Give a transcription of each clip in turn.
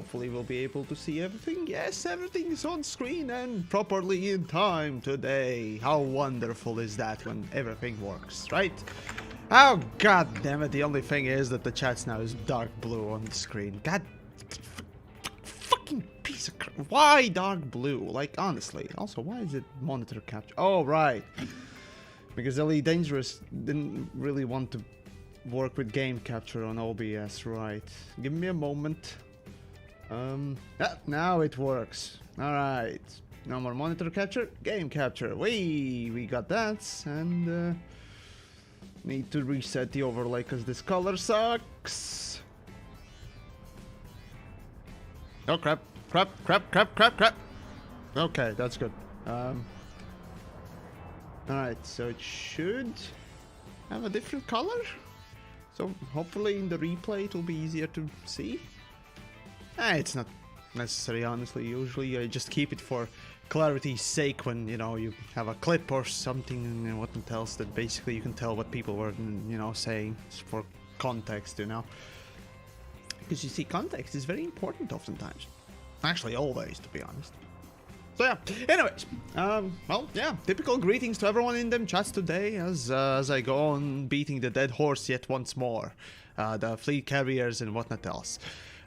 hopefully we'll be able to see everything. Yes, everything is on screen and properly in time today. How wonderful is that when everything works, right? Oh, god damn it. The only thing is that the chat now is dark blue on the screen. God, fucking piece of crap. Why dark blue? Like, honestly. Also, why is it monitor capture? Oh, right. Because Ellie Dangerous didn't really want to work with game capture on OBS, right? Give me a moment. Now it works. Alright. No more monitor capture, game capture. We got that, and need to reset the overlay because this color sucks. Oh crap, crap. Okay, that's good. Alright, so it should have a different color. So hopefully in the replay it will be easier to see. It's not necessary, honestly. Usually I just keep it for clarity's sake when, you know, you have a clip or something and whatnot else that basically you can tell what people were, you know, saying for context, you know. Because you see, context is very important oftentimes. Actually, always, to be honest. So yeah, anyways, well, yeah, typical greetings to everyone in them chats today as I go on beating the dead horse yet once more. The fleet carriers and whatnot else.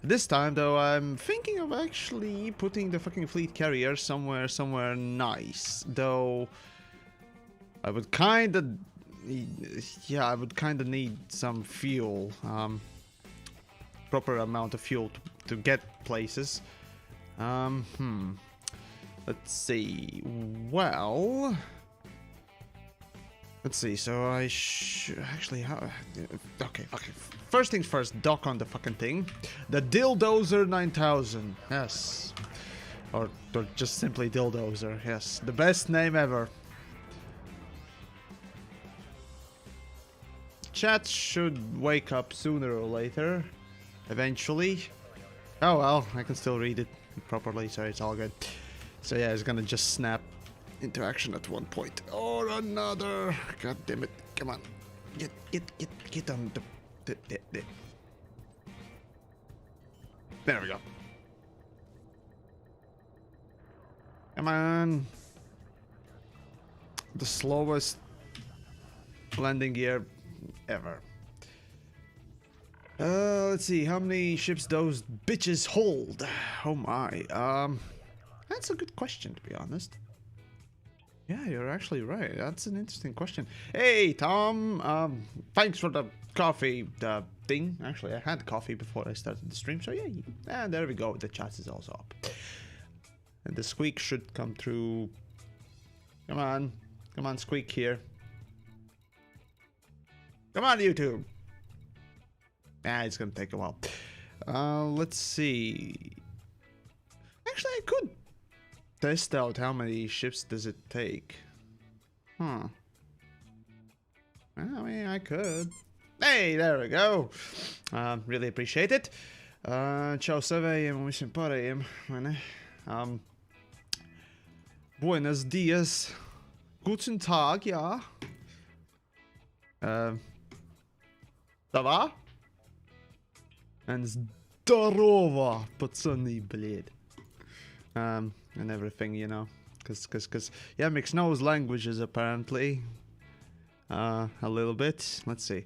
This time, though, I'm thinking of actually putting the fucking fleet carrier somewhere nice. Though, I would kinda, yeah, I would kinda need some fuel, proper amount of fuel to get places. Let's see. Well, let's see. So I actually okay. First things first. Dock on the fucking thing. The Dildozer 9000. Yes, or just simply Dildozer. Yes, the best name ever. Chat should wake up sooner or later. Eventually. Oh well, I can still read it properly, so it's all good. So yeah, it's gonna just snap into action at one point or another. God damn it! Come on, get on the. There we go. Come on. The slowest landing gear ever. Let's see how many ships those bitches hold. Oh my. That's a good question, to be honest. Yeah, you're actually right. That's an interesting question. Hey, Tom. Thanks for the coffee thing. Actually, I had coffee before I started the stream, so yeah. There we go. The chat is also up. And the squeak should come through. Come on, squeak here. Come on, YouTube. It's gonna take a while. Let's see. Actually, I could test out how many ships does it take. I mean, I could. Hey, there we go. Really appreciate it. Ciao, savem, mi simparejem. Buenos dias. Guten Tag, ja. Ça va? And здорово, пацаны, блядь. And everything, you know, cause Yamiks knows languages apparently, a little bit. Let's see.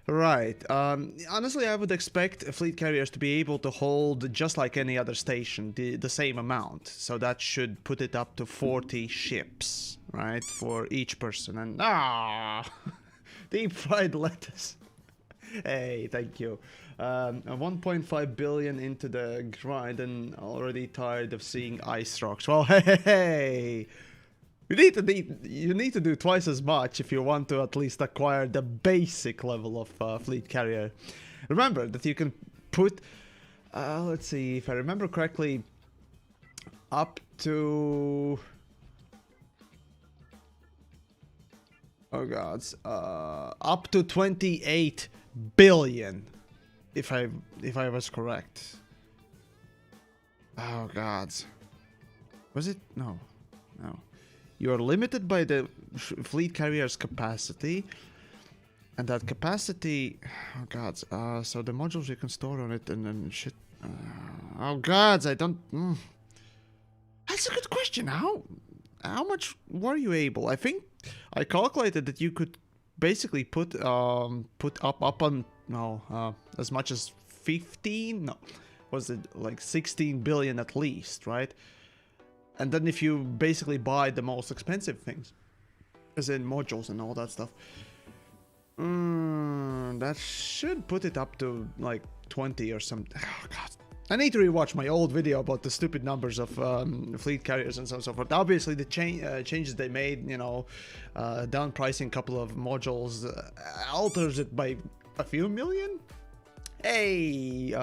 Right. Honestly, I would expect fleet carriers to be able to hold just like any other station the same amount. So that should put it up to 40 ships, right, for each person. And deep fried lettuce. Hey, thank you. 1.5 billion into the grind and already tired of seeing ice rocks. Well, hey, you need to do twice as much if you want to at least acquire the basic level of fleet carrier. Remember that you can put, let's see if I remember correctly, up to, oh gods, up to 28 billion. If I was correct. Oh god. Was it? No. You are limited by the fleet carrier's capacity. And that capacity, oh god, so the modules you can store on it and then shit. Oh gods, I don't. That's a good question. How much were you able? I think I calculated that you could basically put up on as much as 15. No, was it like 16 billion at least, right? And then if you basically buy the most expensive things, as in modules and all that stuff, that should put it up to like 20 or something. Oh god. I need to rewatch my old video about the stupid numbers of fleet carriers and so on and so forth. Obviously, the changes they made, you know, down pricing a couple of modules, alters it by a few million. Hey,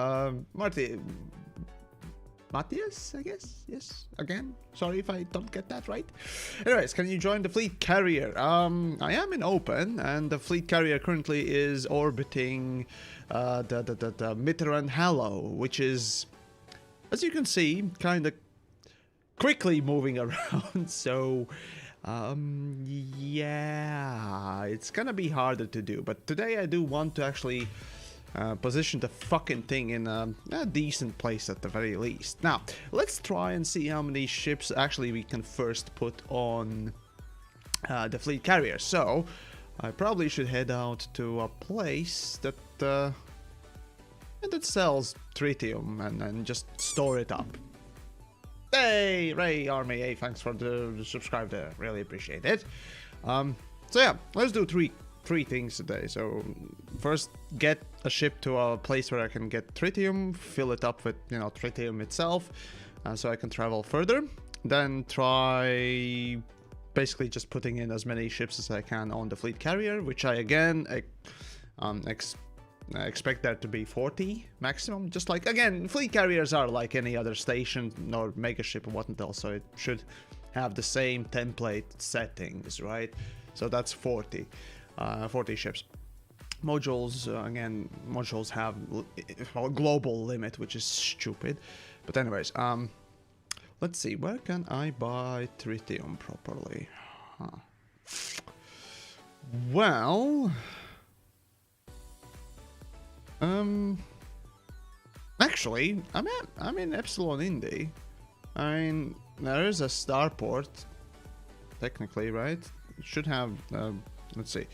Matthias, I guess? Yes, again. Sorry if I don't get that right. Anyways, can you join the fleet carrier? I am in open, and the fleet carrier currently is orbiting the Mitterrand Halo, which is, as you can see, kind of quickly moving around. So, yeah, it's gonna be harder to do. But today I do want to actually position the fucking thing in a decent place at the very least. Now, let's try and see how many ships actually we can first put on the fleet carrier. So, I probably should head out to a place that sells tritium and just store it up. Hey, Ray Army, hey, thanks for the subscribe there. Really appreciate it. So yeah, let's do three things today. So first, get a ship to a place where I can get tritium, fill it up with, you know, tritium itself, so I can travel further. Then try basically just putting in as many ships as I can on the fleet carrier, which I again expect there to be 40 maximum. Just like, again, fleet carriers are like any other station or mega ship or whatnot, so it should have the same template settings, right? So that's 40 ships. Modules, again, modules have a global limit, which is stupid. But anyways, let's see, where can I buy tritium properly? Well, actually, I'm in Epsilon Indy. I mean, there is a starport, technically, right? It should have, let's see,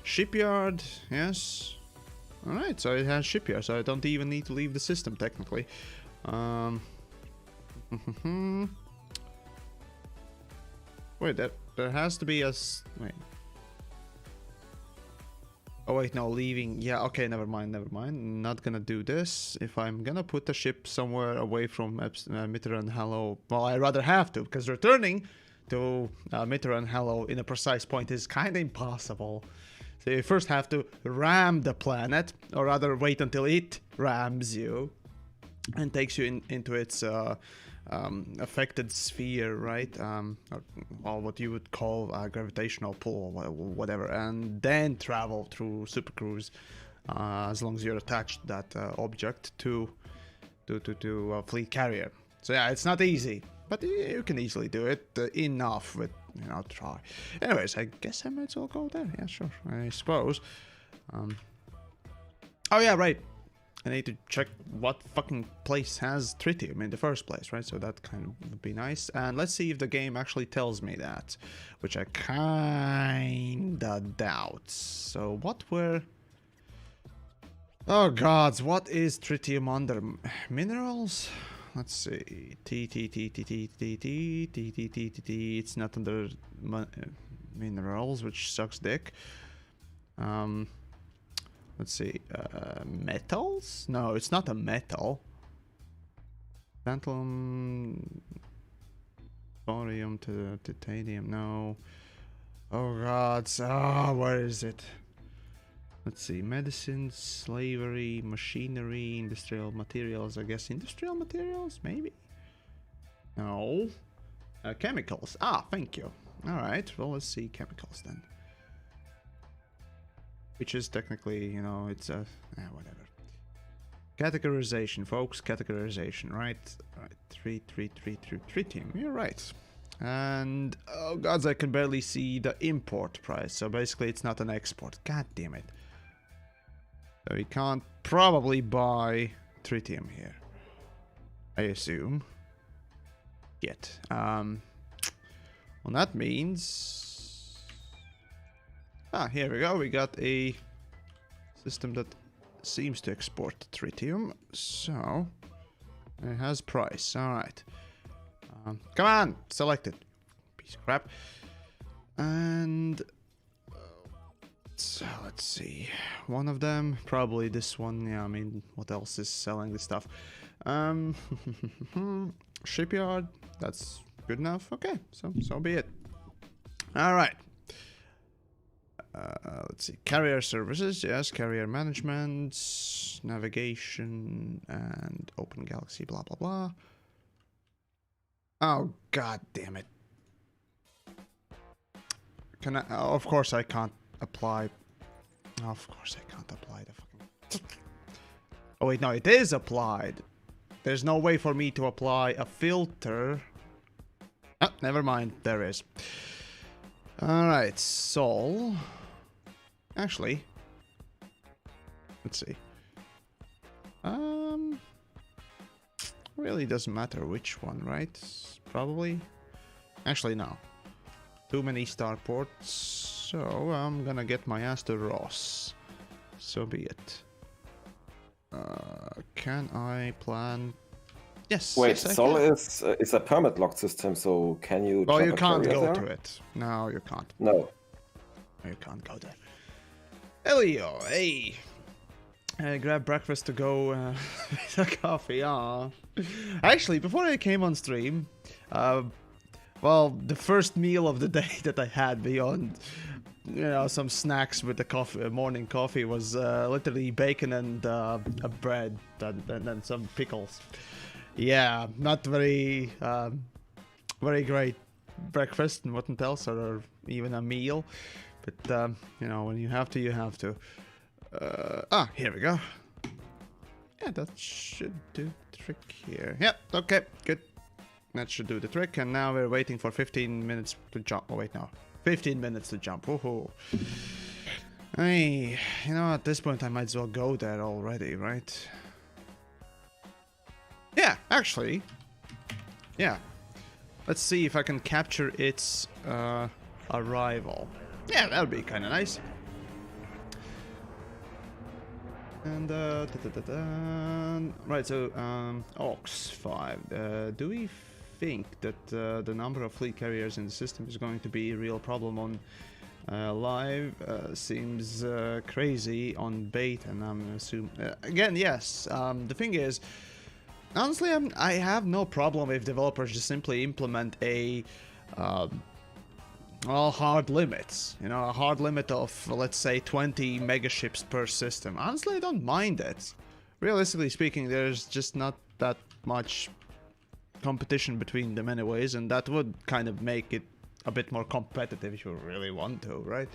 shipyard, yes. Alright, so it has shipyard, so I don't even need to leave the system, technically. Wait, there has to be a... Wait. Oh wait, no, leaving. Yeah, okay, never mind. Not gonna do this. If I'm gonna put the ship somewhere away from Mitterrand Halo, well, I'd rather have to, because returning to Mitterrand Halo in a precise point is kind of impossible. So you first have to ram the planet, or rather wait until it rams you and takes you into its affected sphere, right? Or, well, what you would call a gravitational pull or whatever, and then travel through supercruise, as long as you're attached to that object to a fleet carrier. So yeah, it's not easy, but you can easily do it enough with, you know, try. Anyways, I guess I might as well go there. Yeah, sure, I suppose. Oh yeah, right. I need to check what fucking place has tritium in the first place, right? So that kind of would be nice. And let's see if the game actually tells me that, which I kinda doubt. So what were... Oh gods, what is tritium under? Minerals? Let's see. It's not under minerals, which sucks dick. Let's see, metals? No, it's not a metal. Tantalum, thorium to titanium, no. Oh god, where is it? Let's see, medicine, slavery, machinery, industrial materials, I guess industrial materials, maybe? No. Chemicals, thank you. Alright, well, let's see chemicals then. Which is technically, you know, it's a... whatever. Categorization, folks. Categorization, right? Right. Tritium. You're right. And... Oh, gods, I can barely see the import price. So basically, it's not an export. God damn it. So we can't probably buy tritium here. I assume. Yet. Well, that means... Ah, here we go. We got a system that seems to export tritium. So, it has price. Alright. Come on! Select it. Piece of crap. And... so, let's see. One of them, probably this one. Yeah, I mean, what else is selling this stuff? Shipyard, that's good enough. Okay, so be it. All right. Let's see. Carrier services, yes. Carrier management, navigation, and open galaxy. Blah blah blah. Oh god damn it! Can I? Of course I can't apply. Of course I can't apply the fucking. Oh wait, no, it is applied. There's no way for me to apply a filter. Oh, never mind. There is. Alright, so... actually... let's see. Really doesn't matter which one, right? Probably. Actually, no. Too many starports. So, I'm gonna get my ass to Ross. So be it. Can I plan? Yes. Wait, yes, Sol is a permit locked system, so can you? Well, you drop a can't carrier go there? to it. No, you can't. No. You can't go there. Elio, hey. Grab breakfast to go with a coffee. Actually, before I came on stream, well, the first meal of the day that I had beyond, you know, some snacks with the coffee, morning coffee was literally bacon and a bread and some pickles. Yeah, not very, very great breakfast and what else, or even a meal. But, you know, when you have to, you have to. Here we go. Yeah, that should do the trick here. Yep, okay, good. That should do the trick. And now we're waiting for 15 minutes to jump. Oh, wait, no. 15 minutes to jump. Woohoo. Hey, you know, at this point I might as well go there already, right? Yeah, actually. Yeah. Let's see if I can capture its arrival. Yeah, that would be kind of nice. And right, so Ox 5. Do we think that the number of fleet carriers in the system is going to be a real problem on live? Seems crazy on bait, and I'm assuming again, yes. The thing is, honestly, I have no problem if developers just simply implement a well, hard limits, you know, a hard limit of, let's say, 20 megaships per system. Honestly, I don't mind it. Realistically speaking, there's just not that much competition between them anyways, and that would kind of make it a bit more competitive if you really want to, right?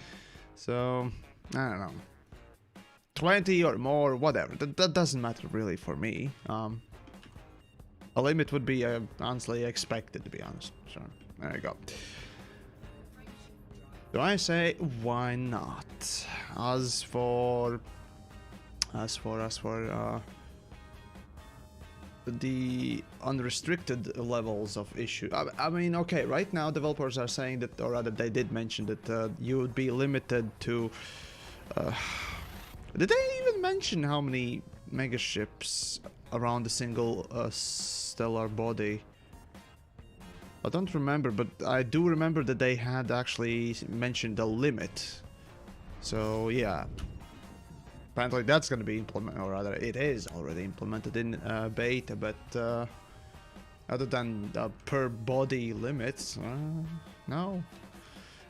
So, I don't know. 20 or more, whatever. That doesn't matter really for me. A limit would be honestly expected, to be honest. So, there you go. Do I say why not? As for the unrestricted levels of issue, I mean, okay, right now developers are saying that, or rather they did mention that you would be limited to did they even mention how many megaships around a single stellar body? I don't remember, but I do remember that they had actually mentioned a limit. So yeah, apparently that's going to be implemented, or rather it is already implemented in beta, but other than per body limits, no.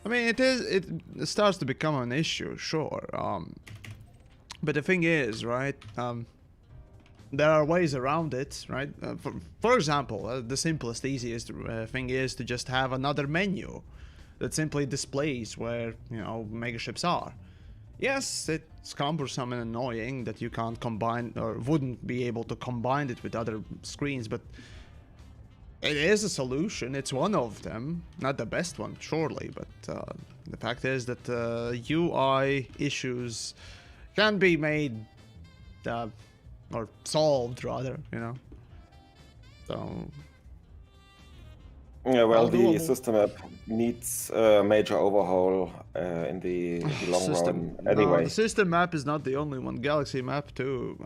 I mean, it starts to become an issue, sure. But the thing is, right, there are ways around it, right? For example, the simplest, easiest thing is to just have another menu that simply displays where, you know, megaships are. Yes, it's cumbersome and annoying that you can't combine, or wouldn't be able to combine it with other screens, but it is a solution. It's one of them. Not the best one, surely, but the fact is that UI issues can be made... or solved, rather, you know. So Yeah, well, the doable. system app needs a major overhaul in the long run. Anyway, No, the system map is not the only one. Galaxy map too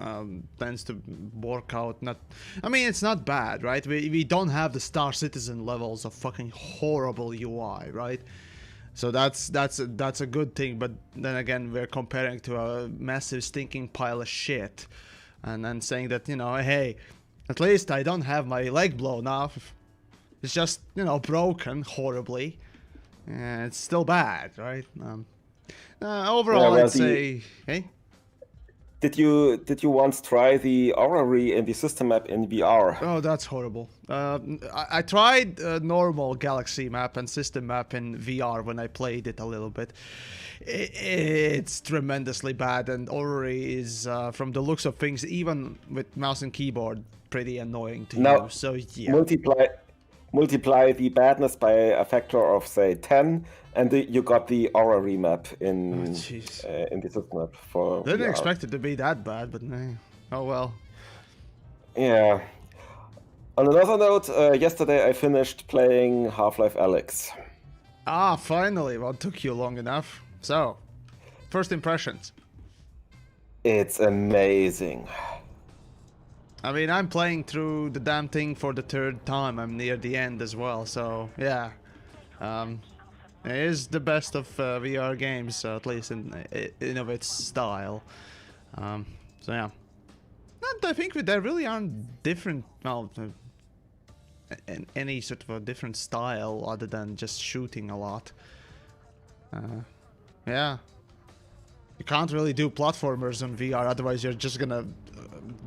tends to work out. Not, I mean, it's not bad, right? We don't have the Star Citizen levels of fucking horrible UI, right? So that's a good thing. But then again, we're comparing to a massive stinking pile of shit, and then saying that, you know, hey, at least I don't have my leg blown off. It's just, you know, broken horribly. It's still bad, right? Overall, well, I'd say, hey. did you once try the orrery in the system map in VR? Oh, that's horrible. I tried normal Galaxy map and system map in VR when I played it a little bit. It's tremendously bad, and orrery is, from the looks of things, even with mouse and keyboard, pretty annoying to use. So yeah. Multiply the badness by a factor of, say, 10, and you got the orrery map in the system map for Didn't VR. expect it to be that bad, but oh well. Yeah. On another note, yesterday I finished playing Half-Life Alyx. Ah, finally. Well, it took you long enough. So, first impressions. It's amazing. I mean, I'm playing through the damn thing for the third time. I'm near the end as well, so yeah. It is the best of VR games, at least in of its style. So yeah. And I think there really aren't different, well, any sort of a different style other than just shooting a lot. Yeah. You can't really do platformers on VR, otherwise you're just gonna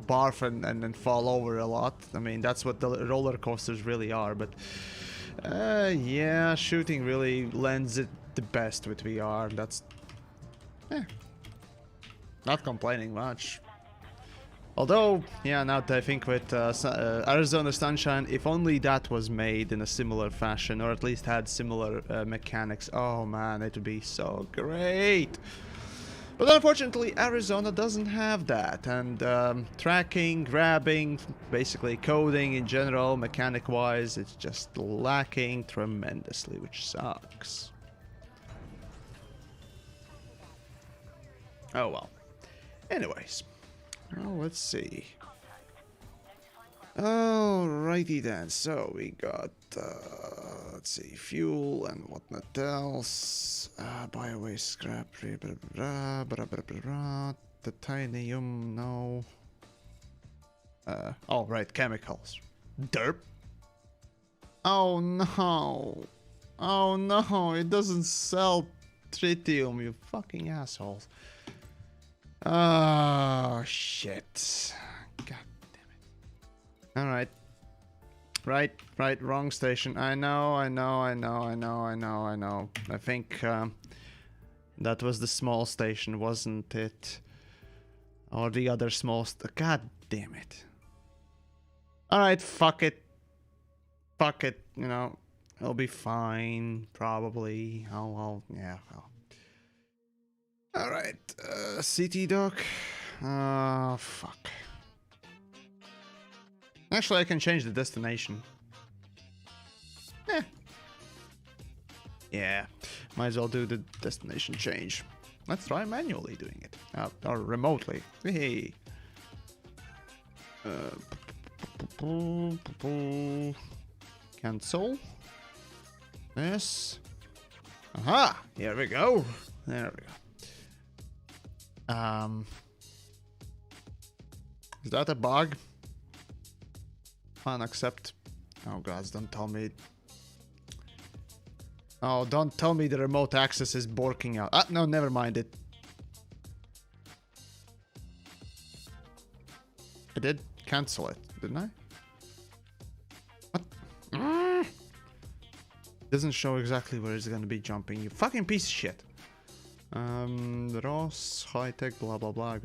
barf and fall over a lot. I mean, that's what the roller coasters really are, but yeah, shooting really lends it the best with VR. That's not complaining much. Although, yeah, now that I think with Arizona Sunshine, if only that was made in a similar fashion, or at least had similar mechanics, oh man, it would be so great. But unfortunately, Arizona doesn't have that, and tracking, grabbing, basically coding in general, mechanic-wise, it's just lacking tremendously, which sucks. Oh well. Anyways, well, let's see. Alrighty then, so we got, let's see, fuel and whatnot else. Biowaste, scrap, titanium, no. Oh, right, chemicals. Derp. Oh no. Oh no, it doesn't sell tritium, you fucking assholes. Oh, shit. God damn it. Alright. Right, wrong station. I know. I think that was the small station, wasn't it? Or the other small God damn it. Alright, fuck it. Fuck it, you know. It'll be fine, probably. Yeah. Alright, city dock. Fuck. Actually, I can change the destination. Yeah, might as well do the destination change. Let's try manually doing it. Or remotely. Hey. Cancel. Yes. Aha! Here we go. There we go. Is that a bug? Unaccept. Oh gods, don't tell me. Oh, don't tell me the remote access is borking out. No, never mind it. I did cancel it, didn't I? What? Doesn't show exactly where it's gonna be jumping, you fucking piece of shit. Ross, high tech, blah blah blah.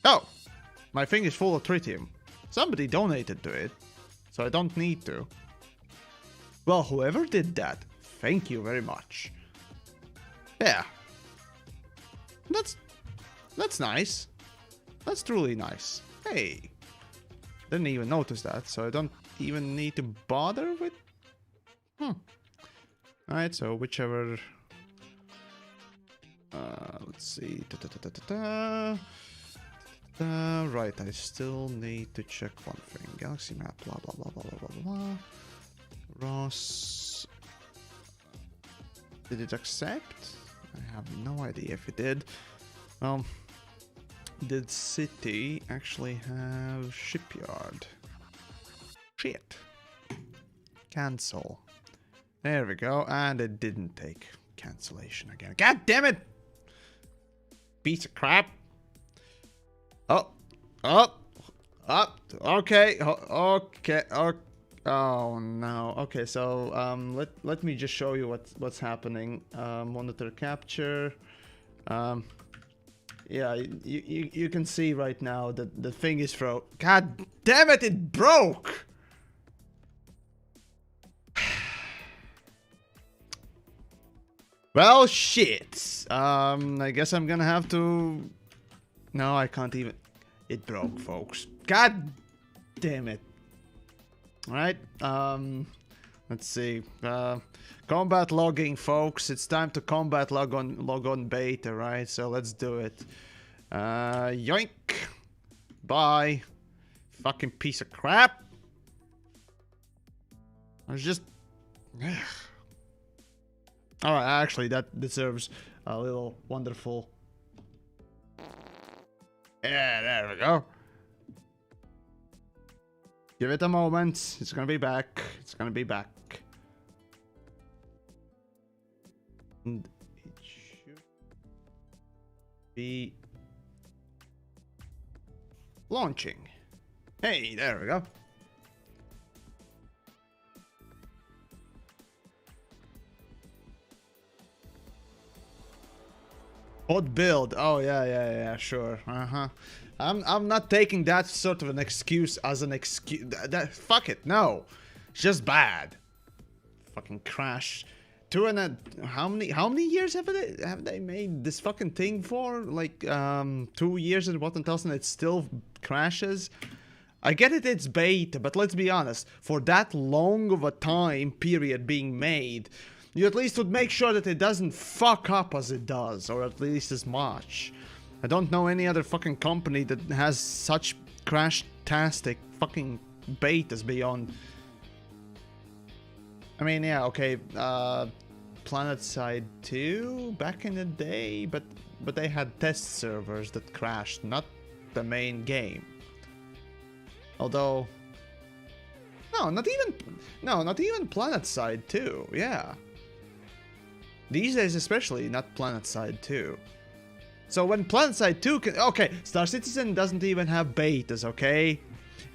Oh! My thing is full of tritium. Somebody donated to it, so I don't need to. Well, whoever did that, thank you very much. Yeah. That's nice. That's truly nice. Hey. Didn't even notice that, so I don't even need to bother with... Alright, so whichever... let's see... right, I still need to check one thing. Galaxy map, blah blah blah blah blah blah blah. Ross... Did it accept? I have no idea if it did. Did city actually have shipyard? Shit. Cancel. There we go, and it didn't take cancellation again. God damn it! Piece of crap. Okay, okay, oh no. Okay, so let me just show you what's happening. Monitor capture. Yeah, you can see right now that the thing is God damn it! It broke. Well, shit. I guess I'm gonna have to... No, I can't even... It broke, folks. God damn it. Alright, let's see. Combat logging, folks. It's time to combat log on beta, right? So let's do it. Yoink. Bye. Fucking piece of crap. I was just... Alright, actually, that deserves a little wonderful... Yeah, there we go. Give it a moment. It's gonna be back. It's gonna be back. And it should be launching. Hey, there we go. Pod build. Oh yeah, sure. I'm not taking that sort of an excuse as an excuse. Fuck it, no. It's just bad. Fucking crash. How many years have they made this fucking thing for? Like 2 years and what else, and it still crashes. I get it, it's beta, but let's be honest. For that long of a time period being made, you at least would make sure that it doesn't fuck up as it does, or at least as much. I don't know any other fucking company that has such crash-tastic fucking betas beyond... I mean, yeah, okay, PlanetSide 2 back in the day, but they had test servers that crashed, not the main game. Although... No, not even PlanetSide 2, yeah. These days especially, not PlanetSide 2. So when PlanetSide 2 can... Okay, Star Citizen doesn't even have betas, okay?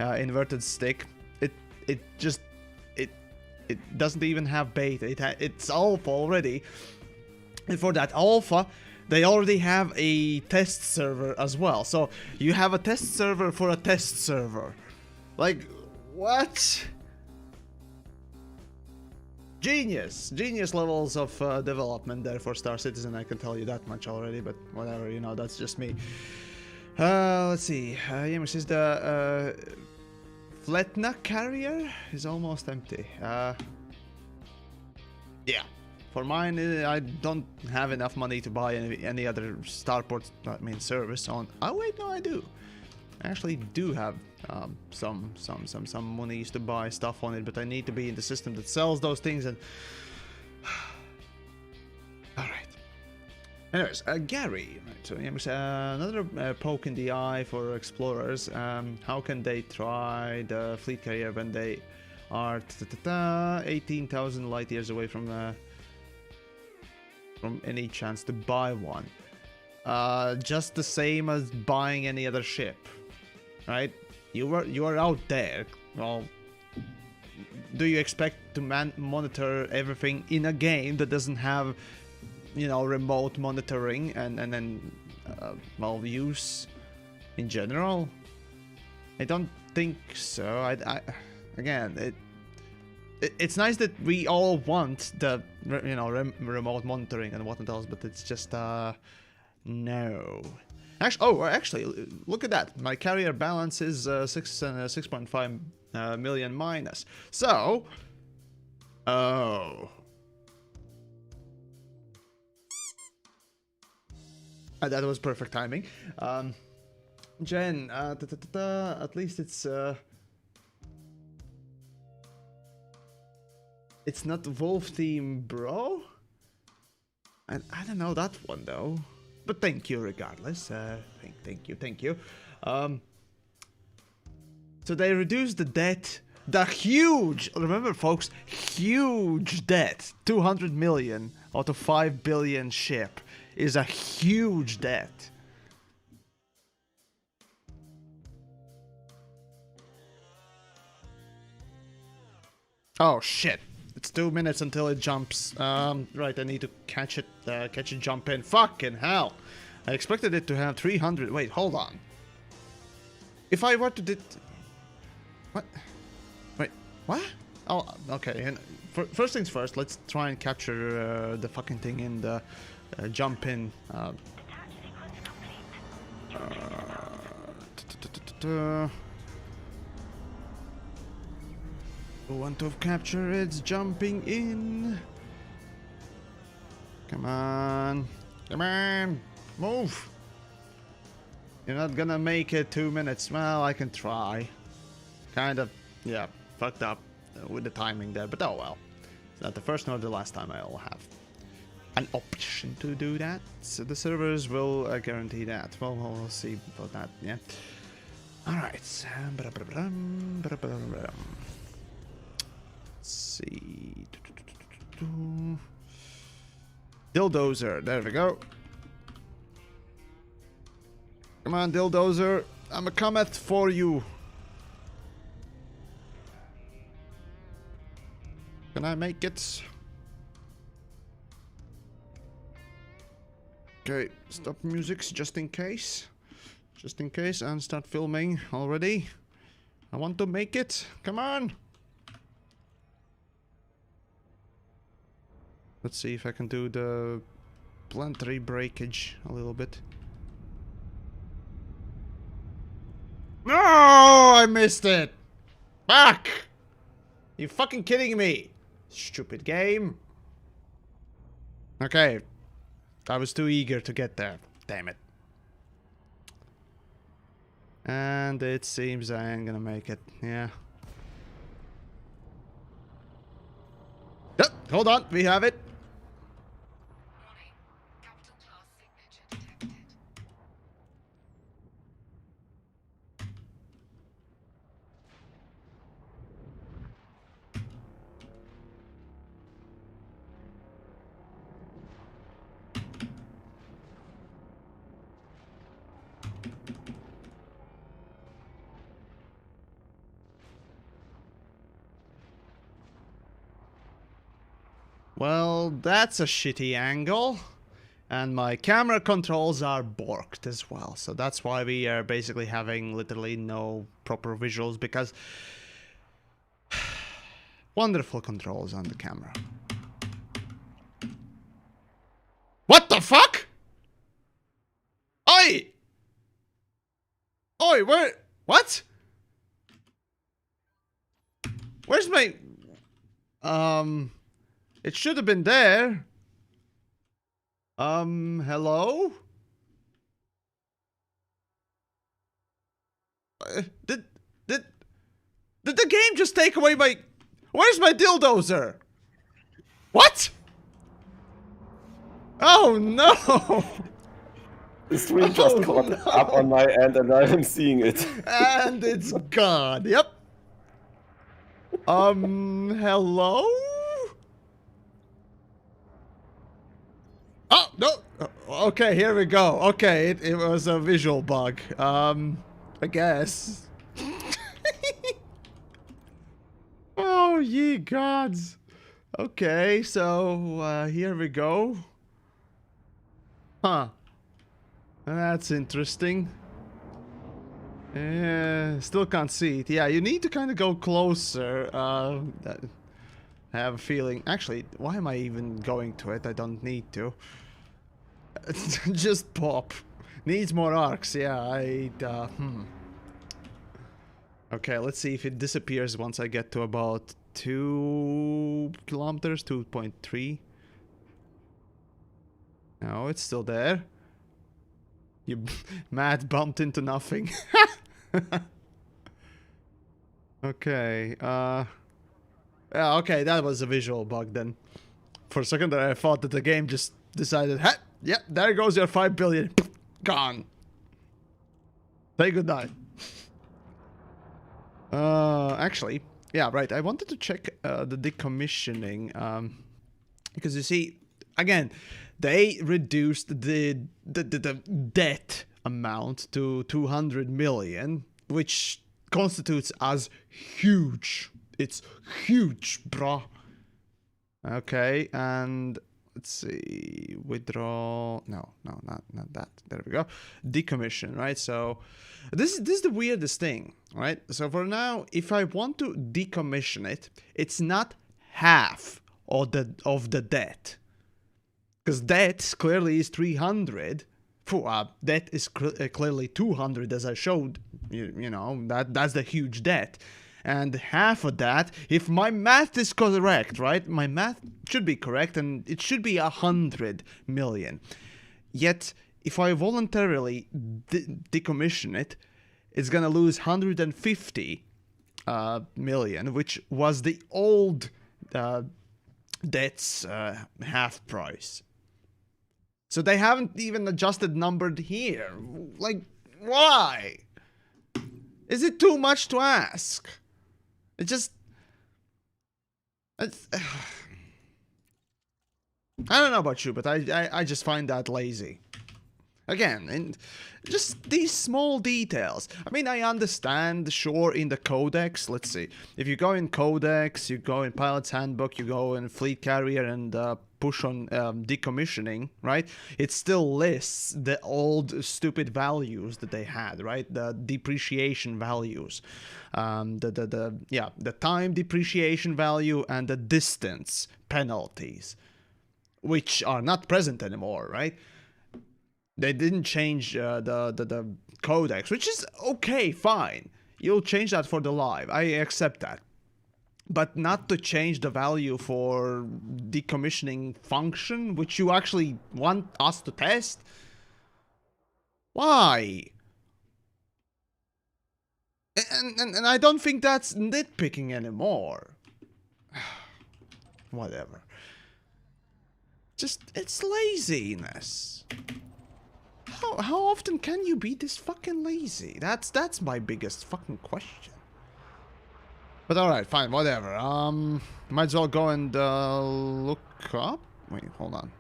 Inverted stick. It doesn't even have beta. It's alpha already. And for that alpha, they already have a test server as well. So you have a test server for a test server. Like, what? Genius levels of development there for Star Citizen, I can tell you that much already, but whatever, you know, that's just me. Let's see, TheYamiks is the Fletna carrier is almost empty. Yeah, for mine, I don't have enough money to buy any other starport, I mean, service on. Oh wait, no, I do. I actually do have some monies to buy stuff on it, but I need to be in the system that sells those things. And all right. Anyways, Gary. Right, so another poke in the eye for explorers. How can they try the fleet carrier when they are 18,000 light years away from any chance to buy one? Just the same as buying any other ship, right? You are out there. Well, do you expect to monitor everything in a game that doesn't have, you know, remote monitoring and then well, use in general? I don't think so. Again, it's nice that we all want the, you know, remote monitoring and whatnot else, but it's just no. Actually, look at that. My carrier balance is 6.5 million minus. So, oh. That was perfect timing. Jen, at least it's not Wolf Team, bro. And I don't know that one though. But thank you regardless. Thank you. So they reduced the debt. The huge, remember folks, huge debt. 200 million out of 5 billion ship is a huge debt. Oh shit. It's 2 minutes until it jumps. Right, I need to catch it jump in. Fucking hell. I expected it to have 300. Wait, hold on. If I were to what? Wait, what? Oh, okay. And first things first, let's try and capture the fucking thing in the jump in. Want to capture it's jumping in. Come on. Come on. Move. You're not gonna make it 2 minutes. Well, I can try. Kind of, yeah, fucked up with the timing there, but oh well. It's not the first nor the last time I'll have an option to do that. So the servers will guarantee that. Well, we'll see about that, yeah. Alright. Let's see. Dildozer, there we go. Come on, Dildozer. I'm a comet for you. Can I make it? Okay, stop music just in case. Just in case, and start filming already. I want to make it. Come on. Let's see if I can do the planetary breakage a little bit. No, I missed it. Fuck. You fucking kidding me? Stupid game. Okay. I was too eager to get there. Damn it. And it seems I ain't gonna make it. Yeah. Yep, hold on. We have it. Well, that's a shitty angle. And my camera controls are borked as well. So that's why we are basically having literally no proper visuals, because wonderful controls on the camera. What the fuck? Oi! Oi, where? What? Where's my... It should have been there. Hello? Did the game just take away my... Where's my dildozer? What? Oh no! The stream just caught up on my end and I am seeing it. And it's gone. Yep. Hello? Oh, no. Okay, here we go. Okay, it was a visual bug. I guess. Oh, ye gods. Okay, so, here we go. Huh. That's interesting. Still can't see it. Yeah, you need to kind of go closer. I have a feeling. Actually, why am I even going to it? I don't need to. Just pop. Needs more arcs. Yeah, Okay, let's see if it disappears once I get to about 2 kilometers, 2.3. No, it's still there. You mad bumped into nothing. Okay, yeah, okay, that was a visual bug then. For a second there I thought that the game just decided, hey, yep, there goes your 5 billion. Gone. Say goodnight. Actually, yeah, right, I wanted to check the decommissioning, because you see, again, they reduced the debt amount to 200 million, which constitutes as huge. It's huge, bruh. Okay, and let's see, withdraw. No, not that. There we go. Decommission, right? So this is the weirdest thing, right? So for now, if I want to decommission it, it's not half of the debt, because debt clearly is 300. Debt is clearly 200, as I showed. You know, that's the huge debt. And half of that, if my math is correct, right? My math should be correct, and it should be 100 million. Yet, if I voluntarily decommission it, it's gonna lose 150 million, which was the old debt's half price. So they haven't even adjusted numbered here. Like, why? Is it too much to ask? It just... I don't know about you, but I just find that lazy. Again, and just these small details. I mean, I understand, sure, in the codex, let's see. If you go in codex, you go in pilot's handbook, you go in fleet carrier and push on decommissioning, right? It still lists the old stupid values that they had, right? The depreciation values. The time depreciation value and the distance penalties, which are not present anymore, right? They didn't change the codex, which is okay, fine. You'll change that for the live. I accept that. But not to change the value for decommissioning function, which you actually want us to test? Why? And I don't think that's nitpicking anymore. Whatever. Just, it's laziness. How often can you be this fucking lazy? That's my biggest fucking question. But alright, fine, whatever. Might as well go and look up. Wait, hold on.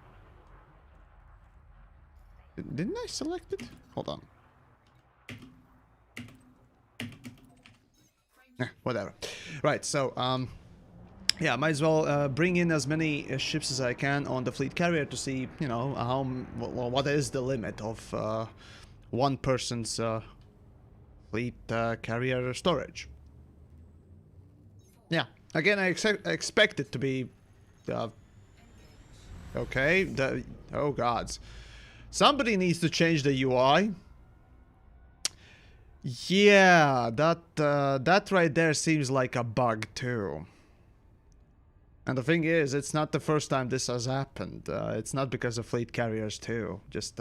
Didn't I select it? Hold on. Whatever. Right, so yeah, might as well bring in as many ships as I can on the fleet carrier to see, you know, what is the limit of one person's fleet carrier storage. Yeah, again, I expect it to be okay. Oh gods, somebody needs to change the UI. Yeah, that right there seems like a bug too. And the thing is, it's not the first time this has happened. It's not because of fleet carriers too. Just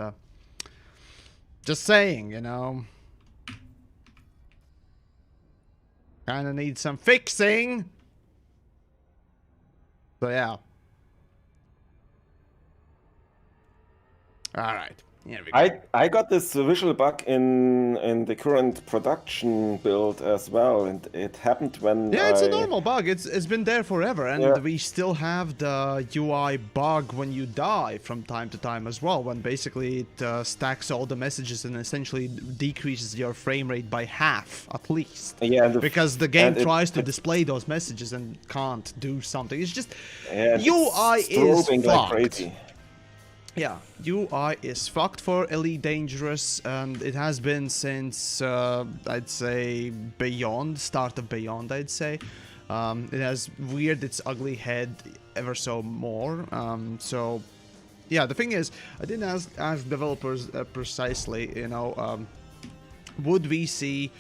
saying, you know. Kinda need some fixing. So yeah. Alright. Here we go. I got this visual bug in the current production build as well, and it happened when it's a normal bug. It's been there forever, and yeah. we still have the UI bug when you die from time to time as well, when basically it stacks all the messages and essentially decreases your frame rate by half at least. Yeah, because the game tries to display those messages and can't do something. It's just UI is fucked. Like crazy. Yeah, UI is fucked for Elite Dangerous, and it has been since, I'd say, Beyond, start of Beyond, I'd say. It has reared its ugly head ever so more, so yeah, the thing is, I didn't ask developers precisely, you know, would we see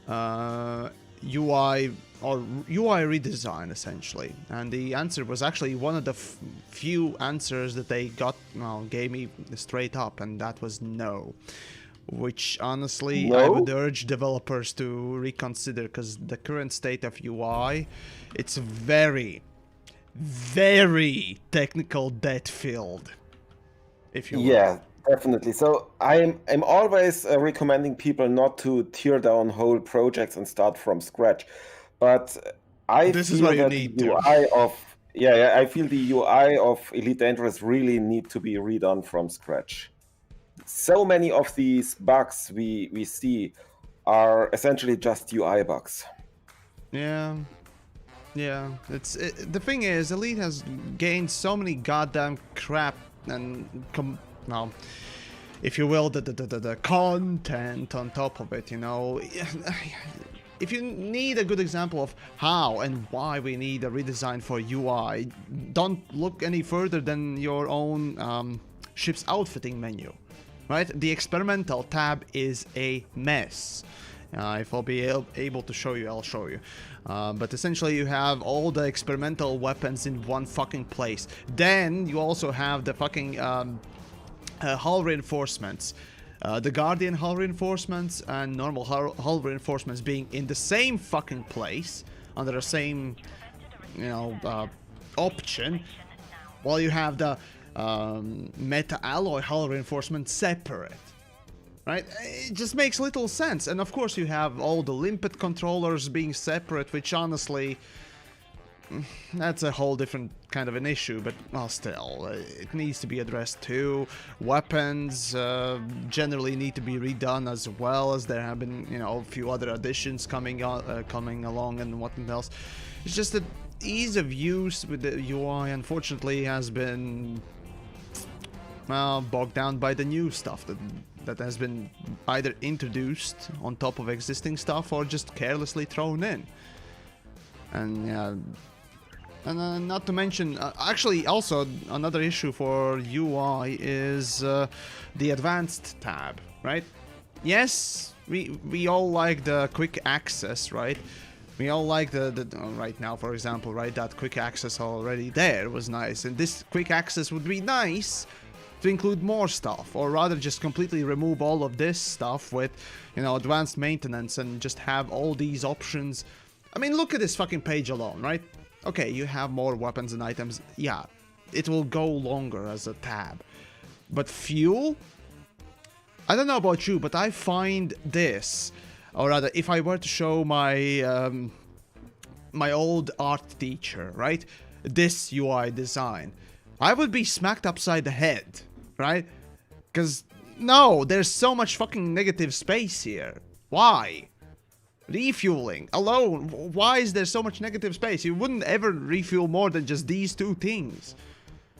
UI or UI redesign essentially, and the answer was actually one of the few answers that they got, well, gave me straight up, and that was no. Which honestly, I would urge developers to reconsider, because the current state of UI, it's very, very technical debt filled, if you will. Yeah, definitely. So I'm always recommending people not to tear down whole projects and start from scratch, but I feel that the UI of I feel the UI of Elite Dangerous really need to be redone from scratch. So many of these bugs we see are essentially just UI bugs. Yeah. Yeah, the thing is, Elite has gained so many goddamn crap and now, if you will, the content on top of it, you know. If you need a good example of how and why we need a redesign for UI, don't look any further than your own ship's outfitting menu, right? The experimental tab is a mess. If I'll be able to show you, I'll show you. But essentially, you have all the experimental weapons in one fucking place. Then you also have the fucking hull reinforcements. The Guardian hull reinforcements and normal hull reinforcements being in the same fucking place, under the same, you know, option, while you have the meta alloy hull reinforcement separate. Right? It just makes little sense. And of course you have all the limpet controllers being separate, which honestly, that's a whole different kind of an issue, but well, still, it needs to be addressed too. Weapons generally need to be redone, as well as there have been, you know, a few other additions coming along and whatnot else. It's just that ease of use with the UI, unfortunately, has been, well, bogged down by the new stuff that has been either introduced on top of existing stuff or just carelessly thrown in. And yeah, and not to mention, actually also another issue for UI is the advanced tab, right? Yes, we all like the quick access, right? We all like the right now, for example, right, that quick access already there was nice, and this quick access would be nice to include more stuff, or rather just completely remove all of this stuff with, you know, advanced maintenance and just have all these options. I mean, look at this fucking page alone, right? Okay, you have more weapons and items. Yeah, it will go longer as a tab. But fuel? I don't know about you, but I find this, or rather, if I were to show my my old art teacher, right, this UI design, I would be smacked upside the head, right? Because, no, there's so much fucking negative space here. Why? Refueling alone, why is there so much negative space? You wouldn't ever refuel more than just these two things.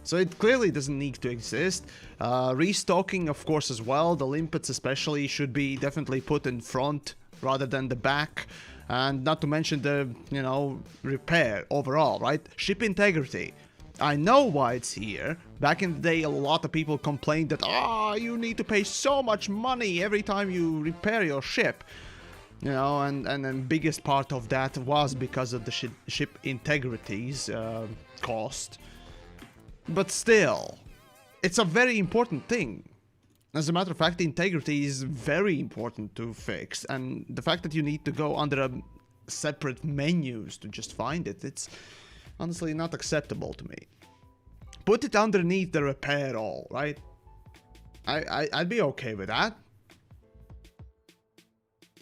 So it clearly doesn't need to exist. Restocking, of course, as well. The limpets especially should be definitely put in front rather than the back. And not to mention the, you know, repair overall, right? Ship integrity. I know why it's here. Back in the day, a lot of people complained that, you need to pay so much money every time you repair your ship. You know, and the biggest part of that was because of the ship integrity's cost. But still, it's a very important thing. As a matter of fact, integrity is very important to fix. And the fact that you need to go under separate menus to just find it, it's honestly not acceptable to me. Put it underneath the repair all, right? I'd be okay with that.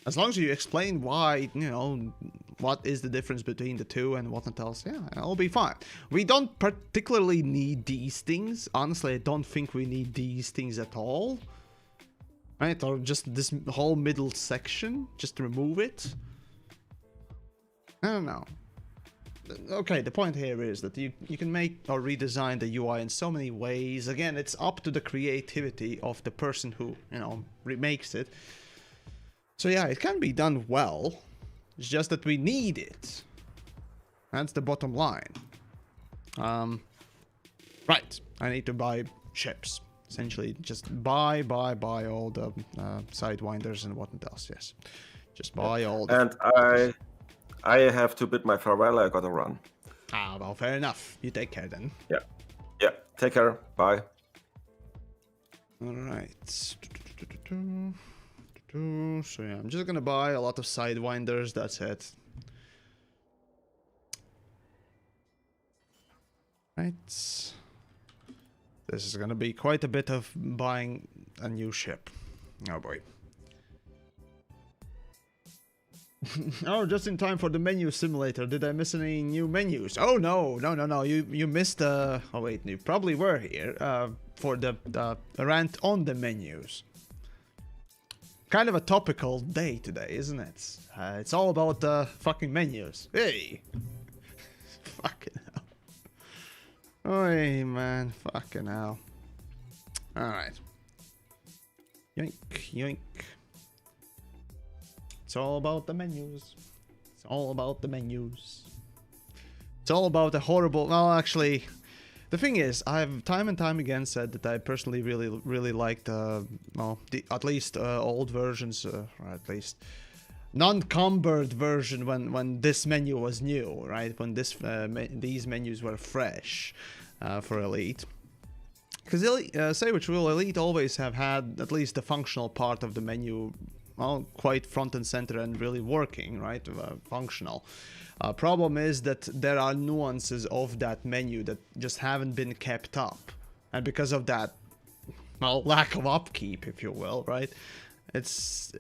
As long as you explain why, you know, what is the difference between the two and whatnot else, yeah, I'll be fine. We don't particularly need these things. Honestly, I don't think we need these things at all. Right? Or just this whole middle section, just remove it. I don't know. Okay, the point here is that you can make or redesign the UI in so many ways. Again, it's up to the creativity of the person who, you know, remakes it. So yeah, it can be done well. It's just that we need it. That's the bottom line. Right, I need to buy ships. Essentially, just buy all the sidewinders and whatnot else. Yes, just buy all. And I have to bid my farewell. I gotta run. Ah, well, fair enough. You take care then. Yeah. Take care. Bye. All right. So yeah, I'm just gonna buy a lot of sidewinders. That's it. Right. This is gonna be quite a bit of buying a new ship. Oh boy. Oh, just in time for the menu simulator. Did I miss any new menus? Oh no. You missed oh wait, you probably were here for the rant on the menus. Kind of a topical day today, isn't it? It's all about the fucking menus. Hey. Fucking hell. Oi, man. Fucking hell. Alright. Yoink, yoink. It's all about the menus. It's all about the menus. It's all about the horrible... Well, actually, the thing is, I've time and time again said that I personally really liked, well, at least old versions, or at least non-cumbered version when this menu was new, right? When these menus were fresh for Elite. Because say which will, Elite always have had at least the functional part of the menu, well, quite front and center and really working, right? Functional. Problem is that there are nuances of that menu that just haven't been kept up, and because of that, well, lack of upkeep, if you will, right? It's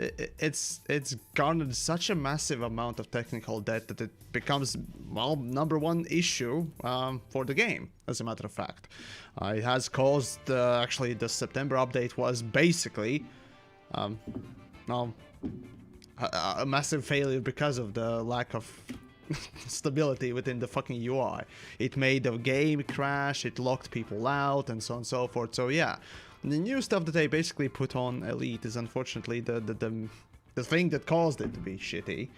garnered such a massive amount of technical debt that it becomes, well, #1 issue for the game, as a matter of fact. It has caused, actually, the September update was basically, well, a massive failure because of the lack of stability within the fucking UI. It made the game crash, it locked people out, and so on and so forth. So yeah, the new stuff that they basically put on Elite is unfortunately the thing that caused it to be shitty,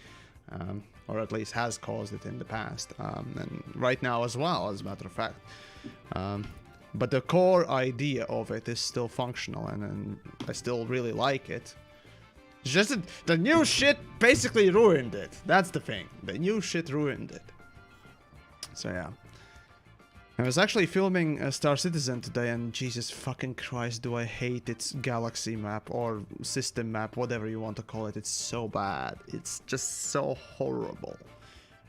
or at least has caused it in the past, and right now as well, as a matter of fact. But the core idea of it is still functional, and I still really like it. It's just that the new shit basically ruined it. That's the thing. The new shit ruined it. So yeah. I was actually filming Star Citizen today, and Jesus fucking Christ, do I hate its galaxy map or system map, whatever you want to call it. It's so bad. It's just so horrible.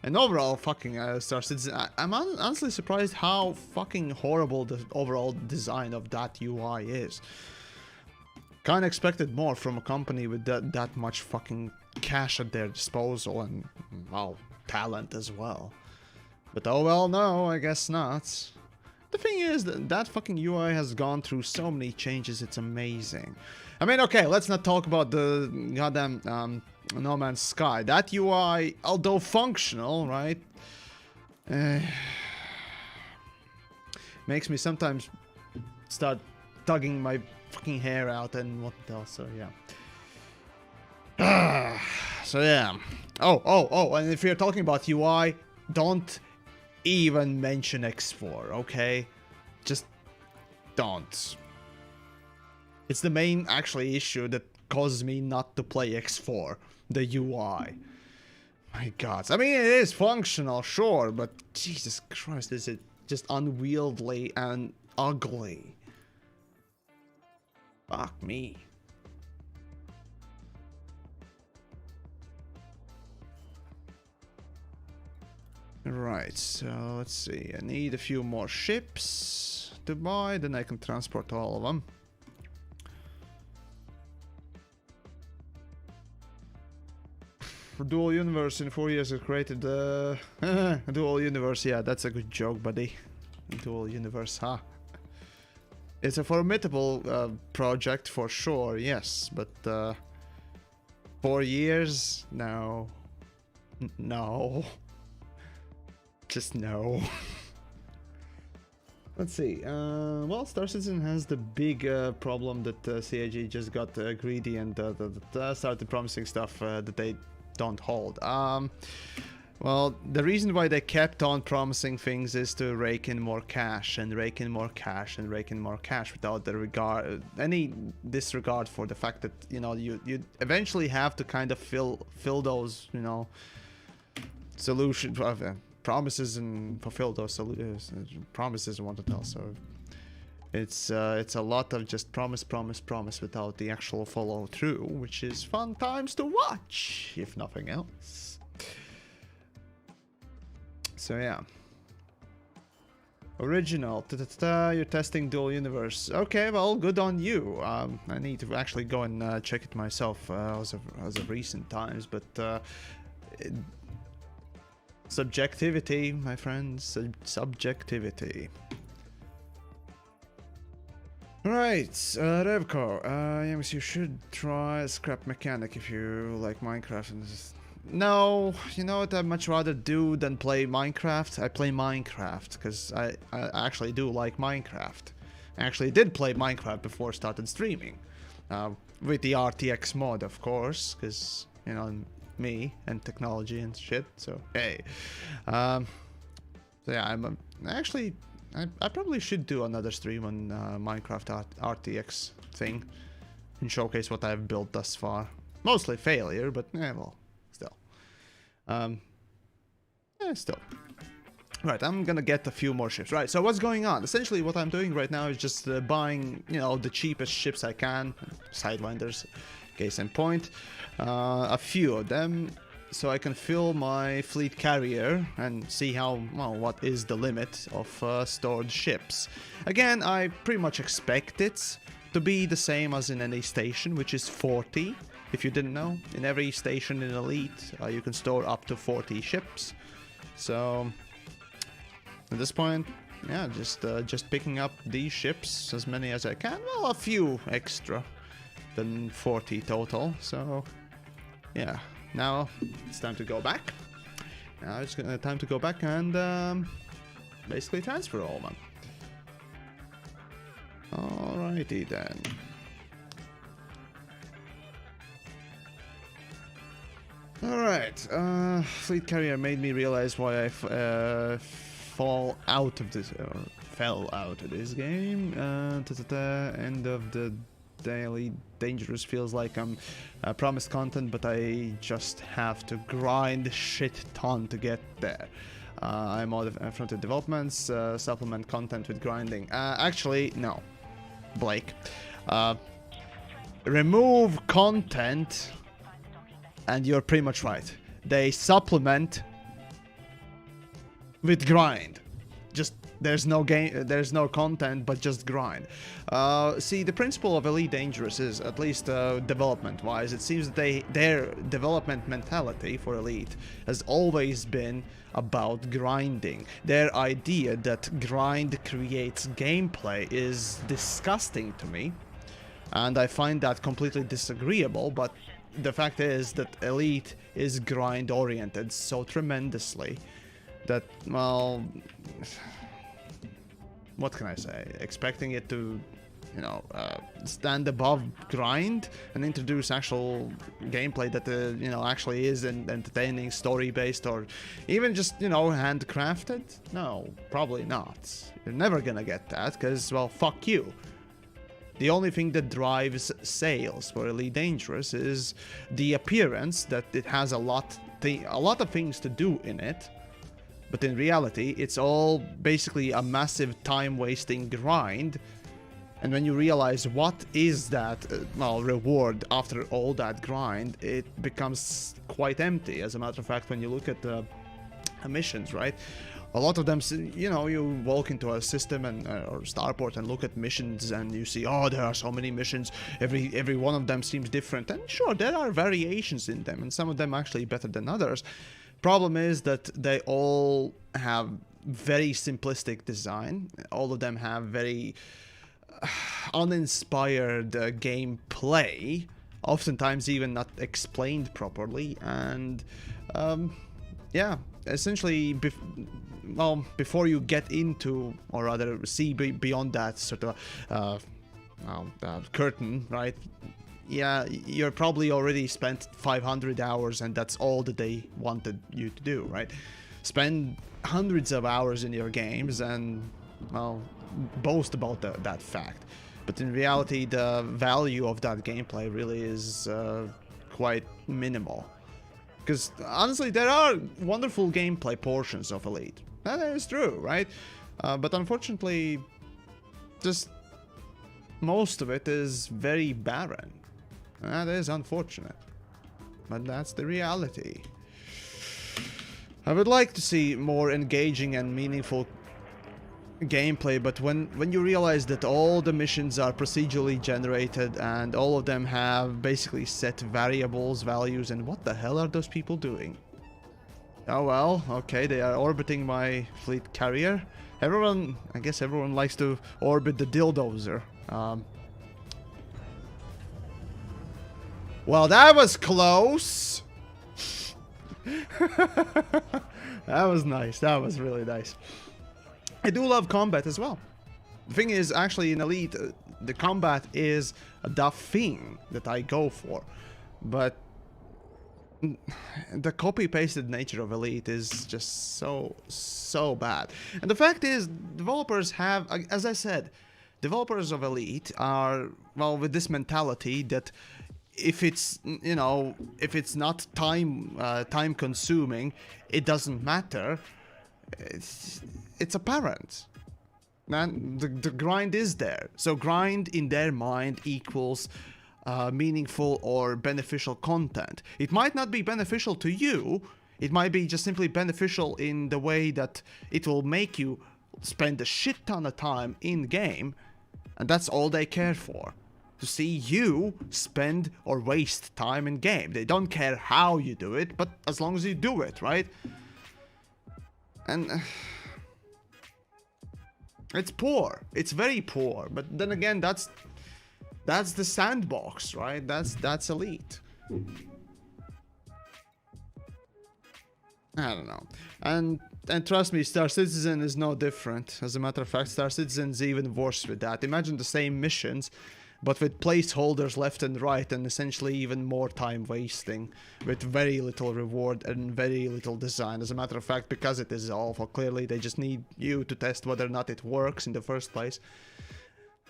And overall, fucking Star Citizen, I'm honestly surprised how fucking horrible the overall design of that UI is. Kinda expected more from a company with that much fucking cash at their disposal and, well, talent as well. But oh well, no, I guess not. The thing is that fucking UI has gone through so many changes, it's amazing. I mean, okay, let's not talk about the goddamn No Man's Sky. That UI, although functional, right, makes me sometimes start tugging my fucking hair out and what else, so yeah. So yeah. Oh, and if you're talking about UI, don't even mention X4, okay? Just don't. It's the main, actually, issue that causes me not to play X4, the UI. My god. I mean, it is functional, sure, but Jesus Christ, is it just unwieldy and ugly. Fuck me. Right, so let's see. I need a few more ships to buy, then I can transport all of them. For Dual Universe, in 4 years it created a Dual Universe. Yeah, that's a good joke, buddy. Dual Universe, huh? It's a formidable project for sure, yes, but 4 years? No. No. Just no. Let's see. Well, Star Citizen has the big problem that CIG just got greedy and started promising stuff that they don't hold. Well, the reason why they kept on promising things is to rake in more cash and rake in more cash and rake in more cash without the any disregard for the fact that, you know, you eventually have to kind of fill those, you know, promises and fulfill those promises I want to tell. So it's a lot of just promise without the actual follow through, which is fun times to watch, if nothing else. So yeah. Original. You're testing dual universe. Okay, well, good on you. I need to actually go and check it myself as of recent times, but subjectivity, my friends. Subjectivity. Right, Revko. Yamiks, you should try scrap mechanic if you like Minecraft and just... No, you know what I'd much rather do than play Minecraft? I play Minecraft, because I actually do like Minecraft. I actually did play Minecraft before I started streaming. With the RTX mod, of course, because, you know, me and technology and shit, so hey. So yeah, I probably should do another stream on Minecraft RTX thing and showcase what I've built thus far. Mostly failure, but yeah, well. Yeah, still. Right, I'm gonna get a few more ships. Right, so what's going on? Essentially, what I'm doing right now is just buying, you know, the cheapest ships I can. Sidewinders, case in point. A few of them, so I can fill my fleet carrier and see how, well, what is the limit of stored ships. Again, I pretty much expect it to be the same as in any station, which is 40. If you didn't know, in every station in Elite, you can store up to 40 ships. So, at this point, yeah, just picking up these ships, as many as I can. Well, a few extra than 40 total. So, yeah, now it's time to go back. Now it's time to go back and basically transfer all of them. Alrighty then. Alright, fleet carrier made me realize why I fell out of this game. End of the daily dangerous feels like I'm promised content, but I just have to grind shit ton to get there. I'm all front of developments, supplement content with grinding. Actually, no. Blake. Remove content... And you're pretty much right. They supplement with grind. Just there's no game, there's no content, but just grind. See, the principle of Elite Dangerous is, at least development-wise, it seems that their development mentality for Elite has always been about grinding. Their idea that grind creates gameplay is disgusting to me, and I find that completely disagreeable. But the fact is that Elite is grind-oriented so tremendously that, well, what can I say? Expecting it to, you know, stand above grind and introduce actual gameplay that, you know, actually is entertaining, story-based, or even just, you know, handcrafted? No, probably not. You're never gonna get that, because, well, fuck you. The only thing that drives sales for Elite Dangerous is the appearance that it has a lot of things to do in it, but in reality, it's all basically a massive time-wasting grind. And when you realize what is that, well, reward after all that grind, it becomes quite empty. As a matter of fact, when you look at the missions, right? A lot of them, you know, you walk into a system and or starport and look at missions, and you see, oh, there are so many missions. Every one of them seems different, and sure, there are variations in them, and some of them actually better than others. Problem is that they all have very simplistic design. All of them have very uninspired gameplay, oftentimes even not explained properly, and yeah, essentially, well, before you get into, or rather see beyond that sort of curtain, right, yeah, you're probably already spent 500 hours and that's all that they wanted you to do, right? Spend hundreds of hours in your games and, well, boast about that fact. But in reality, the value of that gameplay really is quite minimal. Because honestly, there are wonderful gameplay portions of Elite. That is true, right? But unfortunately, just most of it is very barren. That is unfortunate. But that's the reality. I would like to see more engaging and meaningful gameplay, but when you realize that all the missions are procedurally generated and all of them have basically set variables, values, and what the hell are those people doing? Oh well, okay, they are orbiting my fleet carrier. Everyone, I guess everyone likes to orbit the dildozer. Well, that was close. That was nice. That was really nice. I do love combat as well. The thing is, actually, in Elite, the combat is the thing that I go for. But the copy-pasted nature of Elite is just so bad. And the fact is, developers have, as I said, developers of Elite are, well, with this mentality that if it's, you know, if it's not time consuming, it doesn't matter. It's apparent. Man, the grind is there. So grind in their mind equals meaningful or beneficial content. It might not be beneficial to you. It might be just simply beneficial in the way that it will make you spend a shit ton of time in game, and that's all they care for. To see you spend or waste time in game. They don't care how you do it, but as long as you do it, right? And it's poor. It's very poor. But then again, that's the sandbox, right? That's Elite. I don't know. And trust me, Star Citizen is no different. As a matter of fact, Star Citizen's even worse with that. Imagine the same missions, but with placeholders left and right, and essentially even more time wasting, with very little reward and very little design. As a matter of fact, because it is alpha, clearly they just need you to test whether or not it works in the first place,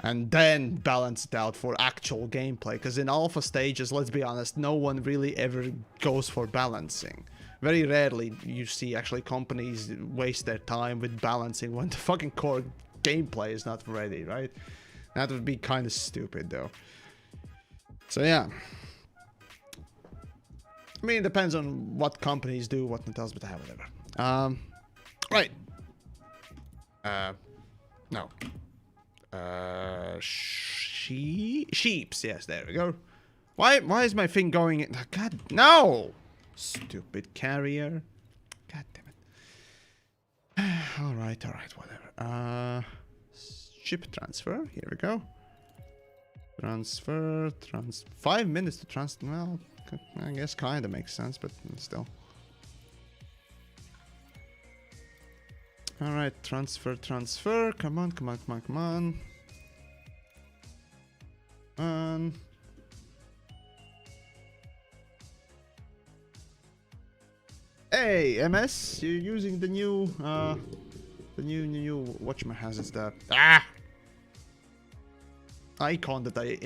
and then balance it out for actual gameplay. Because in alpha stages, let's be honest, no one really ever goes for balancing. Very rarely you see actually companies waste their time with balancing when the fucking core gameplay is not ready, right? That would be kind of stupid, though. So, yeah. I mean, it depends on what companies do, what not else, but whatever. Right. No. Sheeps. Yes, there we go. Why is my thing going in? God, no! Stupid carrier. God damn it. Alright, whatever. Ship transfer. Here we go. Transfer. 5 minutes to transfer. Well, I guess kind of makes sense, but still. Alright, transfer. Come on. Hey, MS, you're using the new, whatchamahazards, the icon that I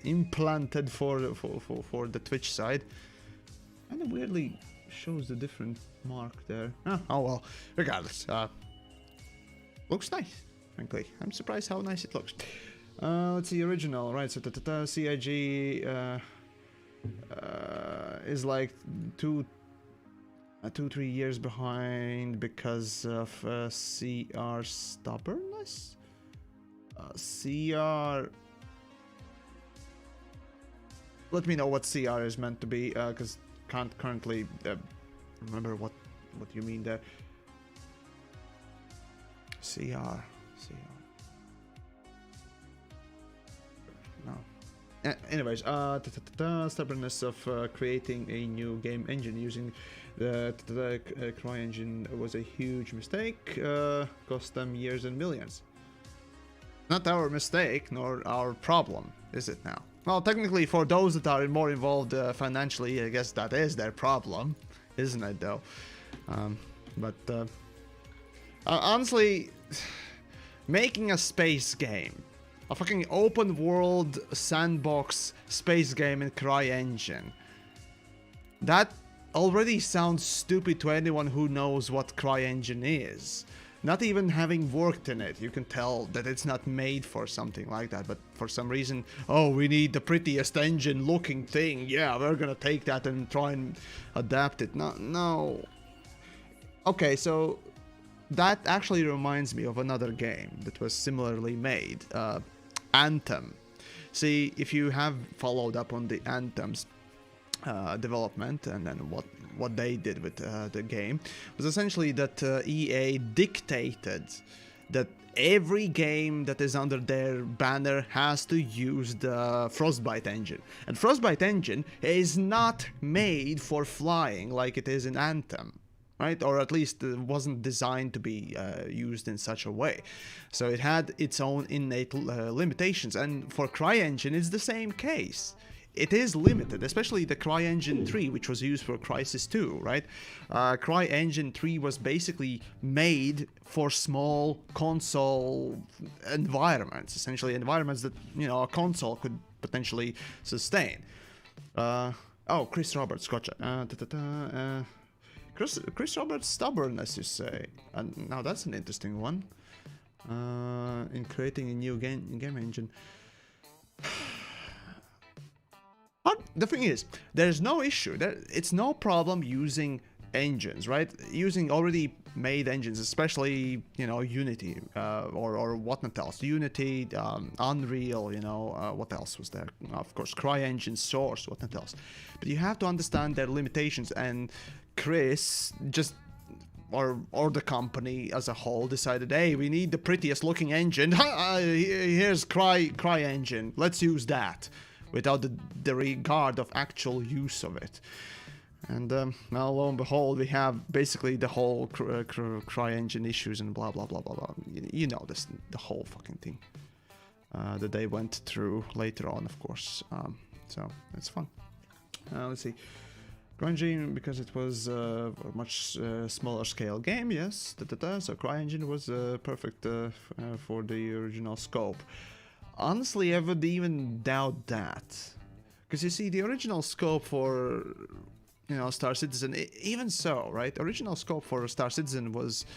implanted for the Twitch side. Kind of weirdly shows the different mark there. Oh well, regardless. Looks nice, frankly. I'm surprised how nice it looks. Let's see, original, right? So CIG is like 2-3 years behind because of CR stubbornness. CR. Let me know what CR is meant to be, because can't currently remember what you mean there. CR. No. Anyways, stubbornness of creating a new game engine using the CryEngine was a huge mistake. Cost them years and millions. Not our mistake, nor our problem, is it now? Well, technically, for those that are more involved financially, I guess that is their problem, isn't it, though? Honestly, making a space game, a fucking open world sandbox space game in CryEngine, that already sounds stupid to anyone who knows what CryEngine is. Not even having worked in it, you can tell that it's not made for something like that, but for some reason, oh, we need the prettiest engine looking thing, yeah, we're gonna take that and try and adapt it. No. Okay, so that actually reminds me of another game that was similarly made, Anthem. See, if you have followed up on the Anthem's development and then what they did with the game was essentially that EA dictated that every game that is under their banner has to use the Frostbite engine, and Frostbite engine is not made for flying like it is in Anthem, right? Or at least it wasn't designed to be used in such a way. So it had its own innate limitations, and for CryEngine it's the same case. It is limited, especially the CryEngine 3, which was used for Crysis 2, right? CryEngine 3 was basically made for small console environments, essentially environments that, you know, a console could potentially sustain. Oh, Chris Roberts, gotcha. Chris Roberts' stubbornness, you say. And now that's an interesting one. In creating a new game engine. But the thing is, there's no issue. It's no problem using engines, right? Using already made engines, especially, you know, Unity or whatnot else. Unity, Unreal, you know, what else was there? Of course, CryEngine, Source, whatnot else. But you have to understand their limitations, and Chris just, or the company as a whole, decided, hey, we need the prettiest looking engine. Here's CryEngine. Let's use that, without the regard of actual use of it. And now, lo and behold, we have basically the whole CryEngine issues and blah blah blah blah blah. You know this, the whole fucking thing that they went through later on, of course. So it's fun. Let's see. CryEngine, because it was a much smaller scale game, yes. So CryEngine was perfect for the original scope. Honestly, I would even doubt that, because you see, the original scope for, you know, Star Citizen, even so, right? Original scope for Star Citizen was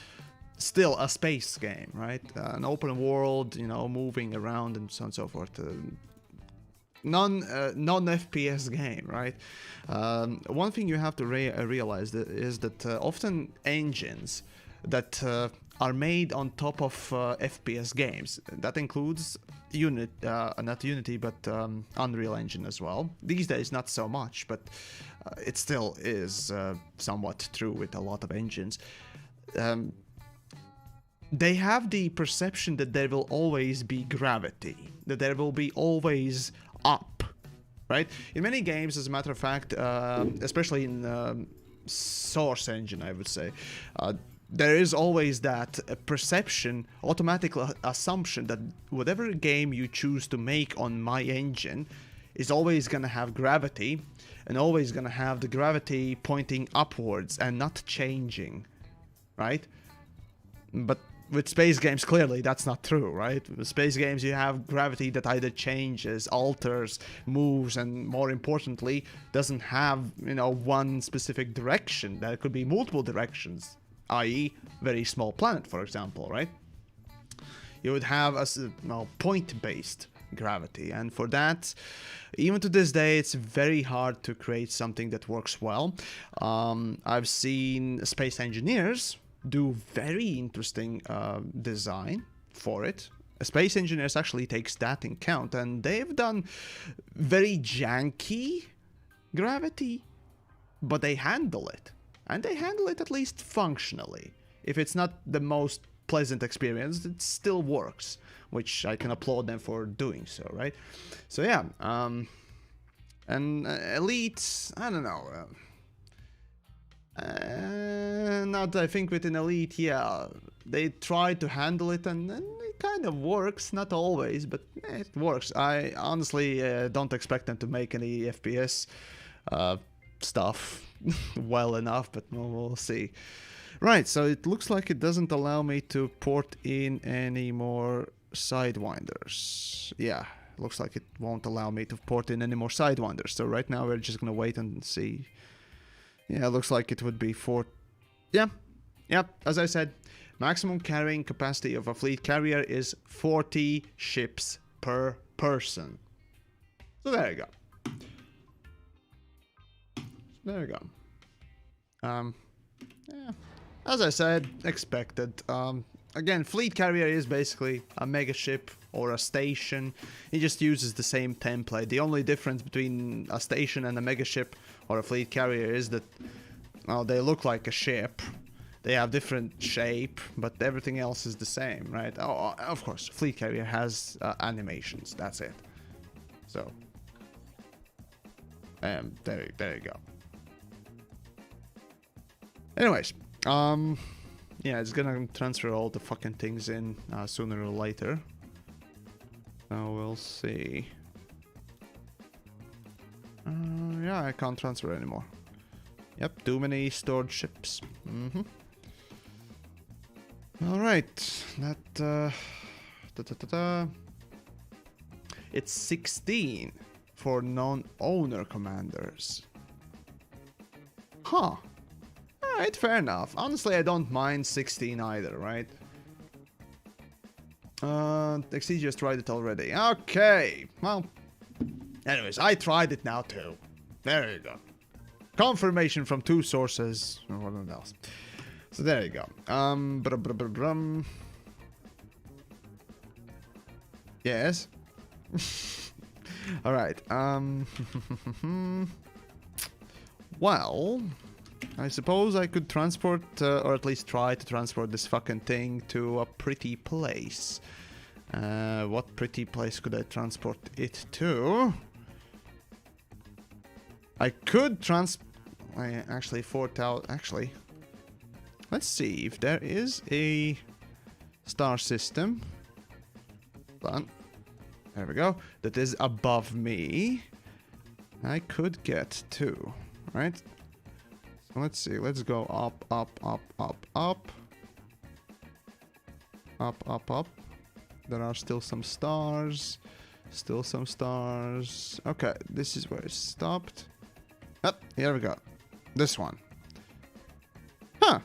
still a space game, right? An open world, you know, moving around and so on and so forth. Non-FPS game, right? One thing you have to realize is that often engines that are made on top of FPS games, that includes not Unity, but Unreal Engine as well. These days, not so much, but it still is somewhat true with a lot of engines. They have the perception that there will always be gravity, that there will be always up, right? In many games, as a matter of fact, especially in Source Engine, I would say, there is always that perception, automatic assumption that whatever game you choose to make on my engine is always going to have gravity, and always going to have the gravity pointing upwards and not changing, right? But with space games, clearly that's not true, right? With space games, you have gravity that either changes, alters, moves, and more importantly, doesn't have, you know, one specific direction. There could be multiple directions, i.e. very small planet, for example, right? You would have a, you know, point-based gravity, and for that, even to this day, it's very hard to create something that works well. I've seen space engineers do very interesting design for it. Space engineers actually takes that in count, and they've done very janky gravity, but they handle it, and they handle it at least functionally. If it's not the most pleasant experience, it still works, which I can applaud them for doing so, right? So yeah, and Elite, I don't know. Not, I think, with an Elite, yeah, they tried to handle it, and it kind of works, not always, but it works. I honestly don't expect them to make any FPS stuff well enough, but we'll see. Right, so it looks like it doesn't allow me to port in any more Sidewinders. Yeah, looks like it won't allow me to port in any more Sidewinders. So right now we're just gonna wait and see. Yeah, it looks like it would be Yeah, as I said, maximum carrying capacity of a fleet carrier is 40 ships per person. So there you go. There you go. Yeah, as I said, expected. Again, fleet carrier is basically a mega ship or a station. It just uses the same template. The only difference between a station and a mega ship or a fleet carrier is that, well, they look like a ship. They have different shape, but everything else is the same, right? Oh, of course, fleet carrier has animations. That's it. So, there you go. Anyways, yeah, it's gonna transfer all the fucking things in sooner or later. So we'll see. Yeah, I can't transfer anymore. Yep, too many stored ships. Alright, that... It's 16 for non-owner commanders. Huh. Alright, fair enough. Honestly, I don't mind 16 either, right? XC just tried it already. Okay, well... Anyways, I tried it now too. There you go. Confirmation from 2 sources. Or what else. So there you go. Yes. Alright, well, I suppose I could transport, or at least try to transport this fucking thing to a pretty place. What pretty place could I transport it to? I could actually, 4,000, actually. Let's see if there is a star system. Hold on. There we go. That is above me. I could get to, right? So let's see. Let's go up, up, up, up, up. Up, up, up. There are still some stars. Still some stars. Okay, this is where it stopped. Up, here we go. This one. Huh.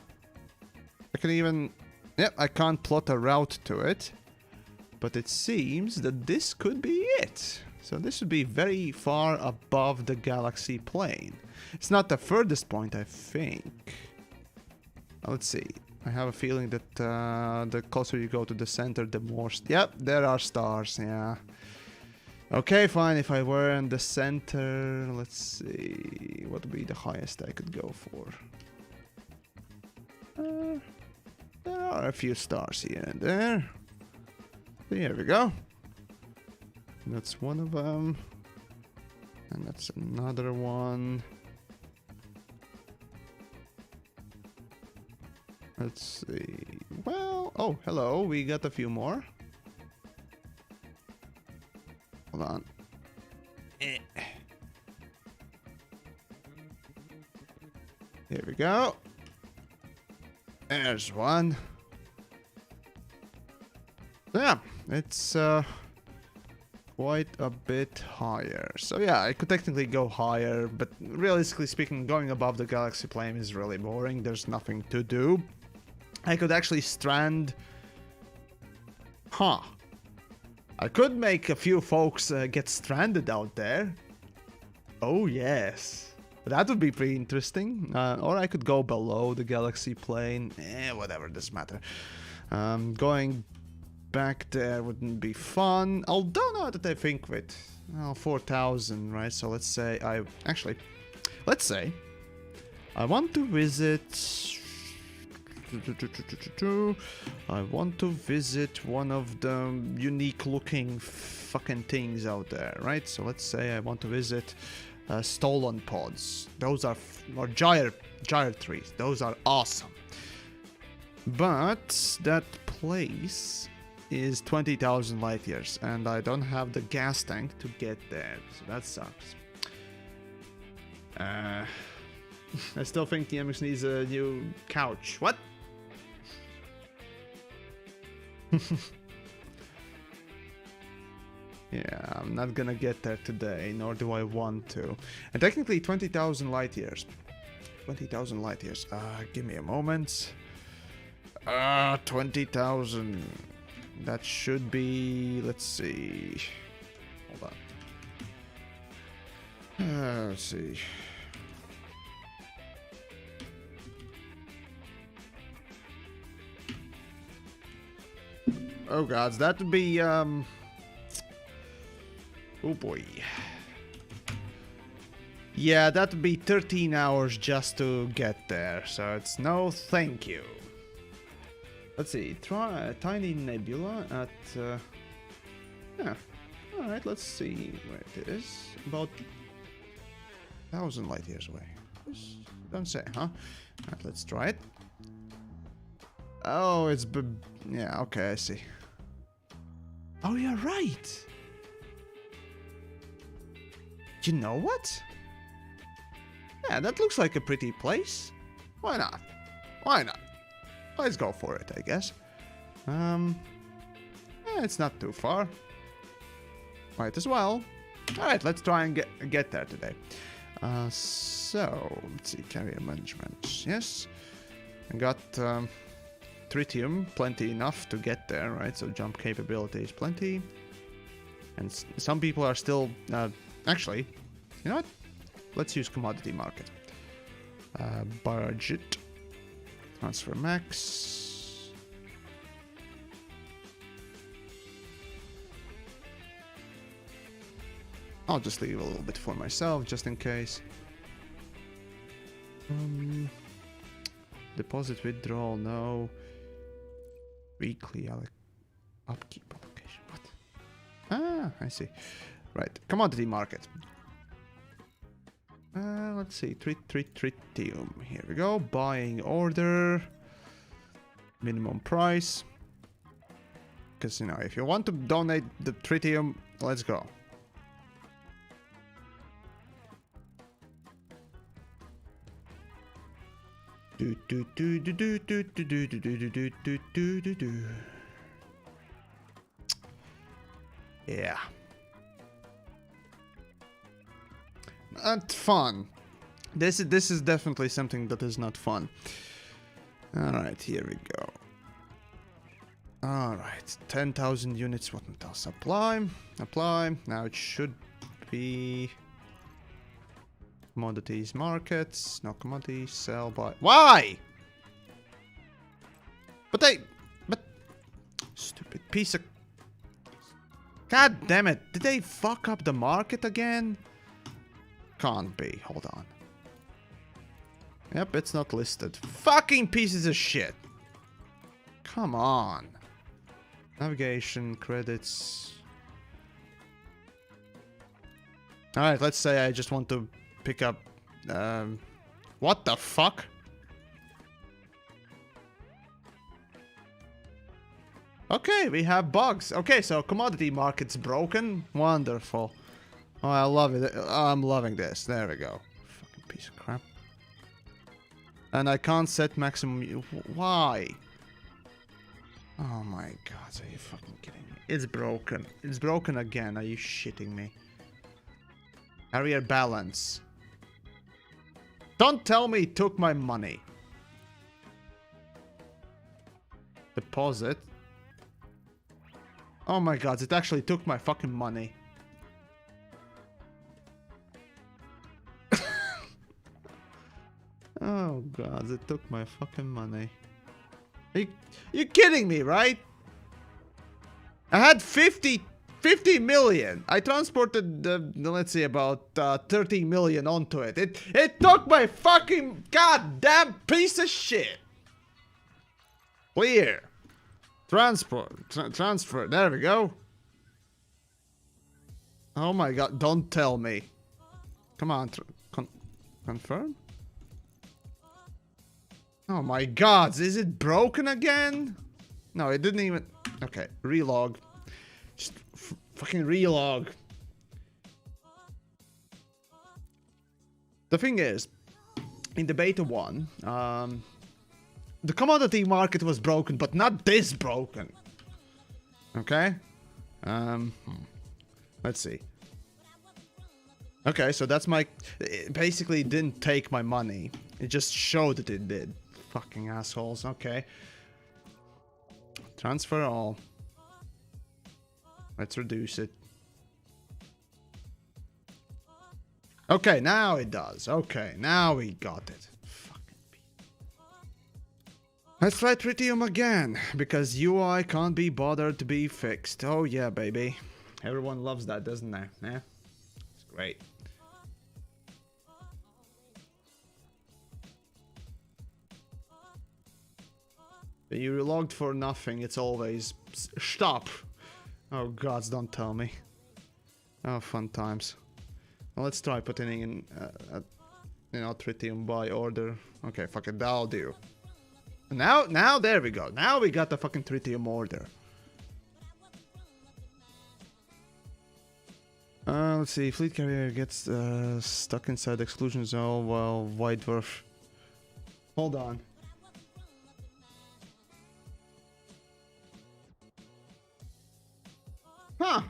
I can even... Yep, I can't plot a route to it. But it seems that this could be it. So this would be very far above the galaxy plane. It's not the furthest point, I think. Let's see. I have a feeling that the closer you go to the center, the more... Yep, there are stars, yeah. Okay, fine. If I were in the center, let's see. What would be the highest I could go for? There are a few stars here and there. Here we go. That's one of them. And that's another one. Let's see. Well, oh, hello. We got a few more. Hold on. Here we go. There's one. Yeah, it's quite a bit higher. So yeah, I could technically go higher, but realistically speaking, going above the galaxy plane is really boring. There's nothing to do. I could actually strand... Huh. I could make a few folks get stranded out there. Oh yes. That would be pretty interesting. Or I could go below the galaxy plane. Whatever, doesn't matter. Going back there wouldn't be fun. Although, now that I think of it, well, 4,000, right? So let's say let's say I want to visit... I want to visit one of the unique looking fucking things out there, right? So let's say I want to visit stolen pods. Those are, or gyre trees. Those are awesome. But that place is 20,000 light years, and I don't have the gas tank to get there, so that sucks. I still think TheYamiks needs a new couch. What? Yeah, I'm not gonna get there today, nor do I want to. And technically 20,000 light years. 20,000 light years. Give me a moment. 20,000. That should be... Let's see. Hold on. Let's see. Oh god, that would be... Oh boy. Yeah, that would be 13 hours just to get there, so it's no thank you. Let's see, try a tiny nebula at... yeah, alright, let's see where it is. About 1,000 light years away. Don't say, huh? Alright, let's try it. Oh, it's... yeah, okay, I see. Oh, you're right! You know what? Yeah, that looks like a pretty place. Why not? Why not? Let's go for it, I guess. Yeah, it's not too far. Might as well. Alright, let's try and get there today. So, let's see, carrier management. Yes. I got tritium, plenty enough to get there, right? So jump capability is plenty. And some people are still... actually, you know what? Let's use commodity market. Budget. Transfer max. I'll just leave a little bit for myself, just in case. Deposit withdrawal, no. Weekly upkeep allocation. What? Ah, I see. Right, commodity market. Let's see, tritium. Here we go. Buying order. Minimum price. Because, you know, if you want to donate the tritium, let's go. Yeah. Not fun. This is definitely something that is not fun. Alright, here we go. Alright, 10,000 units, what else? Apply. Now it should be... Commodities, markets, no commodities, sell, buy. Why? But stupid piece of... God damn it, did they fuck up the market again? Can't be, hold on. Yep, it's not listed. Fucking pieces of shit. Come on. Navigation, credits. Alright, let's say I just want to pick up... what the fuck? Okay, we have bugs. Okay, so commodity market's broken. Wonderful. Oh, I love it. I'm loving this. There we go. Fucking piece of crap. And I can't set maximum... Why? Oh my god, are you fucking kidding me? It's broken. It's broken again. Are you shitting me? Carrier balance. Don't tell me it took my money. Deposit. Oh my god, it actually took my fucking money. Oh god, it took my fucking money. You kidding me, right? I had 50 million. I transported, let's see, about 30 million onto it. It took my fucking goddamn piece of shit. Clear. Transfer. There we go. Oh my god, don't tell me. Come on, confirm? Oh my god, is it broken again? No, it didn't even... Okay, relog. Just fucking relog. The thing is, in the beta 1, the commodity market was broken, but not this broken. Okay? Let's see. Okay, so that's my... It basically didn't take my money. It just showed that it did. Fucking assholes. Okay. Transfer all. Let's reduce it. Okay, now it does. Okay, now we got it. Fucking let's try tritium again, because UI can't be bothered to be fixed. Oh yeah, baby. Everyone loves that, doesn't they? Yeah? It's great. You logged for nothing, it's always... Stop! Oh gods, don't tell me. Oh, fun times. Well, let's try putting in, you know, tritium by order. Okay, fuck it, that'll do. Now, there we go. Now we got the fucking tritium order. Let's see, fleet carrier gets stuck inside exclusion zone while White Dwarf... Hold on. Huh.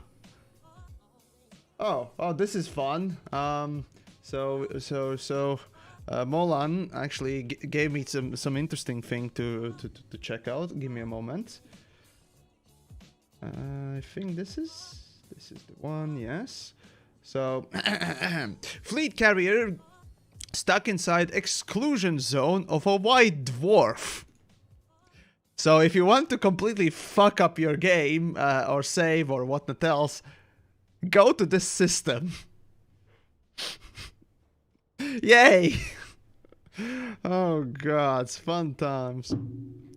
Oh, this is fun. Molan actually gave me some interesting thing to check out. Give me a moment. I think this is the one. Yes. So, fleet carrier stuck inside exclusion zone of a white dwarf. So if you want to completely fuck up your game, or save, or whatnot else, go to this system. Yay! Oh god, it's fun times.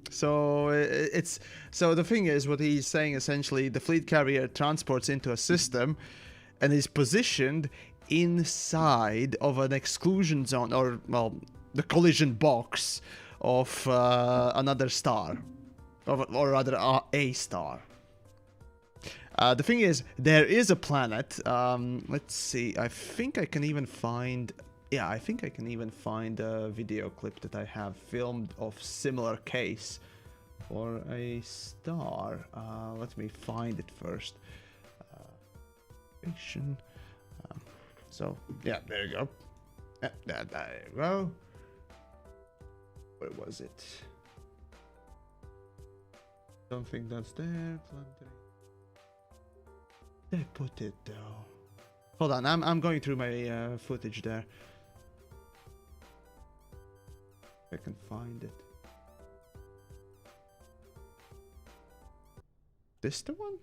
So so the thing is, what he's saying essentially, the fleet carrier transports into a system and is positioned inside of an exclusion zone, or well, the collision box of another star, or rather a star. The thing is, there is a planet. Let's see. I think I can even find... Yeah, I think I can even find a video clip that I have filmed of similar case for a star. Let me find it first. Fiction. So, yeah, there you go. There you go. Where was it? Don't think that's there. They put it though. Hold on, I'm going through my footage there. I can find it. This the one?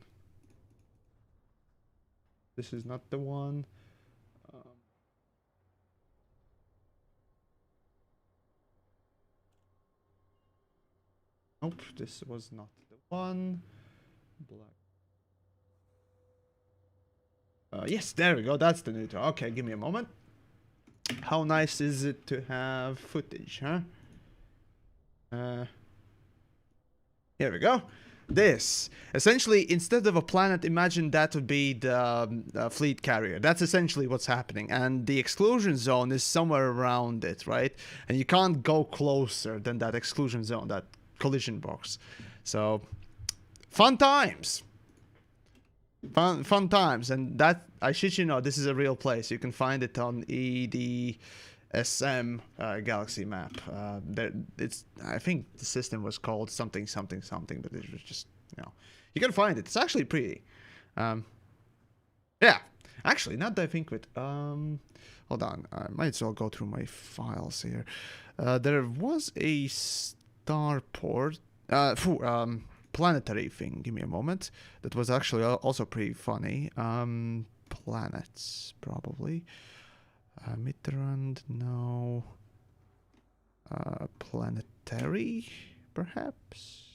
This is not the one. Nope, this was not the one. Black. Yes, there we go. That's the neutral. Okay, give me a moment. How nice is it to have footage, huh? Here we go. This. Essentially, instead of a planet, imagine that would be the fleet carrier. That's essentially what's happening. And the exclusion zone is somewhere around it, right? And you can't go closer than that exclusion zone, that collision box. So, fun times. Fun times. And that, I shit you not, this is a real place. You can find it on EDSM galaxy map. I think the system was called something, but it was just, you know, you can find it. It's actually pretty. Yeah, actually, not that I think of it. Hold on, I might as well go through my files here. There was a starport, planetary thing. Give me a moment. That was actually also pretty funny. Planets, probably. Mitterrand, no. Planetary, perhaps?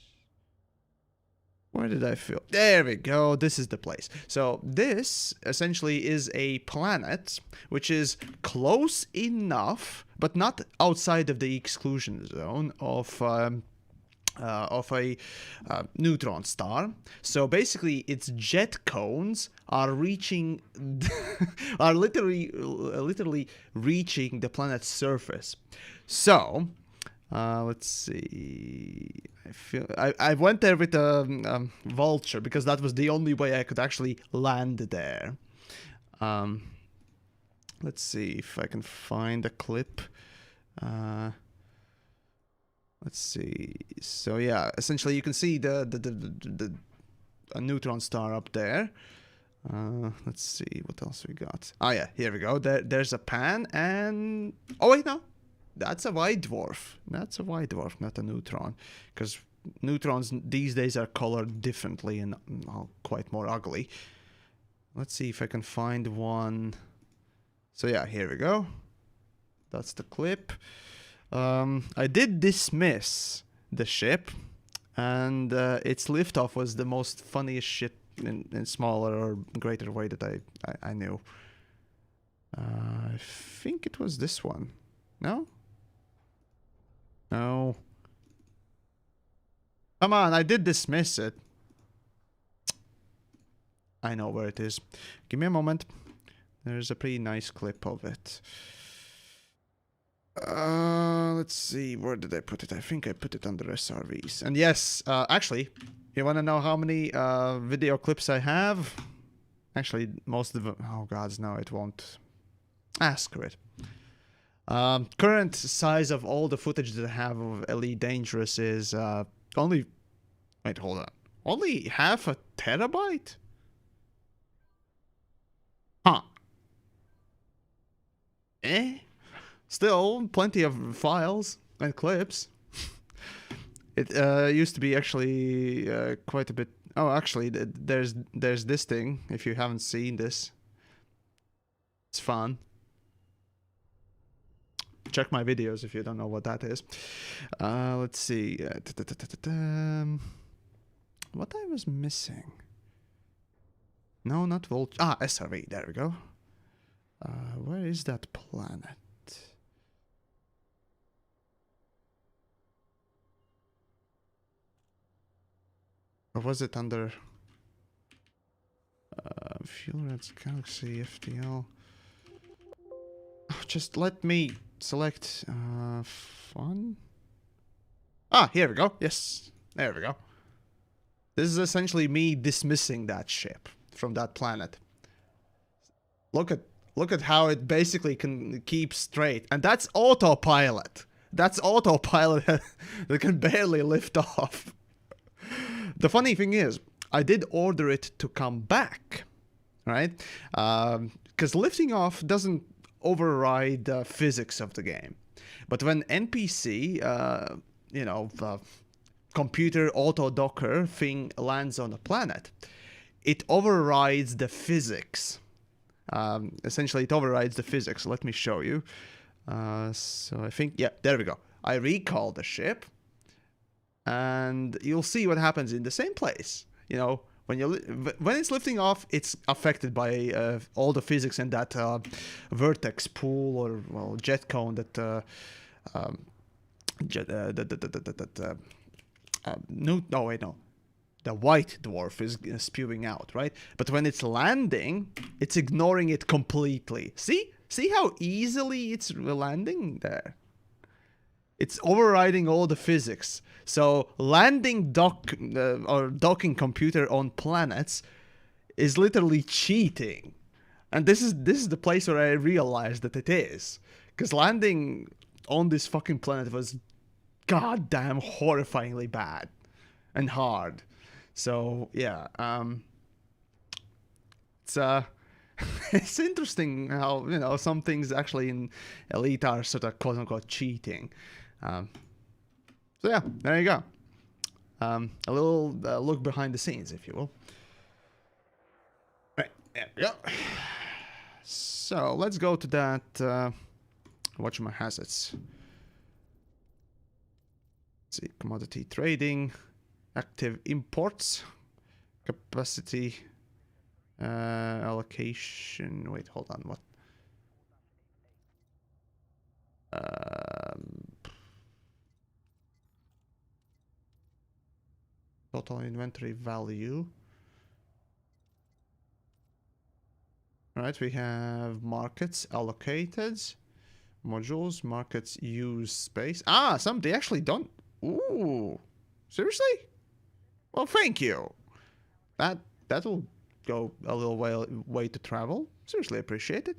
Where did I feel? There we go. This is the place. So this essentially is a planet which is close enough, but not outside of the exclusion zone of of a neutron star. So basically, its jet cones are reaching, are literally reaching the planet's surface. So let's see. I went there with a vulture because that was the only way I could actually land there. Let's see if I can find a clip. Let's see. So yeah, essentially you can see a neutron star up there. Let's see what else we got. Oh yeah, here we go. There's a pan and oh wait, no, that's a white dwarf. That's a white dwarf, not a neutron, because neutrons these days are colored differently and quite more ugly. Let's see if I can find one. So yeah, here we go. That's the clip. I did dismiss the ship, and its liftoff was the most funniest shit in smaller or greater way that I knew. I think it was this one. No? No. Come on, I did dismiss it. I know where it is. Give me a moment. There's a pretty nice clip of it. Let's see, where did I put it? I think I put it under SRVs. And yes, actually, you want to know how many video clips I have? Actually, most of them. Oh gods, no, it won't. Screw it. Current size of all the footage that I have of Elite Dangerous is only. Wait, hold on. Only half a terabyte? Huh. Still, plenty of files and clips. It used to be actually quite a bit. Oh, actually, there's this thing. If you haven't seen this, it's fun. Check my videos if you don't know what that is. Let's see. What I was missing? No, not Volt. SRV. There we go. Where is that planet? Or was it under Fuel Reds Galaxy FTL? Oh, just let me select fun. Here we go. Yes, there we go. This is essentially me dismissing that ship from that planet. Look at how it basically can keep straight, and that's autopilot. That's autopilot that can barely lift off. The funny thing is, I did order it to come back, right? Because lifting off doesn't override the physics of the game. But when NPC, the computer auto docker thing lands on a planet, it overrides the physics. Essentially, it overrides the physics. Let me show you. So I think, yeah, there we go. I recall the ship. And you'll see what happens in the same place. You know, when it's lifting off, it's affected by all the physics in that vertex pool or jet cone that the white dwarf is spewing out, right? But when it's landing, it's ignoring it completely. See how easily it's landing there. It's overriding all the physics. So landing or docking computer on planets is literally cheating. And this is the place where I realized that it is. Because landing on this fucking planet was goddamn horrifyingly bad and hard. So yeah, it's it's interesting how, you know, some things actually in Elite are sort of quote unquote cheating. So yeah, there you go. A little look behind the scenes, if you will. Right, there we go. So let's go to that. Watch my hazards. Let's see, commodity trading, active imports, capacity, allocation. Wait, hold on. What? Total inventory value. Right, we have markets allocated. Modules, markets use space. Ah, they actually don't. Ooh. Seriously? Well, thank you. That'll go a little way to travel. Seriously appreciate it.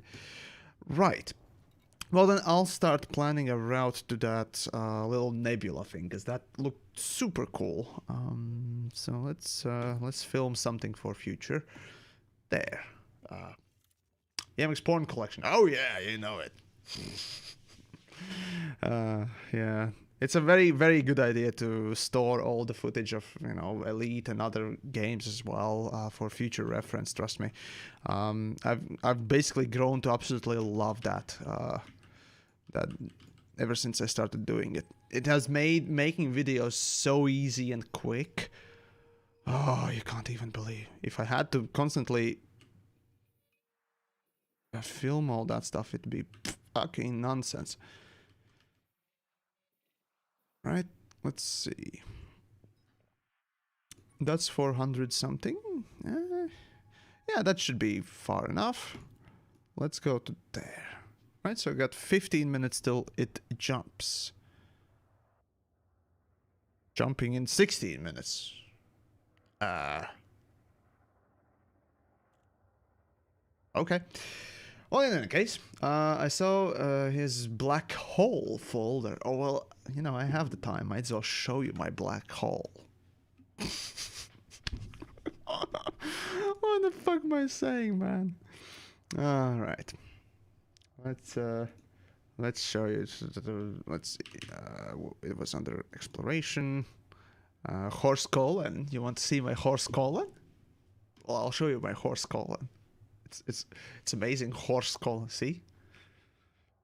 Right. Well, then I'll start planning a route to that little nebula thing, because that looked super cool. So let's film something for future. There. Yamiks porn collection. Oh yeah, you know it. Yeah. It's a very, very good idea to store all the footage of, Elite and other games as well for future reference. Trust me. I've basically grown to absolutely love that. That ever since I started doing it, it has made making videos so easy and quick. Oh, you can't even believe. If I had to constantly film all that stuff, it'd be fucking nonsense. Right, let's see. That's 400 something. Yeah, that should be far enough. Let's go to there. Right, so I got 15 minutes till it jumps. Jumping in 16 minutes. Okay. Well, in any case, I saw his black hole folder. Oh, well, I have the time. Might as well show you my black hole. What the fuck am I saying, man? All right. Let's show you. Let's see. It was under exploration. Horse colon. You want to see my horse colon? Well, I'll show you my horse colon. It's amazing horse colon. See?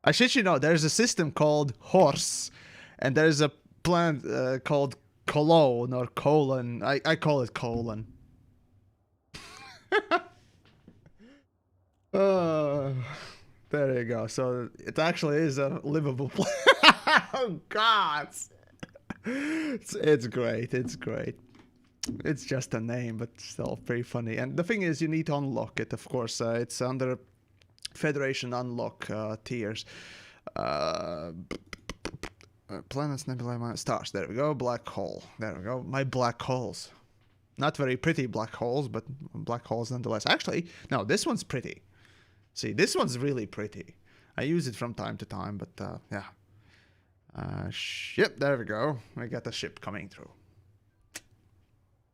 I shit you not. There's a system called horse, and there's a planet called colon or colon. I call it colon. There you go. So it actually is a livable place. Oh God, it's great. It's great. It's just a name, but still pretty funny. And the thing is, you need to unlock it. Of course, it's under Federation unlock tiers. Planets, nebulae, stars. There we go. Black hole. There we go. My black holes. Not very pretty black holes, but black holes nonetheless. Actually, no, this one's pretty. See, this one's really pretty. I use it from time to time, but yeah. Ship, there we go. I got the ship coming through.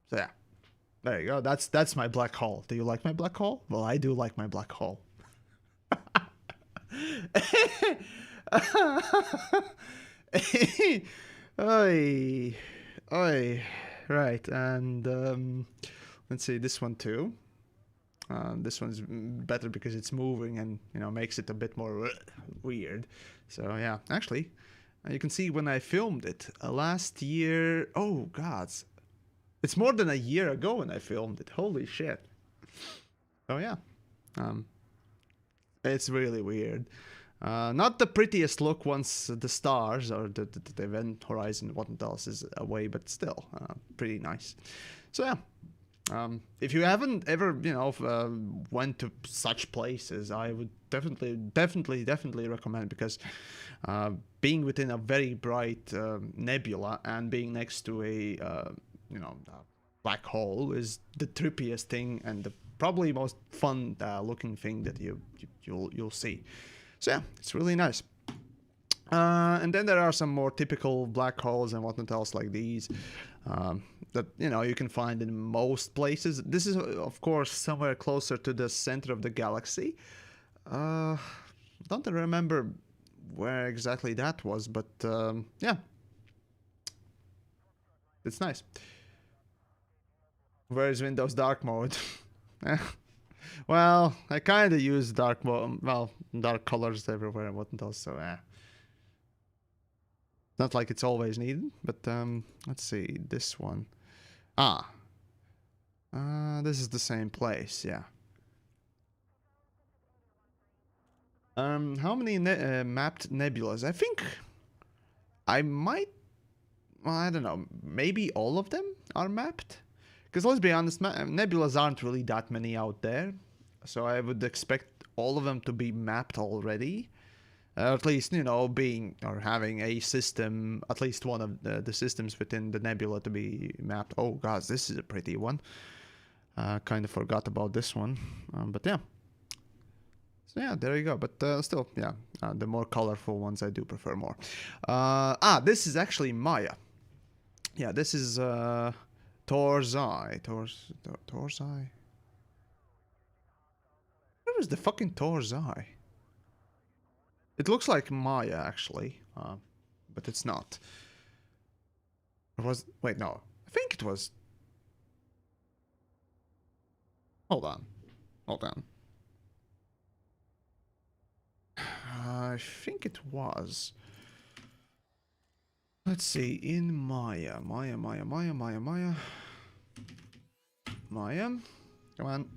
So yeah, there you go. That's my black hole. Do you like my black hole? Well, I do like my black hole. Oi, oi. Right, and let's see this one too. This one's better because it's moving and makes it a bit more weird. So yeah, actually, you can see when I filmed it last year. Oh God, it's more than a year ago when I filmed it. Holy shit! Oh yeah, it's really weird. Not the prettiest look once the stars or the event horizon, what else is away, but still pretty nice. So yeah. If you haven't ever, went to such places, I would definitely recommend, because being within a very bright nebula and being next to a, black hole is the trippiest thing and the probably most fun looking thing that you'll see. So yeah, it's really nice. And then there are some more typical black holes and whatnot else like these that you can find in most places. This is of course somewhere closer to the center of the galaxy. Don't remember where exactly that was, but yeah, it's nice. Where is Windows dark mode? Well, I kind of use dark mode, well, dark colors everywhere and whatnot else, so not like it's always needed, but let's see, this one. This is the same place, yeah. How many mapped nebulas? I think I might well, I don't know, maybe all of them are mapped? Because let's be honest, nebulas aren't really that many out there. So I would expect all of them to be mapped already. At least, you know, being or having a system, at least one of the systems within the nebula to be mapped. Oh, gosh, this is a pretty one. Kind of forgot about this one. But yeah. So yeah, there you go. But still, yeah, the more colorful ones I do prefer more. This is actually Maya. Yeah, this is Thor's Eye. Thor's Eye? Where is the fucking Thor's Eye? It looks like Maya, actually. But it's not. It was... Wait, no. I think it was... Hold on. Hold on. I think it was. Let's see. In Maya. Maya. Come on.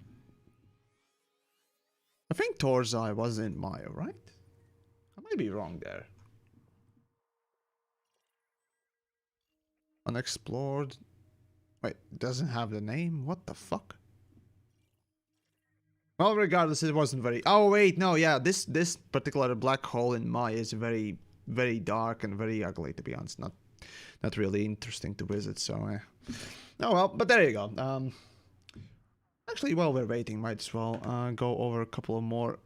I think Thor's Eye was in Maya, right? I might be wrong there. Unexplored. Wait, it doesn't have the name? What the fuck? Well, regardless, it wasn't very... Oh, wait, no, yeah, this particular black hole in Maya is very, very dark and very ugly, to be honest. Not really interesting to visit, so... Oh, well, but there you go. Actually, while we're waiting, might as well go over a couple of more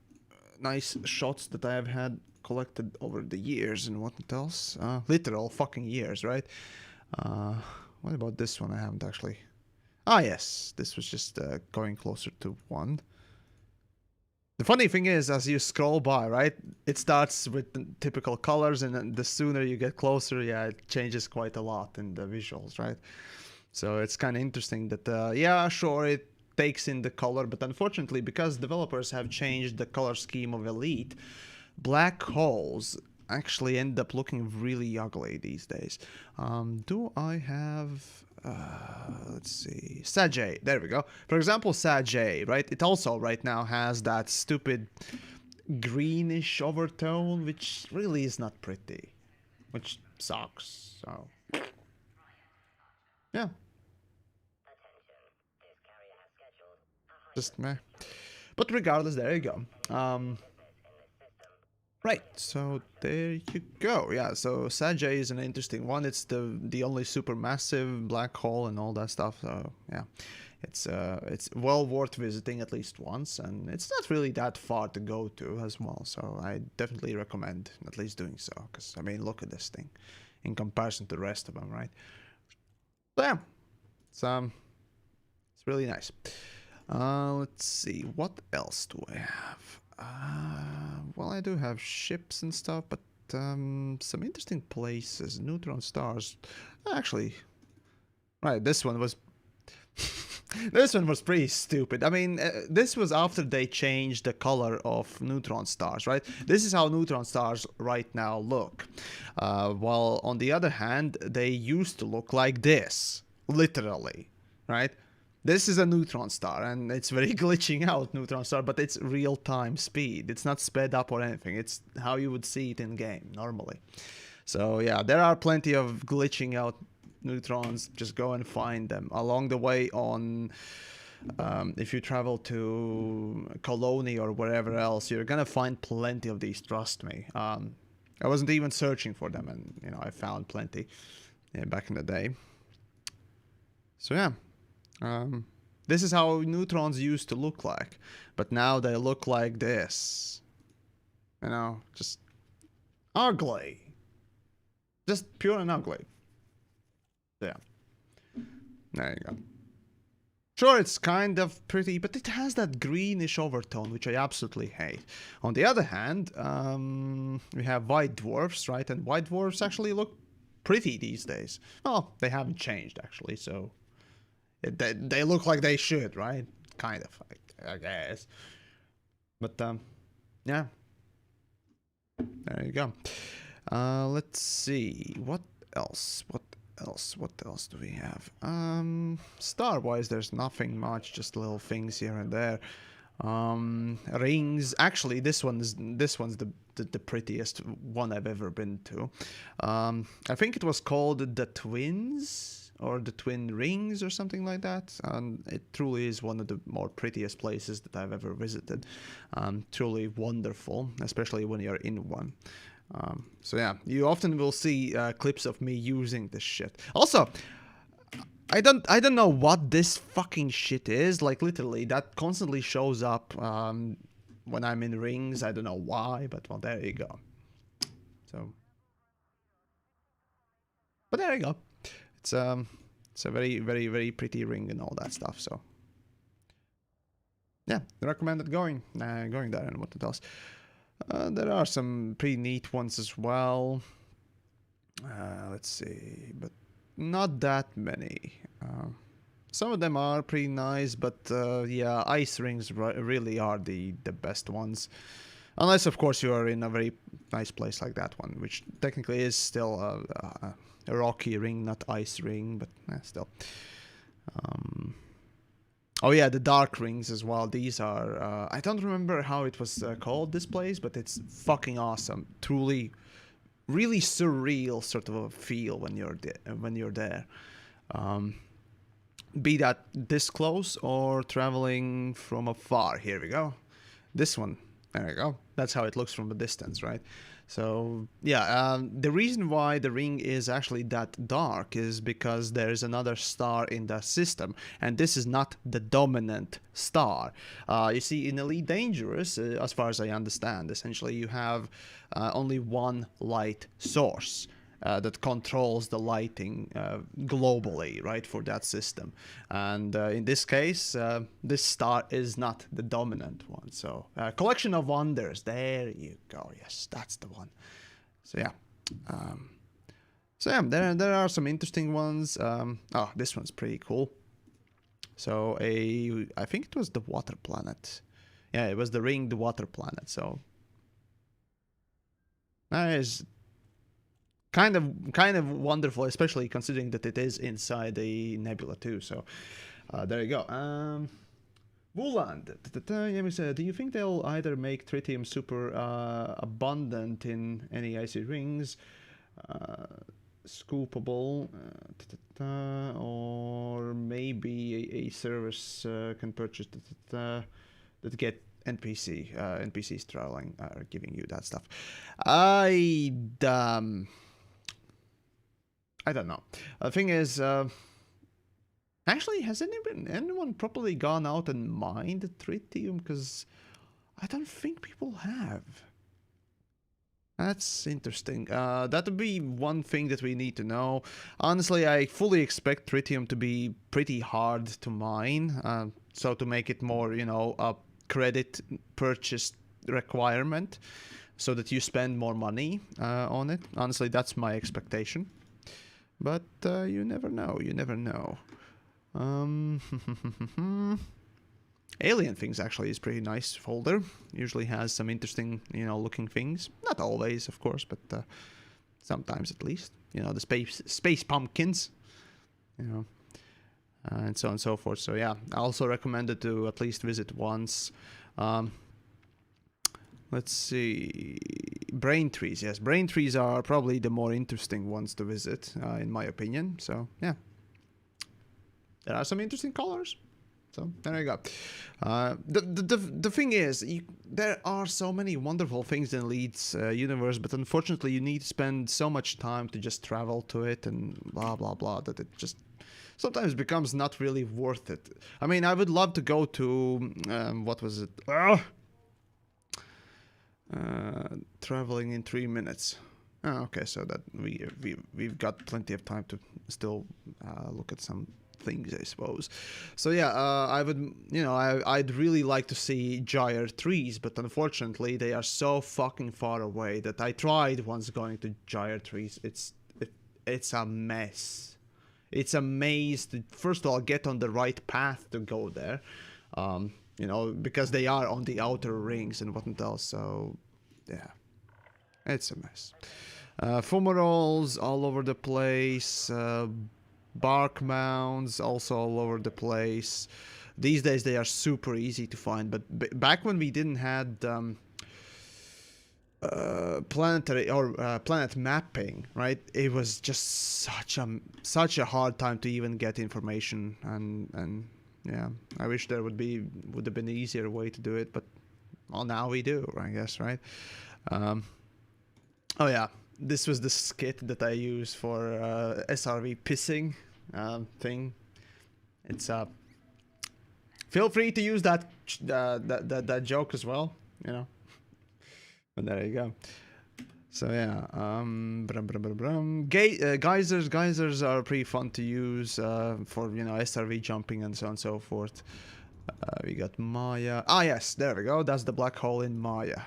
nice shots that I have had collected over the years and what else. Literal fucking years, right? What about this one? I haven't actually... Ah, yes, this was just going closer to 1. The funny thing is, as you scroll by, right, it starts with the typical colors, and then the sooner you get closer, yeah, it changes quite a lot in the visuals, right? So it's kind of interesting that, yeah, sure, it takes in the color, but unfortunately, because developers have changed the color scheme of Elite, black holes actually end up looking really ugly these days. Do I have... let's see, Saj, there we go. For example, Saj, right? It also right now has that stupid greenish overtone, which really is not pretty, which sucks. So, yeah. Just meh. But regardless, there you go. Right, so there you go. Yeah, so Sajay is an interesting one. It's the only supermassive black hole and all that stuff. So yeah, it's well worth visiting at least once, and it's not really that far to go to as well. So I definitely recommend at least doing so. Because I mean, look at this thing in comparison to the rest of them, right? So yeah, it's really nice. Let's see, what else do I have? Well, I do have ships and stuff, but some interesting places. Neutron stars. Actually, right, this one was... this one was pretty stupid. I mean, this was after they changed the color of neutron stars, right? This is how neutron stars right now look. While on the other hand, they used to look like this. Literally, right? This is a neutron star, and it's very glitching out neutron star, but it's real-time speed. It's not sped up or anything. It's how you would see it in-game, normally. So, yeah, there are plenty of glitching out neutrons. Just go and find them. Along the way on... if you travel to Colony or wherever else, you're gonna find plenty of these, trust me. I wasn't even searching for them, and, you know, I found plenty back in the day. So, yeah. This is how neutrons used to look like, but now they look like this. You know, just ugly. Just pure and ugly. Yeah. There you go. Sure, it's kind of pretty, but it has that greenish overtone, which I absolutely hate. On the other hand, we have white dwarfs, right? And white dwarfs actually look pretty these days. Well, they haven't changed, actually, so... They look like they should, right? Kind of, I guess. But, yeah. There you go. Let's see. What else? What else do we have? Star-wise, there's nothing much. Just little things here and there. Rings. Actually, this one's the prettiest one I've ever been to. I think it was called the Twins or the Twin Rings or something like that. And it truly is one of the more prettiest places that I've ever visited. Truly wonderful, especially when you're in one. So yeah, you often will see clips of me using this shit. Also, I don't know what this fucking shit is. Like, literally, that constantly shows up when I'm in rings. I don't know why, but well, there you go. So, but there you go. It's a very, very, very pretty ring and all that stuff. So, yeah, recommended going there and what else. There are some pretty neat ones as well. Let's see, but not that many. Some of them are pretty nice, but yeah, ice rings really are the best ones. Unless, of course, you are in a very nice place like that one, which technically is still a rocky ring, not ice ring, but still. Oh yeah, the dark rings as well. These are... I don't remember how it was called, this place, but it's fucking awesome. Truly, really surreal sort of a feel when you're there. Be that this close or traveling from afar. Here we go. This one. There we go. That's how it looks from a distance, right? So, yeah, the reason why the ring is actually that dark is because there's another star in the system, and this is not the dominant star. You see, in Elite Dangerous, as far as I understand, essentially you have only one light source. That controls the lighting globally, right, for that system. And in this case, this star is not the dominant one. So, Collection of Wonders, there you go. Yes, that's the one. So, yeah. There are some interesting ones. Oh, this one's pretty cool. So, I think it was the Water Planet. Yeah, it was the ring, the Water Planet. So, that is... kind of wonderful, especially considering that it is inside the nebula too. So there you go. Wuland, do you think they'll either make tritium super abundant in any icy rings, scoopable, or maybe a service can purchase that get NPCs traveling are giving you that stuff? I don't know. The thing is, actually, has anyone properly gone out and mined tritium? Because I don't think people have. That's interesting. That would be one thing that we need to know. Honestly, I fully expect tritium to be pretty hard to mine. So to make it more, you know, a credit purchase requirement, so that you spend more money on it. Honestly, that's my expectation. But you never know. You never know. Alien Things actually is pretty nice folder. Usually has some interesting, you know, looking things. Not always, of course, but sometimes at least. You know, the space pumpkins. You know, and so on and so forth. So yeah, I also recommend it to at least visit once. Let's see. Brain trees. Yes, brain trees are probably the more interesting ones to visit, in my opinion. So, yeah. There are some interesting colors. So, there you go. The thing is, there are so many wonderful things in Elite's universe, but unfortunately you need to spend so much time to just travel to it and blah, blah, blah, that it just sometimes becomes not really worth it. I mean, I would love to go to, what was it? Traveling in 3 minutes. Oh, okay, so that we've got plenty of time to still look at some things, I suppose. So yeah, I would, you know, I'd really like to see Gyre trees, but unfortunately they are so fucking far away that I tried once going to Gyre trees. It's a mess. It's a maze to, first of all, get on the right path to go there. You know, because they are on the outer rings and whatnot else, so yeah, it's a mess. Fumaroles all over the place, bark mounds also all over the place. These days they are super easy to find, but back when we didn't had planetary or planet mapping, right? It was just such a hard time to even get information, and yeah, I wish there would have been an easier way to do it, but well, now we do, I guess, right? Oh yeah, this was the skit that I use for SRV pissing thing. It's feel free to use that joke as well, you know. But there you go. So yeah, geysers are pretty fun to use for, you know, SRV jumping and so on and so forth. We got Maya. Ah yes, there we go. That's the black hole in Maya.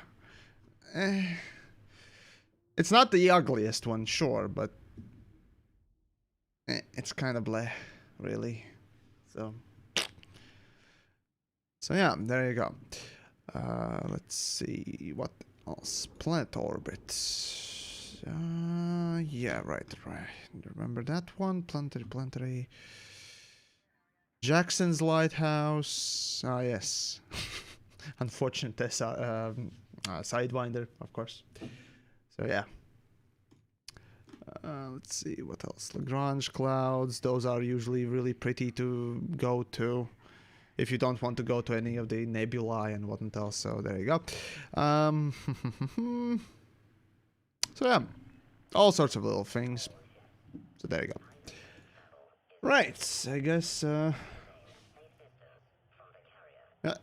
It's not the ugliest one, sure, but it's kind of bleh, really. So yeah, there you go. Let's see what else. Planet orbit. Yeah, right. Remember that one? Planetary. Jackson's Lighthouse. Ah, yes. Unfortunate Sidewinder, of course. So yeah. Let's see what else. Lagrange clouds. Those are usually really pretty to go to if you don't want to go to any of the nebulae and whatnot else. So there you go. So yeah, all sorts of little things. So there you go. Right, I guess. Yeah,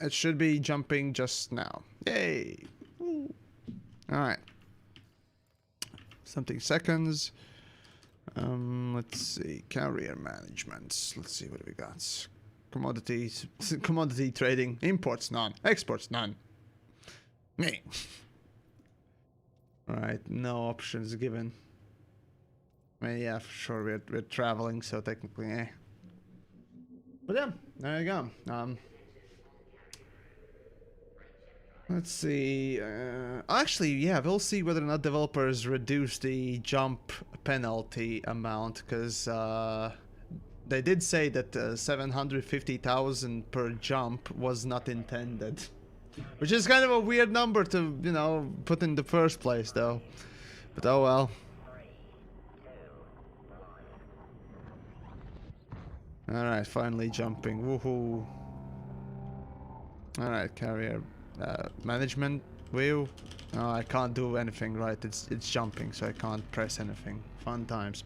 it should be jumping just now. Yay! All right. Something seconds. Let's see. Carrier management. Let's see what we got. Commodities. Commodity trading. Imports none. Exports none. Me. Alright, no options given. I mean, yeah, for sure, we're traveling, so technically, eh. But yeah, there you go. Let's see. Actually, yeah, we'll see whether or not developers reduce the jump penalty amount, because they did say that 750,000 per jump was not intended. Which is kind of a weird number to, you know, put in the first place, though. But oh well. Alright, finally jumping. Woohoo. Alright, carrier management view. Oh, I can't do anything, right? It's jumping, so I can't press anything. Fun times.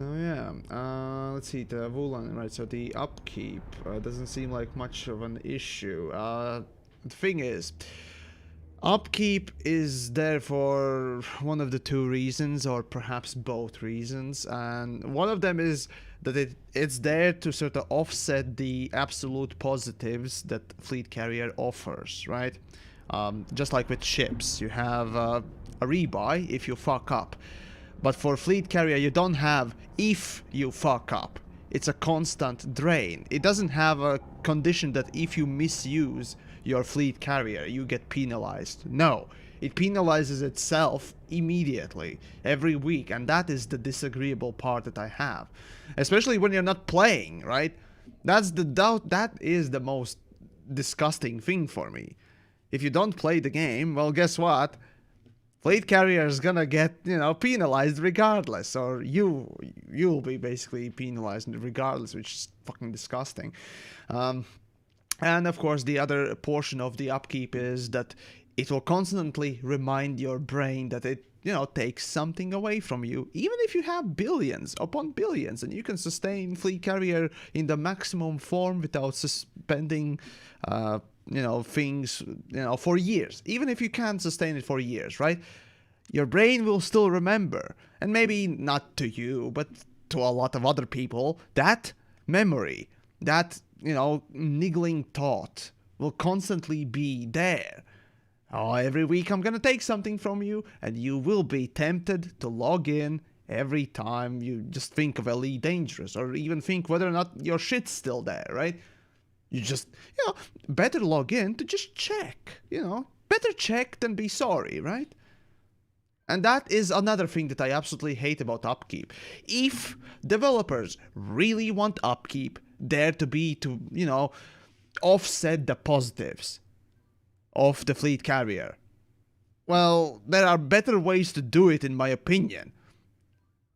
Oh yeah, let's see, the Wulan, right, so the upkeep doesn't seem like much of an issue. The thing is, upkeep is there for one of the two reasons, or perhaps both reasons, and one of them is that it's there to sort of offset the absolute positives that Fleet Carrier offers, right? Just like with ships, you have a rebuy if you fuck up. But for Fleet Carrier, you don't have if you fuck up. It's a constant drain. It doesn't have a condition that if you misuse your Fleet Carrier, you get penalized. No, it penalizes itself immediately, every week, and that is the disagreeable part that I have. Especially when you're not playing, right? That is the most disgusting thing for me. If you don't play the game, well, guess what? Fleet Carrier is gonna get, you know, penalized regardless, or you'll be basically penalized regardless, which is fucking disgusting. And of course, the other portion of the upkeep is that it will constantly remind your brain that it, you know, takes something away from you, even if you have billions upon billions, and you can sustain Fleet Carrier in the maximum form without suspending, you know, things, you know, for years. Even if you can't sustain it for years, right? Your brain will still remember. And maybe not to you, but to a lot of other people, that memory, that, you know, niggling thought will constantly be there. Oh, every week I'm gonna take something from you, and you will be tempted to log in every time you just think of Elite Dangerous, or even think whether or not your shit's still there, right? You just, you know, better log in to just check, you know. Better check than be sorry, right? And that is another thing that I absolutely hate about upkeep. If developers really want upkeep there to be to, you know, offset the positives of the fleet carrier, well, there are better ways to do it, in my opinion.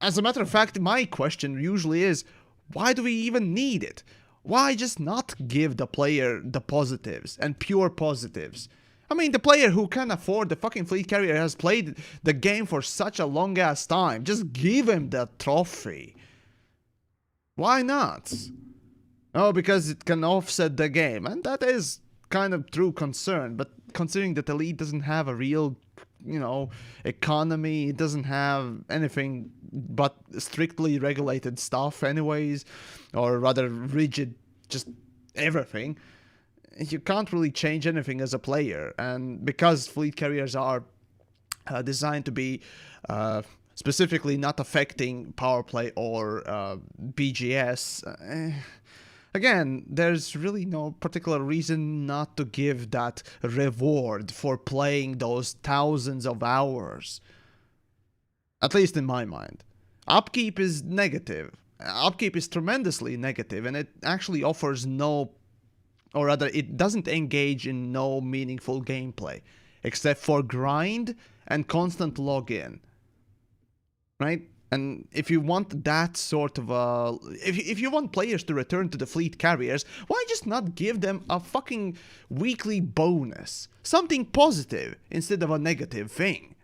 As a matter of fact, my question usually is, why do we even need it? Why just not give the player the positives and pure positives? I mean, the player who can afford the fucking fleet carrier has played the game for such a long ass time. Just give him the trophy. Why not? Oh, because it can offset the game. And that is kind of true concern. But considering that Elite doesn't have a real, you know, economy, it doesn't have anything but strictly regulated stuff anyways, or rather rigid, just everything, you can't really change anything as a player. And because fleet carriers are designed to be specifically not affecting power play or BGS, again, there's really no particular reason not to give that reward for playing those thousands of hours. At least in my mind. Upkeep is negative. Upkeep is tremendously negative, and it actually offers no, or rather, it doesn't engage in no meaningful gameplay, except for grind and constant login. Right? And if you want that sort of a... If you want players to return to the fleet carriers, why just not give them a fucking weekly bonus? Something positive instead of a negative thing.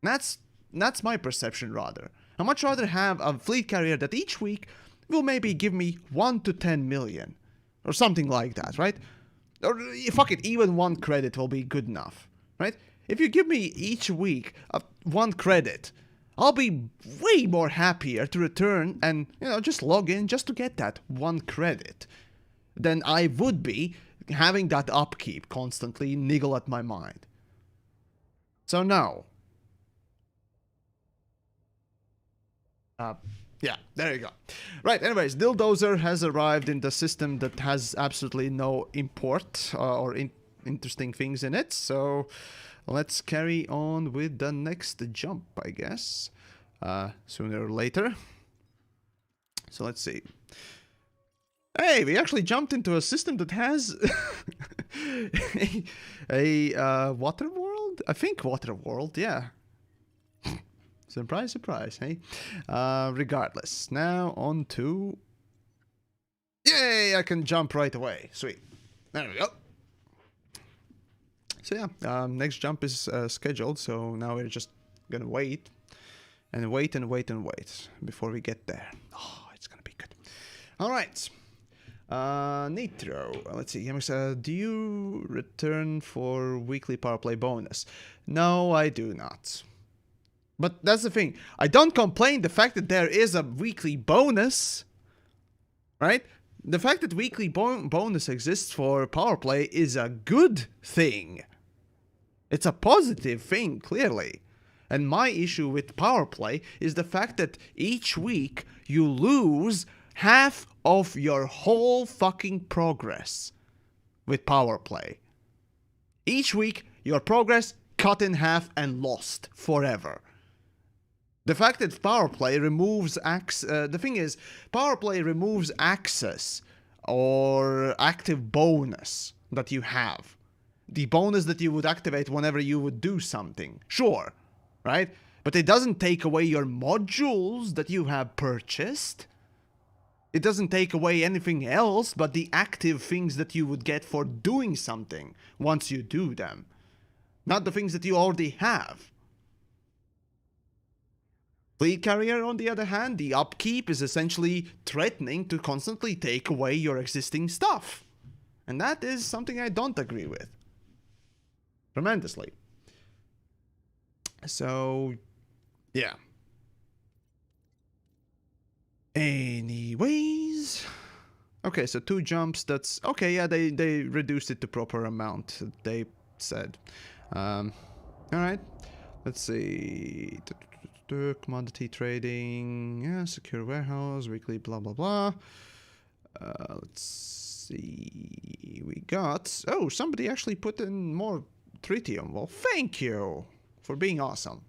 That's my perception, rather. I'd much rather have a fleet carrier that each week will maybe give me 1 to 10 million. Or something like that, right? Or fuck it, even 1 credit will be good enough, right? If you give me each week 1 credit, I'll be way more happier to return and, you know, just log in just to get that 1 credit than I would be having that upkeep constantly niggle at my mind. So no. Yeah, there you go. Right, anyways, Dildozer has arrived in the system that has absolutely no import or interesting things in it, so let's carry on with the next jump, I guess, sooner or later. So let's see. Hey, we actually jumped into a system that has a water world? I think water world, yeah. Surprise, surprise, hey? Regardless, now on to... Yay, I can jump right away. Sweet. There we go. So yeah, next jump is scheduled, so now we're just gonna wait. And wait and wait and wait before we get there. Oh, it's gonna be good. Alright. Nitro. Let's see. YamiKs, do you return for weekly power play bonus? No, I do not. But that's the thing. I don't complain the fact that there is a weekly bonus. Right? The fact that weekly bonus exists for power play is a good thing. It's a positive thing, clearly. And my issue with power play is the fact that each week you lose half of your whole fucking progress with power play. Each week, your progress cut in half and lost forever. The fact that power play removes the thing is, power play removes access or active bonus that you have. The bonus that you would activate whenever you would do something. Sure, right? But it doesn't take away your modules that you have purchased. It doesn't take away anything else but the active things that you would get for doing something once you do them. Not the things that you already have. Fleet carrier, on the other hand, the upkeep is essentially threatening to constantly take away your existing stuff. And that is something I don't agree with. Tremendously. So, yeah. Anyways. Okay, so 2 jumps, that's... Okay, yeah, they reduced it to proper amount, they said. Alright. Let's see... Commodity trading, yeah, secure warehouse, weekly, blah, blah, blah. Let's see, we got, oh, somebody actually put in more tritium. Well, thank you for being awesome.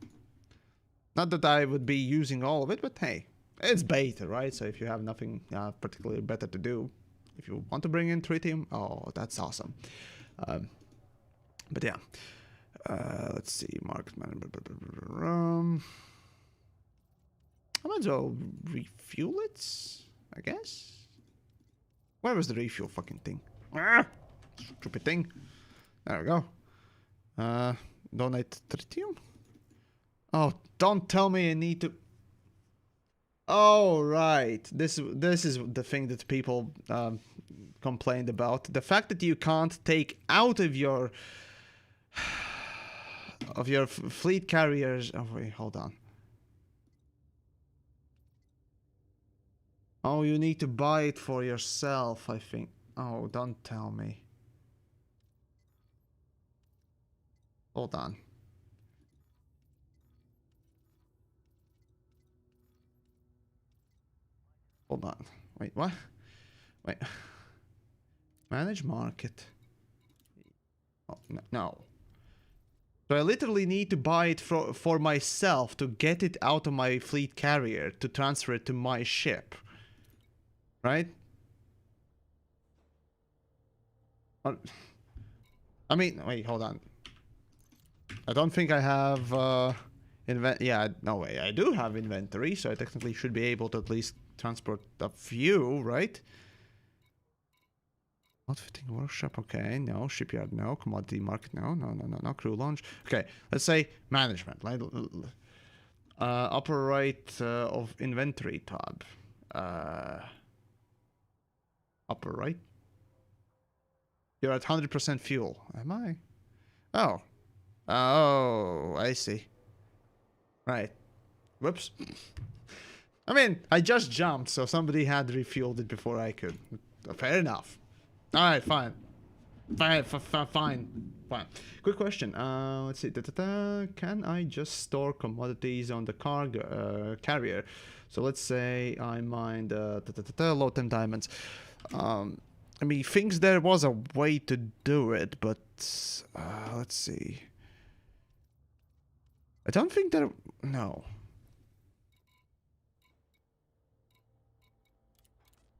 Not that I would be using all of it, but hey, it's beta, right? So if you have nothing particularly better to do, if you want to bring in tritium, oh, that's awesome. But yeah, let's see, market manager. I might as well refuel it, I guess. Where was the refuel fucking thing? Stupid thing. There we go. Donate tritium. Oh, don't tell me I need to. Oh, right. This is the thing that people complained about. The fact that you can't take out of your fleet carriers. Oh wait, hold on. Oh, you need to buy it for yourself, I think. Oh, don't tell me. Hold on. Hold on. Wait, what? Wait. Manage market. Oh, no. So I literally need to buy it for myself to get it out of my fleet carrier to transfer it to my ship. Right? I mean, wait, hold on. I don't think I have no way. I do have inventory, so I technically should be able to at least transport a few, right? Outfitting workshop, okay, no. Shipyard, no. Commodity market, no. No. Crew launch. Okay, let's say management. Upper right of inventory tab. Upper right. You're at 100% fuel. Am I? Oh. Oh, I see. Right. Whoops. I mean, I just jumped, so somebody had refueled it before I could. Fair enough. Alright, fine. Fine. Quick question. Let's see. Can I just store commodities on the carrier? So let's say I mined low 10 diamonds. I mean, thinks there was a way to do it, but let's see. I don't think there. No.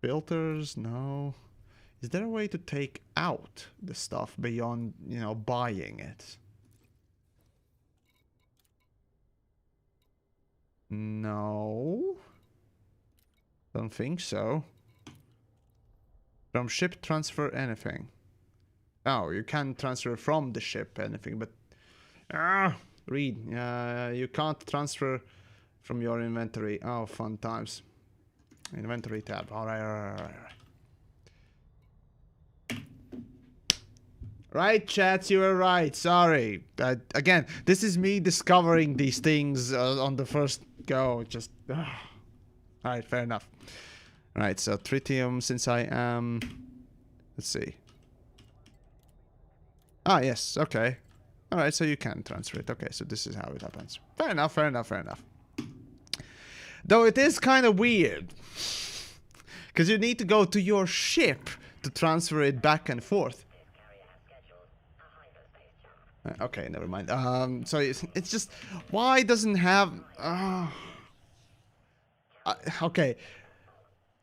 Filters, no. Is there a way to take out the stuff beyond, you know, buying it? No. Don't think so. From ship transfer anything. Oh, you can transfer from the ship anything, but... read. You can't transfer from your inventory. Oh, fun times. Inventory tab. Alright. Right, chats, you were right. Sorry. Again, this is me discovering these things on the first go. Just... Alright, fair enough. Alright, so tritium, since I am... Let's see. Ah, yes, okay. Alright, so you can transfer it. Okay, so this is how it happens. Fair enough. Though it is kind of weird. Because you need to go to your ship to transfer it back and forth. Okay, never mind. So it's just... Why doesn't have... okay.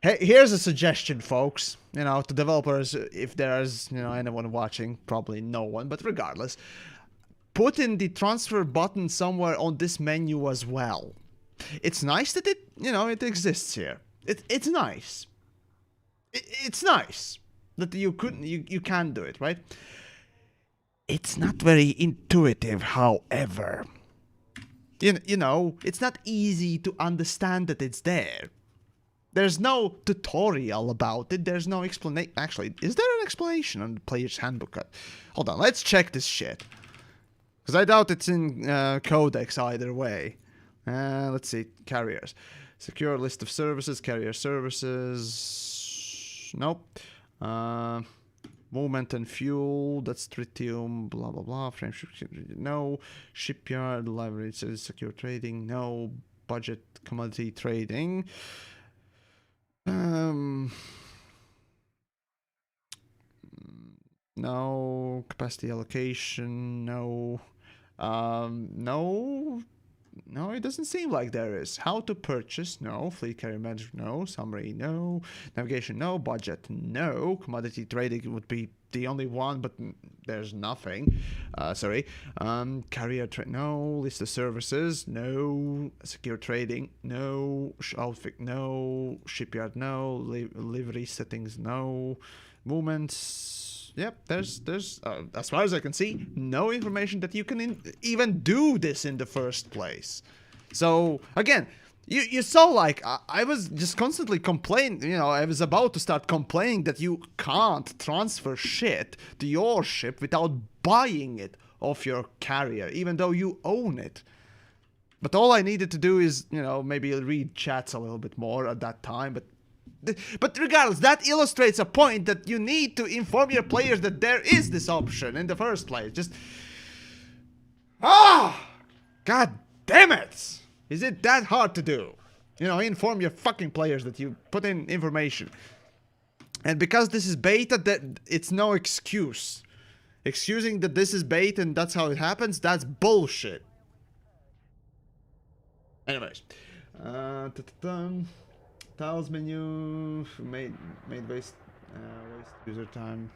Hey, here's a suggestion, folks. You know, to developers, if there's, you know, anyone watching, probably no one, but regardless, put in the transfer button somewhere on this menu as well. It's nice that it, you know, it exists here. It's nice. It's nice that you can do it, right? It's not very intuitive, however. You know, it's not easy to understand that it's there. There's no tutorial about it. There's no explanation. Actually, is there an explanation on the player's handbook? Hold on, let's check this shit. Because I doubt it's in Codex either way. Let's see, carriers. Secure list of services, carrier services. Nope. Movement and fuel, that's tritium, blah blah blah. Frame no. Shipyard, library, secure trading, no. Budget commodity trading. No. Capacity allocation, no. No. No, it doesn't seem like there is. How to purchase? No. Fleet carrier manager? No. Summary? No. Navigation? No. Budget? No. Commodity trading would be the only one, but there's nothing. Sorry. Carrier trade? No. List of services? No. Secure trading? No. Outfit? No. Shipyard? No. Livery settings? No. Movements? Yep, there's as far as I can see, no information that you can even do this in the first place. So, again, you saw, like, I was just constantly complaining, you know, I was about to start complaining that you can't transfer shit to your ship without buying it off your carrier, even though you own it. But all I needed to do is, you know, maybe read chats a little bit more at that time, but regardless, that illustrates a point that you need to inform your players that there is this option in the first place. Just... God damn it! Is it that hard to do? You know, inform your fucking players that you put in information. And because this is beta, that it's no excuse. Excusing that this is beta and that's how it happens, that's bullshit. Anyways. Tiles menu, made waste user time.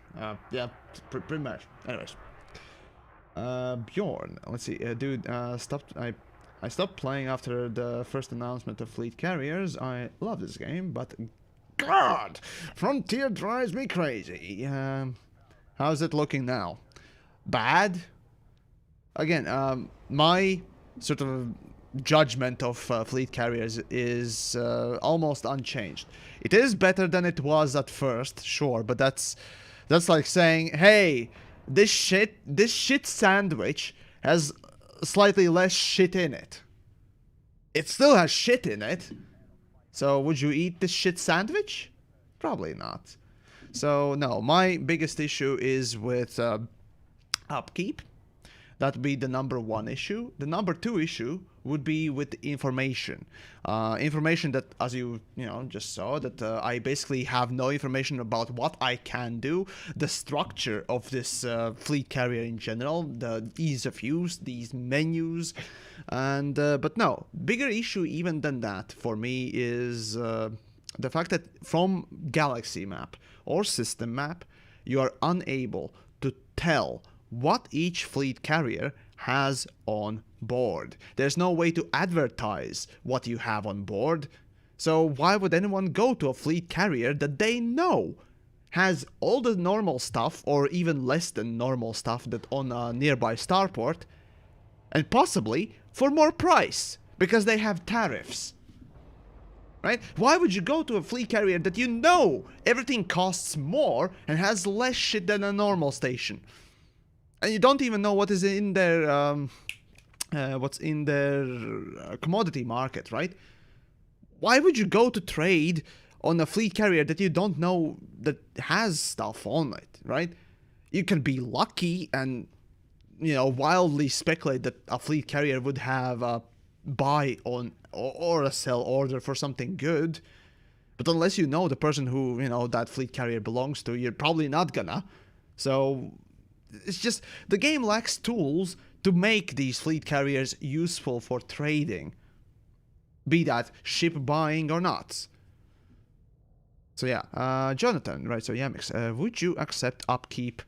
Yeah, pretty much. Anyways, Bjorn, let's see, dude, I stopped playing after the first announcement of fleet carriers. I love this game, but God, Frontier drives me crazy. How's it looking now? Bad? Again, my sort of judgment of fleet carriers is almost unchanged. It is better than it was at first, sure, but that's like saying, hey, this shit sandwich has slightly less shit in it. It still has shit in it. So would you eat this shit sandwich? Probably not. So no, my biggest issue is with upkeep. That would be the #1 issue. The #2 issue would be with information. Information that, as you just saw, that I basically have no information about what I can do, the structure of this fleet carrier in general, the ease of use, these menus, and but no, bigger issue even than that for me is the fact that from galaxy map or system map, you are unable to tell what each fleet carrier has on board. There's no way to advertise what you have on board. So why would anyone go to a fleet carrier that they know has all the normal stuff or even less than normal stuff that on a nearby starport, and possibly for more price because they have tariffs? Right? Why would you go to a fleet carrier that you know everything costs more and has less shit than a normal station? And you don't even know what is in their what's in their commodity market, right? Why would you go to trade on a fleet carrier that you don't know that has stuff on it, right? You can be lucky and, wildly speculate that a fleet carrier would have a buy on or a sell order for something good. But unless you know the person who, that fleet carrier belongs to, you're probably not gonna. So it's just, the game lacks tools to make these fleet carriers useful for trading, be that ship buying or not. So yeah, Jonathan, right, so TheYamiks, would you accept upkeep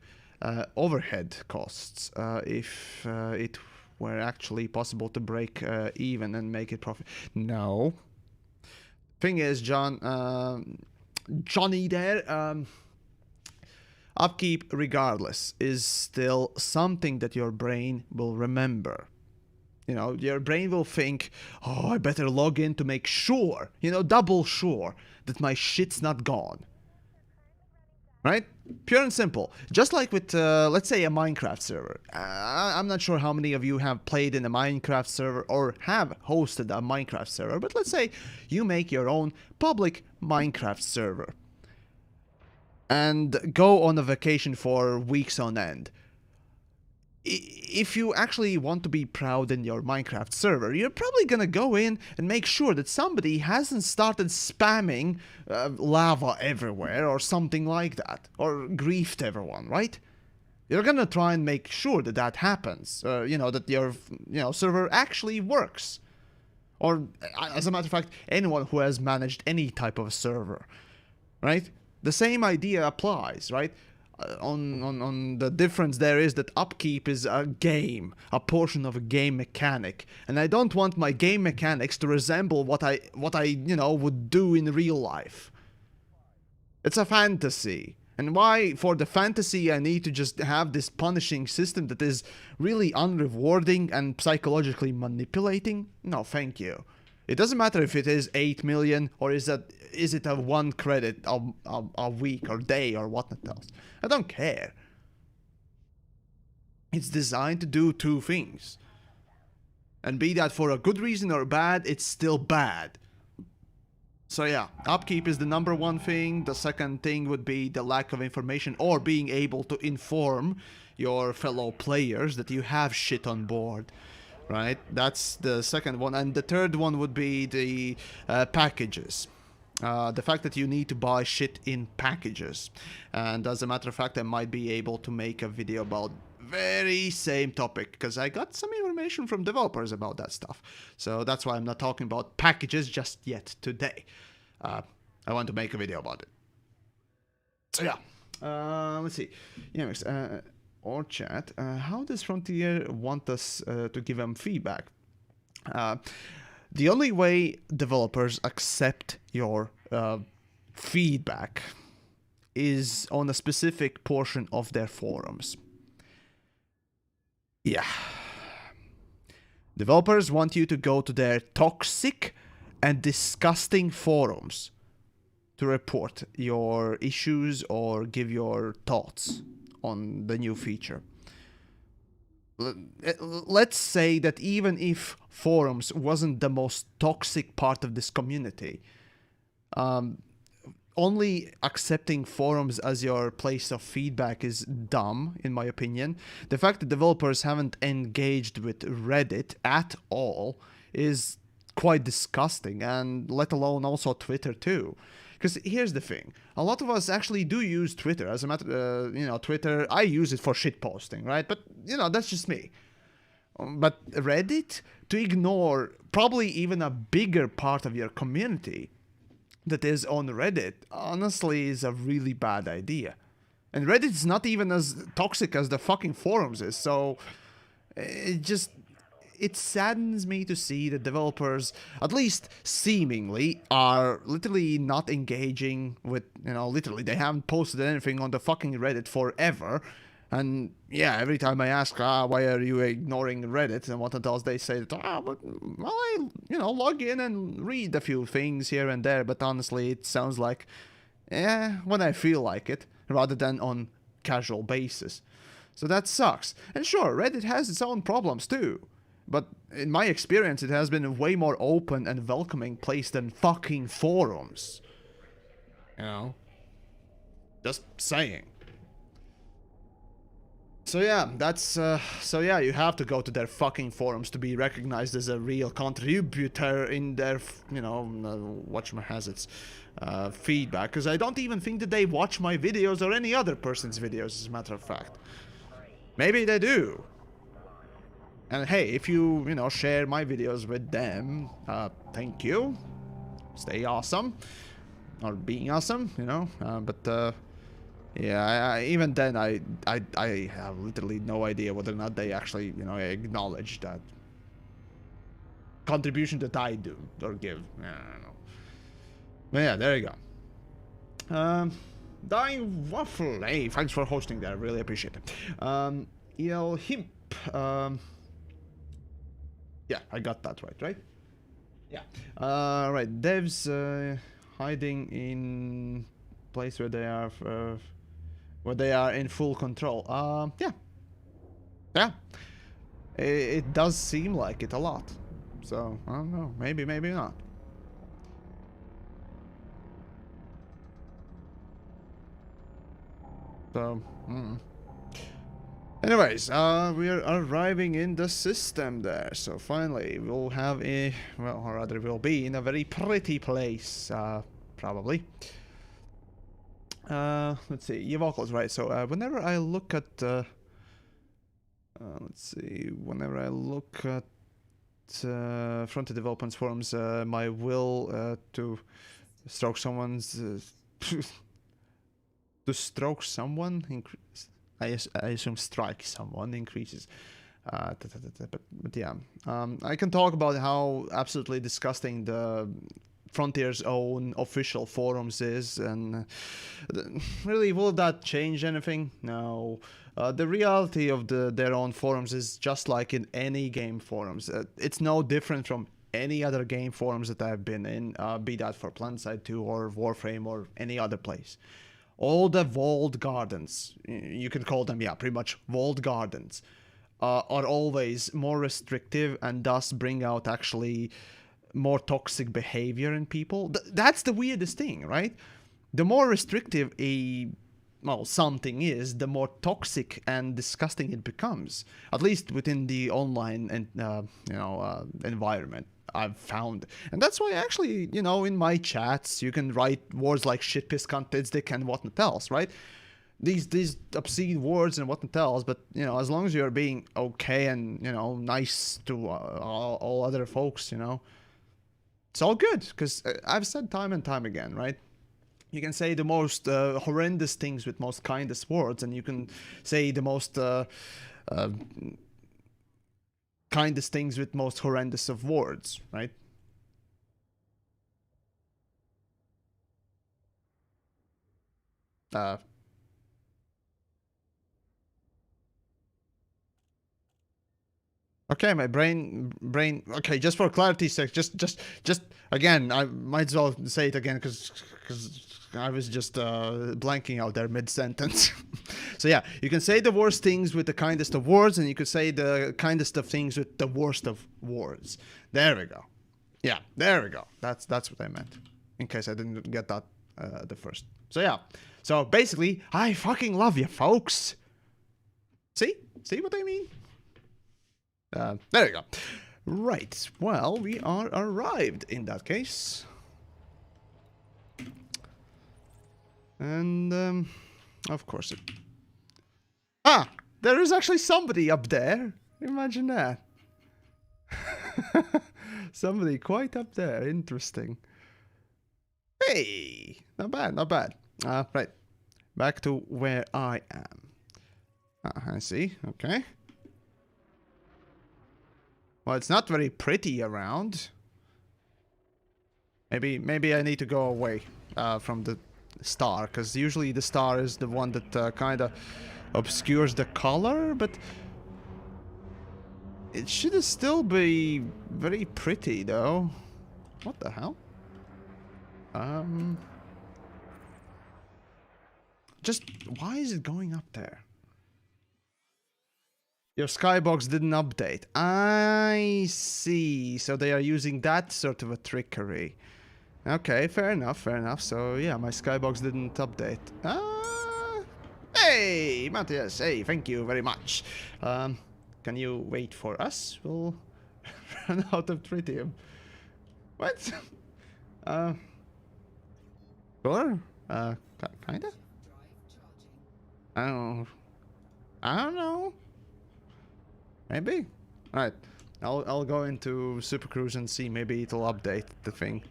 overhead costs if it were actually possible to break even and make it profit? No. Thing is, Johnny there, upkeep, regardless, is still something that your brain will remember. Your brain will think, oh, I better log in to make sure, double sure that my shit's not gone. Right? Pure and simple. Just like with, let's say, a Minecraft server. I'm not sure how many of you have played in a Minecraft server or have hosted a Minecraft server, but let's say you make your own public Minecraft server and go on a vacation for weeks on end. If you actually want to be proud in your Minecraft server, you're probably gonna go in and make sure that somebody hasn't started spamming lava everywhere or something like that, or griefed everyone, right? You're gonna try and make sure that that happens. You know, that your server actually works. Or, as a matter of fact, anyone who has managed any type of server, right? The same idea applies, right? On the difference there is that upkeep is a game, a portion of a game mechanic, and I don't want my game mechanics to resemble what I would do in real life. It's a fantasy. And why, for the fantasy, I need to just have this punishing system that is really unrewarding and psychologically manipulating? No, thank you. It doesn't matter if it is 8 million or is it a 1 credit a week or day or whatnot else. I don't care. It's designed to do 2 things. And be that for a good reason or bad, it's still bad. So yeah, upkeep is the #1 thing. The second thing would be the lack of information or being able to inform your fellow players that you have shit on board, right? That's the second one. And the third one would be the packages. The fact that you need to buy shit in packages. And as a matter of fact, I might be able to make a video about very same topic, because I got some information from developers about that stuff. So that's why I'm not talking about packages just yet today. I want to make a video about it. So yeah, let's see. TheYamiks, or chat, how does Frontier want us to give them feedback? The only way developers accept your feedback is on a specific portion of their forums. Yeah. Developers want you to go to their toxic and disgusting forums to report your issues or give your thoughts on the new feature. Let's say that even if forums wasn't the most toxic part of this community, only accepting forums as your place of feedback is dumb, in my opinion. The fact that developers haven't engaged with Reddit at all is quite disgusting, and let alone also Twitter too. Because here's the thing, a lot of us actually do use Twitter. As a matter, Twitter, I use it for shitposting, right? But, that's just me. But Reddit, to ignore probably even a bigger part of your community that is on Reddit, honestly, is a really bad idea. And Reddit is not even as toxic as the fucking forums is, so it saddens me to see that developers, at least seemingly, are literally not engaging with, literally, they haven't posted anything on the fucking Reddit forever. And yeah, every time I ask, why are you ignoring Reddit and what else, they say that, I log in and read a few things here and there, but honestly, it sounds like, when I feel like it, rather than on casual basis. So that sucks. And sure, Reddit has its own problems too, but in my experience, it has been a way more open and welcoming place than fucking forums. Just saying. So yeah, you have to go to their fucking forums to be recognized as a real contributor in their, whatchamahazards, feedback. Because I don't even think that they watch my videos or any other person's videos, as a matter of fact. Maybe they do. And hey, if you, share my videos with them, thank you. Stay awesome. Or being awesome, but, yeah, even then, I have literally no idea whether or not they actually, acknowledge that contribution that I do or give. I don't know. But yeah, there you go. Dying Waffle, hey, thanks for hosting that. I really appreciate it. El Himp, yeah, I got that right? Yeah. Right, devs hiding in place where they are in full control. Yeah. It does seem like it a lot. So I don't know. Maybe not. So. Anyways, we're arriving in the system there. So finally, we'll have or rather, we'll be in a very pretty place. Probably. Let's see, your vocals, right? So whenever I look at Let's see. Whenever I look at front-end development forums, my will to stroke someone's to stroke someone increases. I assume strike someone increases. But yeah, I can talk about how absolutely disgusting the Frontier's own official forums is, and really, will that change anything? No. The reality of their own forums is just like in any game forums. It's no different from any other game forums that I've been in, be that for PlanetSide 2 or Warframe or any other place. All the walled gardens, you can call them, yeah, pretty much walled gardens, are always more restrictive and thus bring out actually more toxic behavior in people. That's the weirdest thing, right? The more restrictive something is, the more toxic and disgusting it becomes. At least within the online and environment, I've found. And that's why actually, in my chats, you can write words like shit, piss, cunt, tits, dick, and whatnot else, right? These obscene words and whatnot else, but as long as you're being okay and nice to all other folks, it's all good. Because I've said time and time again, right? You can say the most horrendous things with most kindest words, and you can say the most kindest things with most horrendous of words, right? Okay, my brain. Okay, just for clarity's sake, just again, I might as well say it again because I was just blanking out there mid-sentence. So yeah, you can say the worst things with the kindest of words, and you could say the kindest of things with the worst of words. There we go. Yeah, there we go. That's what I meant. In case I didn't get that the first. So yeah. So basically, I fucking love you, folks. See what I mean? There we go. Right. Well, we are arrived in that case. And, of course it... Ah! There is actually somebody up there. Imagine that. Somebody quite up there. Interesting. Hey! Not bad, not bad. Right. Back to where I am. I see. Okay. Well, it's not very pretty around. Maybe I need to go away from the star, because usually the star is the one that kind of obscures the color, but it should still be very pretty, though. What the hell? Just, why is it going up there? Your skybox didn't update. I see. So they are using that sort of a trickery. Okay, fair enough, fair enough. So yeah, my skybox didn't update. Hey, Matthias. Hey, thank you very much. Can you wait for us? We'll run out of tritium. What? Sure. Kinda. I don't know. Maybe. Alright. I'll go into Super Cruise and see. Maybe it'll update the thing.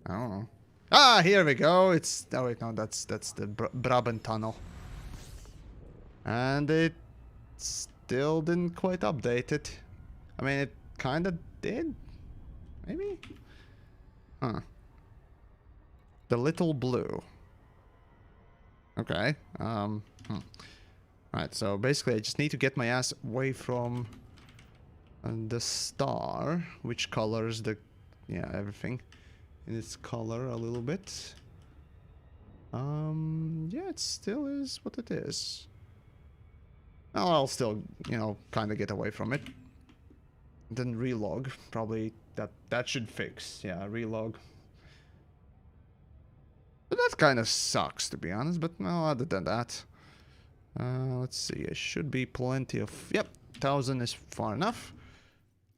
I don't know. Ah, here we go. It's... Oh, wait, no. That's the Brabant Tunnel. And it still didn't quite update it. I mean, it kind of did. Maybe? Huh. The Little Blue. Okay. Alright, so basically I just need to get my ass away from the star, which colors the... Yeah, everything in its color a little bit. Yeah, it still is what it is. Well, I'll still, kind of get away from it. Then relog, probably that should fix. Yeah, relog. But that kind of sucks, to be honest, but no, other than that. Let's see, it should be plenty of... Yep, 1000 is far enough.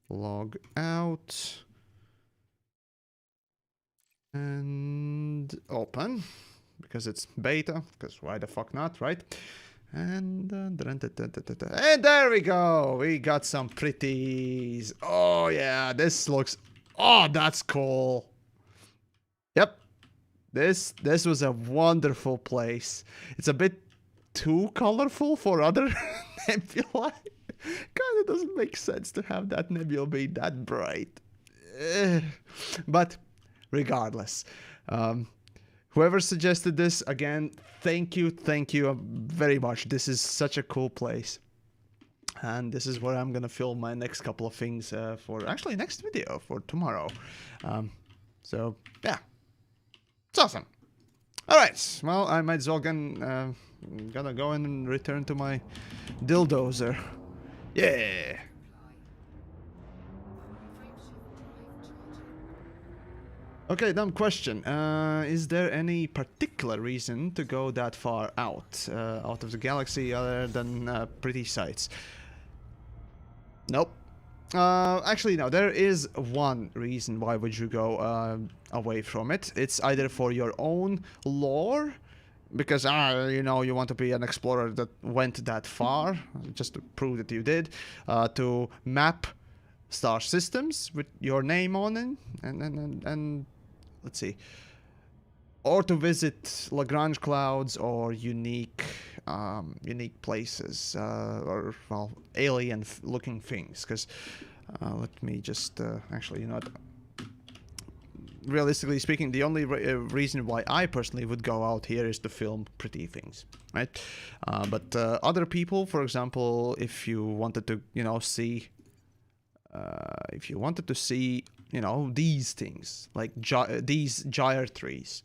Log out. And open. Because it's beta, because why the fuck not, right? And there we go. We got some pretties. Oh yeah, this looks. Oh, that's cool. Yep, this was a wonderful place. It's a bit too colorful for other nebula. Kind of doesn't make sense to have that nebula be that bright. But regardless, whoever suggested this, again, thank you very much. This is such a cool place. And this is where I'm gonna film my next couple of things for, actually, next video for tomorrow. So, yeah. It's awesome. Alright, well, I might as well gonna go in and return to my dildozer. Yeah! Okay, dumb question. Is there any particular reason to go that far out of the galaxy other than pretty sights? Nope. Actually, no. There is one reason why would you go away from it. It's either for your own lore, because you know, you want to be an explorer that went that far, just to prove that you did, to map star systems with your name on it, and let's see, or to visit Lagrange clouds or unique places, or, well, alien-looking things. Because let me just actually, you know what? Realistically speaking, the only reason why I personally would go out here is to film pretty things, right? But other people, for example, if you wanted to, you know, see, you know, these things, like these gyre trees,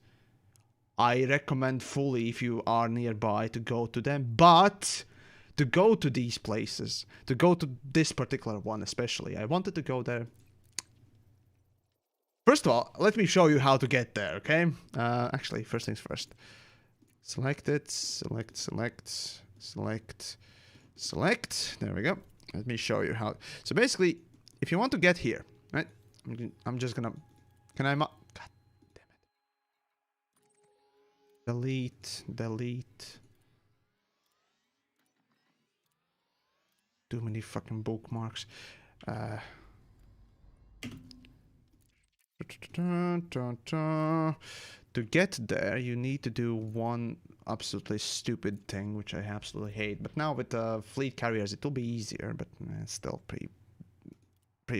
I recommend fully, if you are nearby, to go to them. But to go to these places, to go to this particular one especially, I wanted to go there. First of all, let me show you how to get there, okay? Actually, first things first. Select it, select. There we go. Let me show you how. So basically, if you want to get here, right? I'm just gonna... Can I... God damn it. Delete. Too many fucking bookmarks. To get there, you need to do one absolutely stupid thing, which I absolutely hate. But now with fleet carriers, it will be easier, but it's still pretty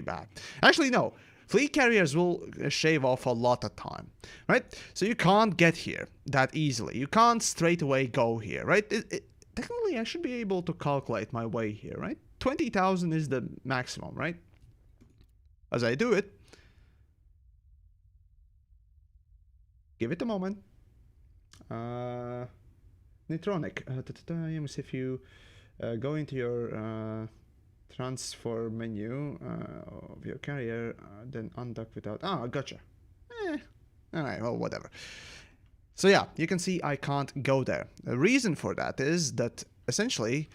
bad. Actually, no. Fleet carriers will shave off a lot of time, right? So you can't get here that easily. You can't straight away go here, right? Technically, I should be able to calculate my way here, right? 20,000 is the maximum, right? As I do it, give it a moment. Neutronic. If you go into your transfer menu of your carrier, then undock without... Ah, gotcha. Alright, well, whatever. So yeah, you can see I can't go there. The reason for that is that essentially,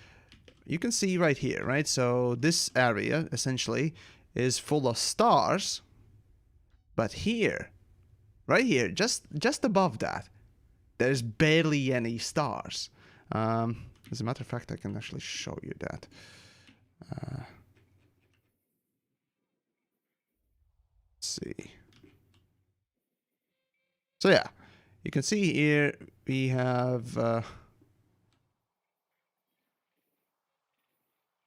you can see right here, right? So this area essentially is full of stars, but here, right here, just above that, there's barely any stars. As a matter of fact, I can actually show you that. Let's see. So yeah, you can see here we have...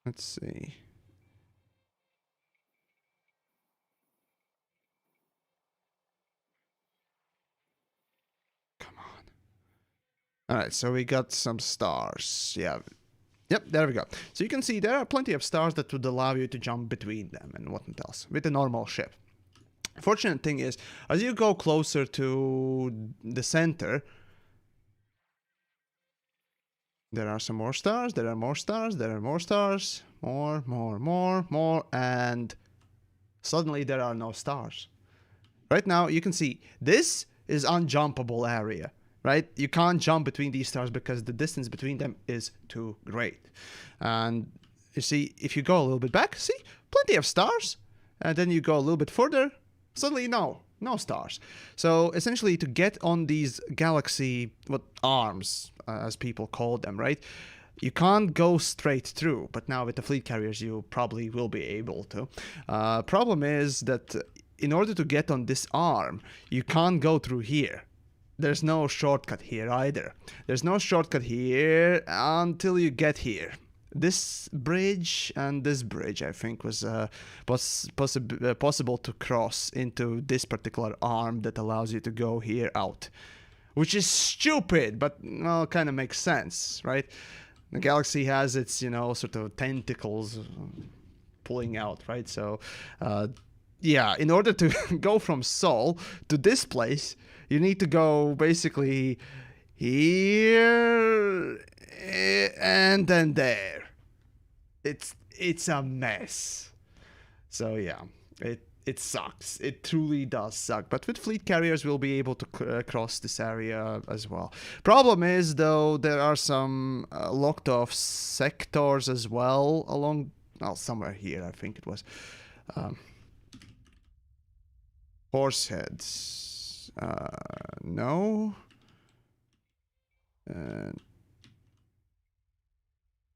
let's see. Come on. Alright, so we got some stars. Yeah. Yep, there we go. So you can see there are plenty of stars that would allow you to jump between them and whatnot else with a normal ship. Fortunate thing is, as you go closer to the center, there are some more stars, there are more stars, there are more stars, more, and suddenly there are no stars. Right now, you can see this is unjumpable area, right? You can't jump between these stars because the distance between them is too great. And you see, if you go a little bit back, see, plenty of stars, and then you go a little bit further, suddenly no stars. So essentially, to get on these galaxy arms, as people call them, right? you can't go straight through, but now with the fleet carriers you probably will be able to. Problem is that in order to get on this arm, you can't go through here. There's no shortcut here either. There's no shortcut here until you get here. This bridge and this bridge, I think, was possible to cross into this particular arm that allows you to go here out. Which is stupid, but, well, kind of makes sense, right? The galaxy has its, you know, sort of tentacles pulling out, right? So, yeah, in order to go from Sol to this place, you need to go basically here and then there. It's a mess. So yeah, it sucks. It truly does suck. But with fleet carriers, we'll be able to cross this area as well. Problem is, though, there are some locked off sectors as well along, well, somewhere here, I think it was. Horseheads. No.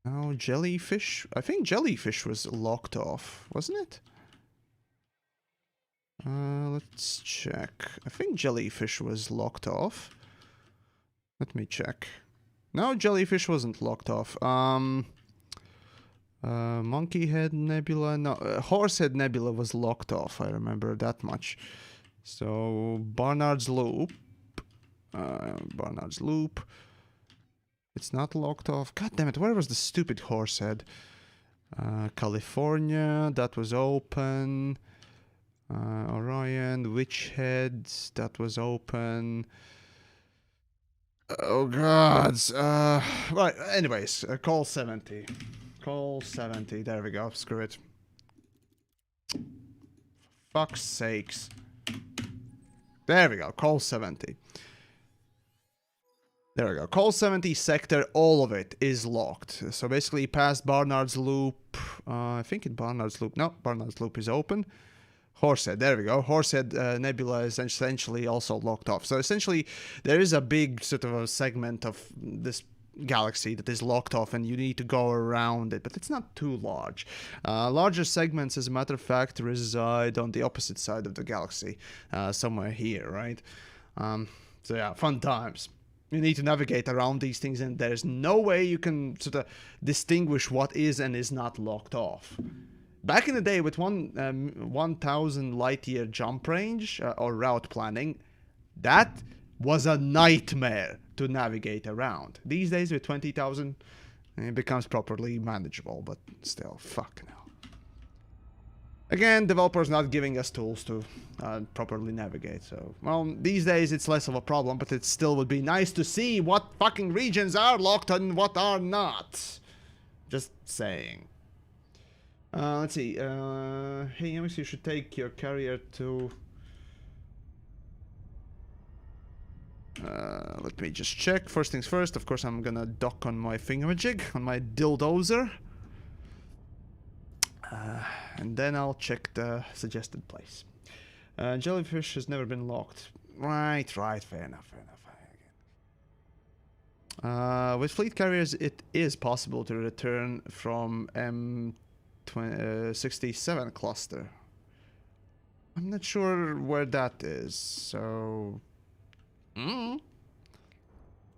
No, jellyfish. I think jellyfish was locked off, wasn't it? Let's check. I think jellyfish was locked off. Let me check. No, jellyfish wasn't locked off. Monkey Head Nebula. No, Horsehead Nebula was locked off. I remember that much. So Barnard's Loop. Barnard's Loop. It's not locked off. God damn it! Where was the stupid Horsehead? California. That was open. Orion, Witch Head, that was open. Oh god. Right, anyways, call 70. Call 70, there we go, screw it. Fuck's sakes. There we go, call 70. There we go, call 70 sector, all of it is locked. So basically past Barnard's Loop, I think it Barnard's Loop, no, Barnard's Loop is open. Horsehead, there we go. Horsehead Nebula is essentially also locked off. So essentially, there is a big sort of a segment of this galaxy that is locked off and you need to go around it, but it's not too large. Larger segments, as a matter of fact, reside on the opposite side of the galaxy, somewhere here, right? So yeah, fun times. You need to navigate around these things and there's no way you can sort of distinguish what is and is not locked off. Back in the day with 1,000 light year jump range or route planning, that was a nightmare to navigate around. These days with 20,000, it becomes properly manageable, but still, fuck no. Again, developers not giving us tools to properly navigate, so, well, these days it's less of a problem, but it still would be nice to see what fucking regions are locked and what are not. Just saying. Let's see. Hey, Yamiks, you should take your carrier to... let me just check. First things first, of course, I'm gonna dock on my thingamajig, on my dildozer. And then I'll check the suggested place. Jellyfish has never been locked. Right, fair enough. With fleet carriers, it is possible to return from M67 cluster. I'm not sure where that is, so...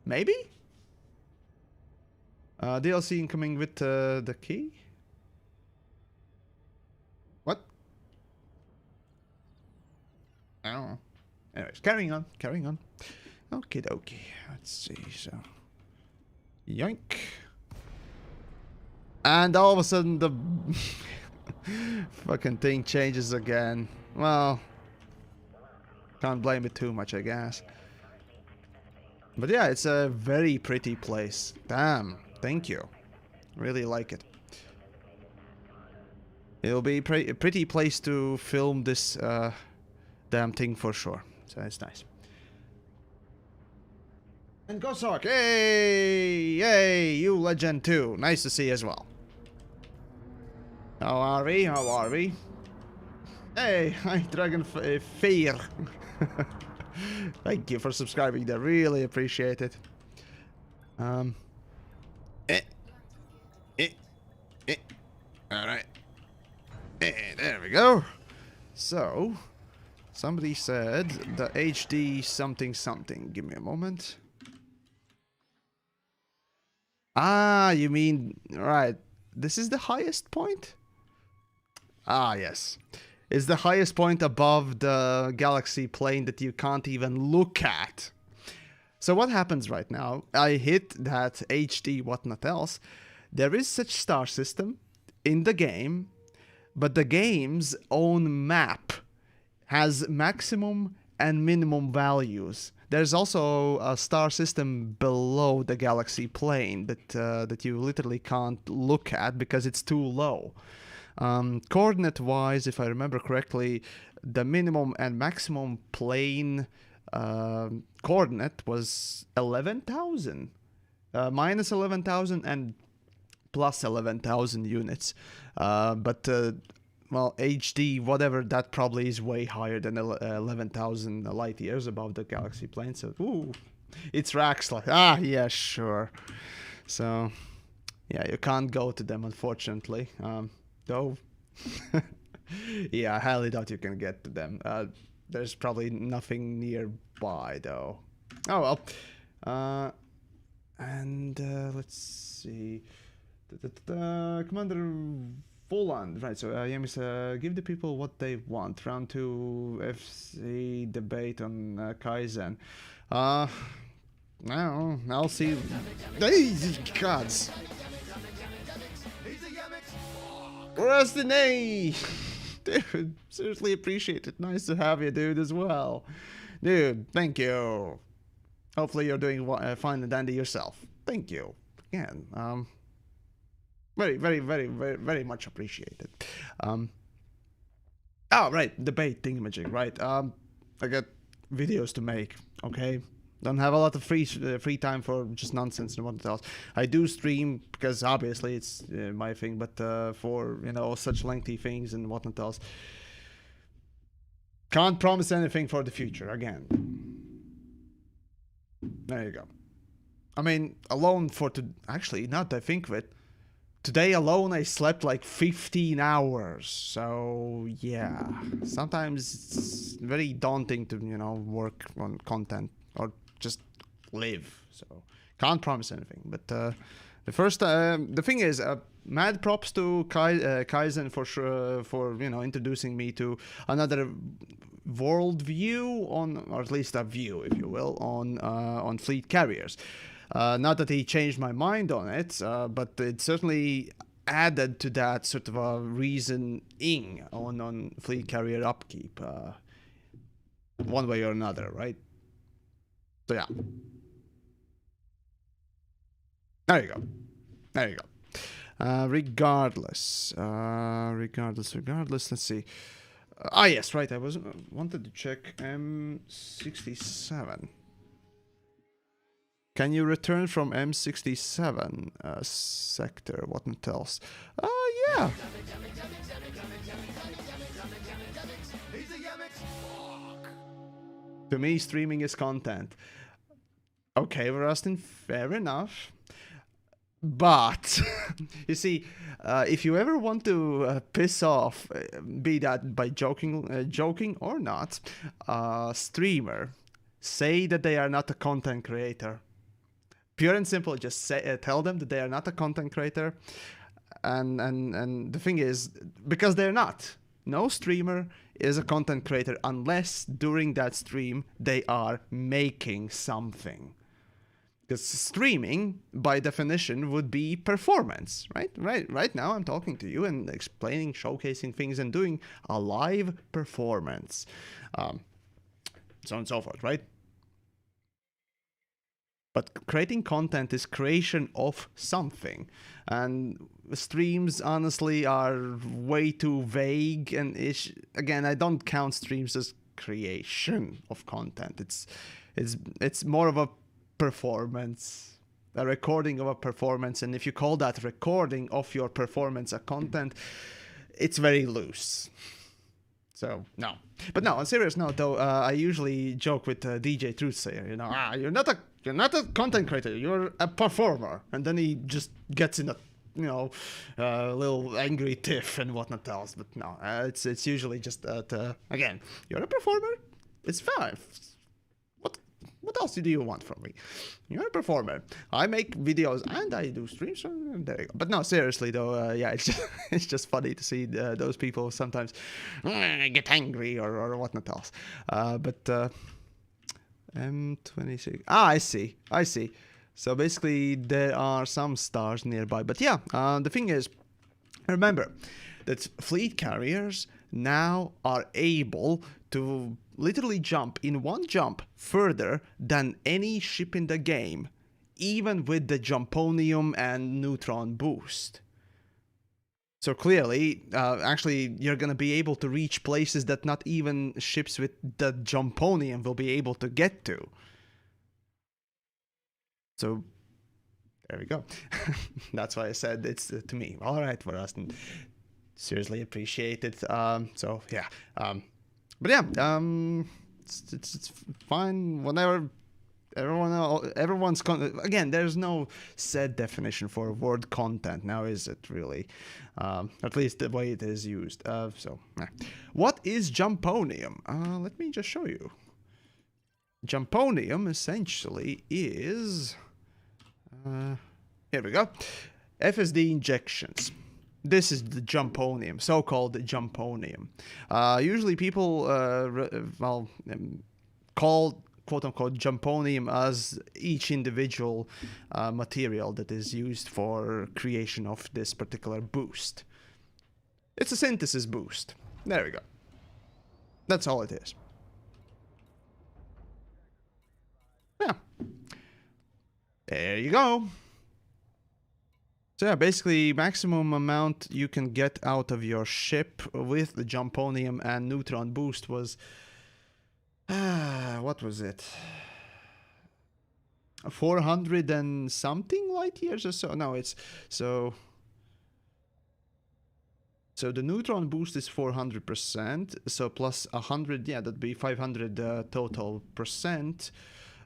Maybe? DLC incoming with the key? What? I don't know. Anyways, carrying on. Okie dokie. Let's see, so... Yoink. And all of a sudden the fucking thing changes again. Well, can't blame it too much, I guess. But yeah, it's a very pretty place. Damn, thank you. Really like it. It'll be a pretty place to film this damn thing for sure. So it's nice. And Gosok, hey, you legend too. Nice to see you as well. How are we? Hey, hi Dragon Fear. Thank you for subscribing there, really appreciate it. Alright. There we go. So, somebody said the HD something something. Give me a moment. Ah, you mean, right. This is the highest point? Ah, yes. It's the highest point above the galaxy plane that you can't even look at. So what happens right now? I hit that HD whatnot else. There is such star system in the game, but the game's own map has maximum and minimum values. There's also a star system below the galaxy plane that you literally can't look at because it's too low. Coordinate-wise, if I remember correctly, the minimum and maximum plane coordinate was 11,000. Minus 11,000 and plus 11,000 units. Well, HD, whatever, that probably is way higher than 11,000 light years above the galaxy plane. So, ooh, it's racks like, yeah, sure. So, yeah, you can't go to them, unfortunately. Though, yeah, I highly doubt you can get to them. There's probably nothing nearby, though. Oh, well. Let's see. Commander Voland. Right, so Yamis, give the people what they want. Round 2 FC debate on Kaizen. No, I'll see. Hey, gods. Rusty, dude, seriously appreciate it. Nice to have you, dude, as well. Dude, thank you. Hopefully you're doing fine and dandy yourself. Thank you. Again, very much appreciated. Oh, right, debate thingamajig, right. I got videos to make, okay? Don't have a lot of free time for just nonsense and what else. I do stream because obviously it's my thing, but for, you know, such lengthy things and whatnot else. Can't promise anything for the future, again. There you go. I mean, alone for actually, not that I think of it, today alone I slept like 15 hours. So, yeah. Sometimes it's very daunting to, you know, work on content or just live. So, can't promise anything. But the thing is, mad props to Kaizen for sure, for, you know, introducing me to another world view on, or at least a view, if you will, on fleet carriers. Not that he changed my mind on it, but it certainly added to that sort of a reasoning on fleet carrier upkeep, one way or another, right? So yeah. There you go. There you go. Regardless, let's see. Yes, right. I wanted to check M67. Can you return from M67 sector? What else? Yeah. To me, streaming is content. Okay, Rustin, fair enough. But, you see, if you ever want to piss off, be that by joking or not, streamer, say that they are not a content creator. Pure and simple, just tell them that they are not a content creator. And the thing is, because they're not. No streamer is a content creator unless during that stream they are making something. Because streaming, by definition, would be performance, right? Right now, I'm talking to you and explaining, showcasing things, and doing a live performance, so on and so forth, right? But creating content is creation of something, and streams, honestly, are way too vague. And again, I don't count streams as creation of content. It's more of a performance, a recording of a performance, and if you call that recording of your performance a content, it's very loose. So no. But no, on serious note though, I usually joke with DJ Truthsayer, you know, you're not a content creator, you're a performer, and then he just gets in a you know, little angry tiff and whatnot else. But no, it's usually just that, again, you're a performer, it's fine. What else do you want from me? You're a performer. I make videos and I do streams. So there you go. But no, seriously though, yeah, it's just funny to see those people sometimes get angry or whatnot else. But M26. Ah, I see. So basically, there are some stars nearby. But yeah, the thing is, remember that fleet carriers now are able to literally jump in one jump further than any ship in the game, even with the Jumponium and Neutron boost. So clearly, actually, you're gonna be able to reach places that not even ships with the Jumponium will be able to get to. So, there we go. That's why I said it's to me. All right, for us, seriously appreciate it. So yeah. But yeah, it's fine. Whenever everyone's again, there's no set definition for word content now, is it really? At least the way it is used. So, what is Jumponium? Let me just show you. Jumponium essentially is. Here we go. FSD injections. This is the Jumponium, so-called Jumponium. Usually people, call quote-unquote Jumponium as each individual material that is used for creation of this particular boost. It's a synthesis boost. There we go. That's all it is. Yeah. There you go. So yeah, basically maximum amount you can get out of your ship with the Jumponium and Neutron boost was... what was it? 400 and something light years or so? No, it's... So the Neutron boost is 400%, so plus 100, yeah, that'd be 500 total percent.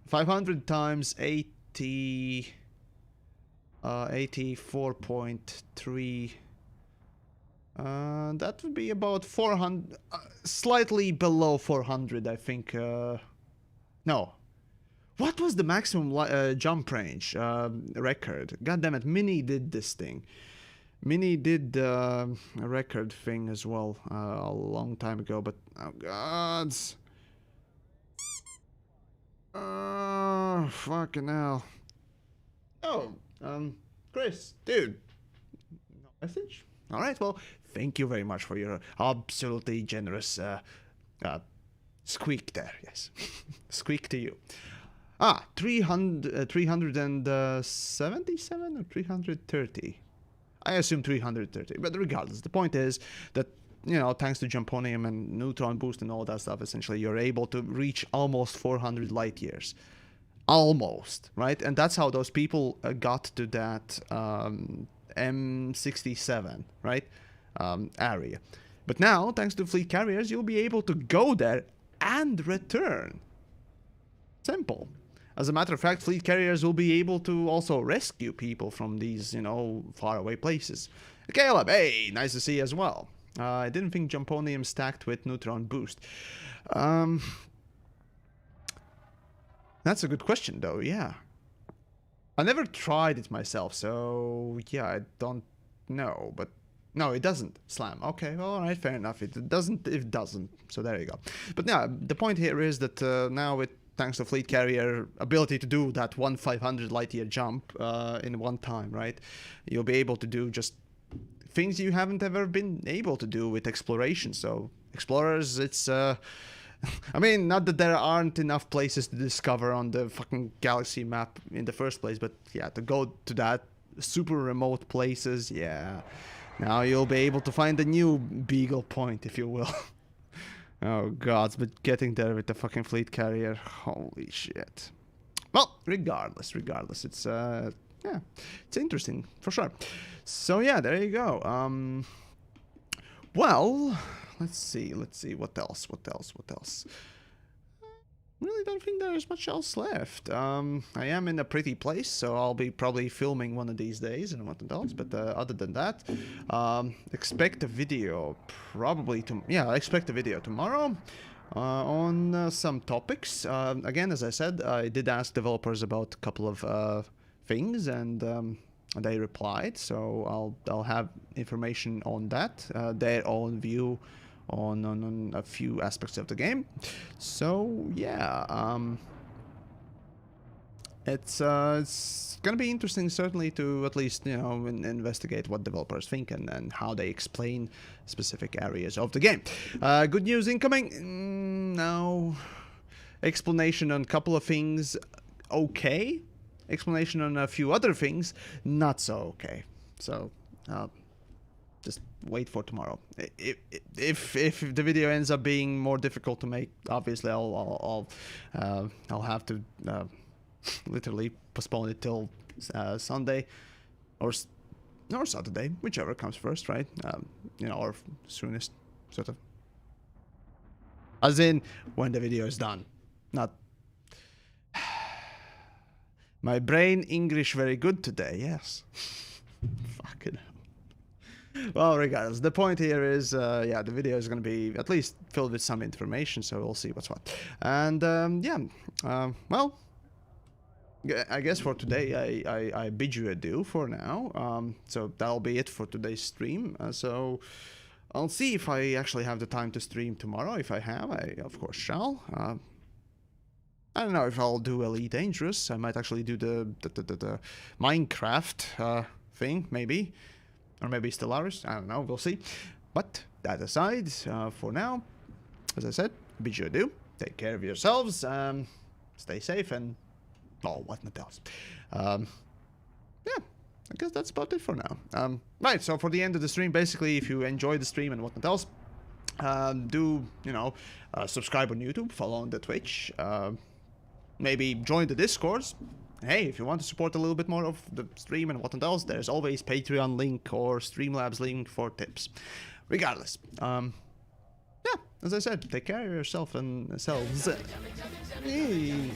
500 times 80... 84.3. That would be about 400, slightly below 400, I think. No. What was the maximum jump range record? God damn it, Mini did this thing. Mini did a record thing as well a long time ago, but oh gods. Oh, fucking hell. Oh. Chris, dude, no message? All right, well, thank you very much for your absolutely generous squeak there, yes. Squeak to you. 377 or 330? I assume 330, but regardless, the point is that, you know, thanks to Jumponium and Neutron boost and all that stuff, essentially, you're able to reach almost 400 light years. Almost, right? And that's how those people got to that M67, right? Area. But now, thanks to fleet carriers, you'll be able to go there and return. Simple. As a matter of fact, fleet carriers will be able to also rescue people from these, you know, faraway places. Caleb, hey, nice to see you as well. I didn't think Jumponium stacked with Neutron boost. That's a good question, though, yeah. I never tried it myself, so yeah, I don't know, but no, it doesn't, Slam. Okay, well, alright, fair enough. It doesn't, so there you go. But yeah, the point here is that now with, thanks to fleet carrier ability to do that 500 light year jump in one time, right? You'll be able to do just things you haven't ever been able to do with exploration. So explorers, it's I mean, not that there aren't enough places to discover on the fucking galaxy map in the first place, but yeah, to go to that super remote places, yeah. Now you'll be able to find a new Beagle Point, if you will. Oh gods, but getting there with the fucking fleet carrier, holy shit. Well, regardless, it's yeah, it's interesting for sure. So yeah, there you go. Well, let's see what else. really don't think there's much else left. I am in a pretty place, so I'll be probably filming one of these days and what else. But other than that, expect a video probably I expect a video tomorrow on some topics. Again, as I said, I did ask developers about a couple of things, and they replied. So I'll have information on that, their own view on a few aspects of the game. So yeah, it's gonna be interesting, certainly, to at least, you know, investigate what developers think and how they explain specific areas of the game. Good news incoming. No explanation on a couple of things. Okay, explanation on a few other things. Not so okay. So just wait for tomorrow. If the video ends up being more difficult to make, obviously I'll have to literally postpone it till Sunday or Saturday, whichever comes first, right? You know, or soonest, sort of. As in when the video is done, not. My brain English very good today. Yes. Fucking hell. Well, regardless, the point here is, yeah, the video is going to be at least filled with some information, so we'll see what's what. And, well, I guess for today, I bid you adieu for now. So that'll be it for today's stream. So I'll see if I actually have the time to stream tomorrow. If I have, I, of course, shall. I don't know if I'll do Elite Dangerous. I might actually do the Minecraft thing, maybe. Or maybe Stellaris, I don't know, we'll see. But that aside, for now, as I said, bid you adieu. Take care of yourselves, stay safe, and whatnot else. Yeah, I guess that's about it for now. Right, so for the end of the stream, basically, if you enjoy the stream and whatnot else, do, you know, subscribe on YouTube, follow on the Twitch, maybe join the Discords. Hey, if you want to support a little bit more of the stream and whatnot else, there's always Patreon link or Streamlabs link for tips. Regardless, yeah, as I said, take care of yourself and yourselves. Hey.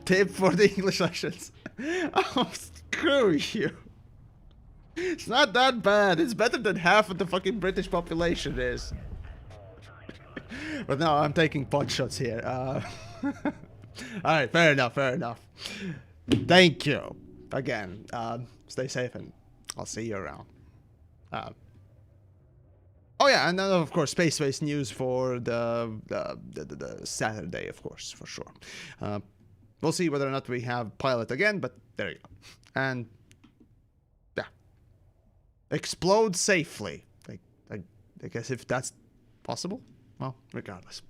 Tip for the English lessons. Oh, screw you. It's not that bad. It's better than half of the fucking British population is. But no, I'm taking pot shots here. Alright, fair enough, fair enough. Thank you. Again, stay safe and I'll see you around. Oh yeah, and then of course, space news for the Saturday, of course, for sure. We'll see whether or not we have pilot again, but there you go. And yeah, explode safely. I guess if that's possible. Well, regardless.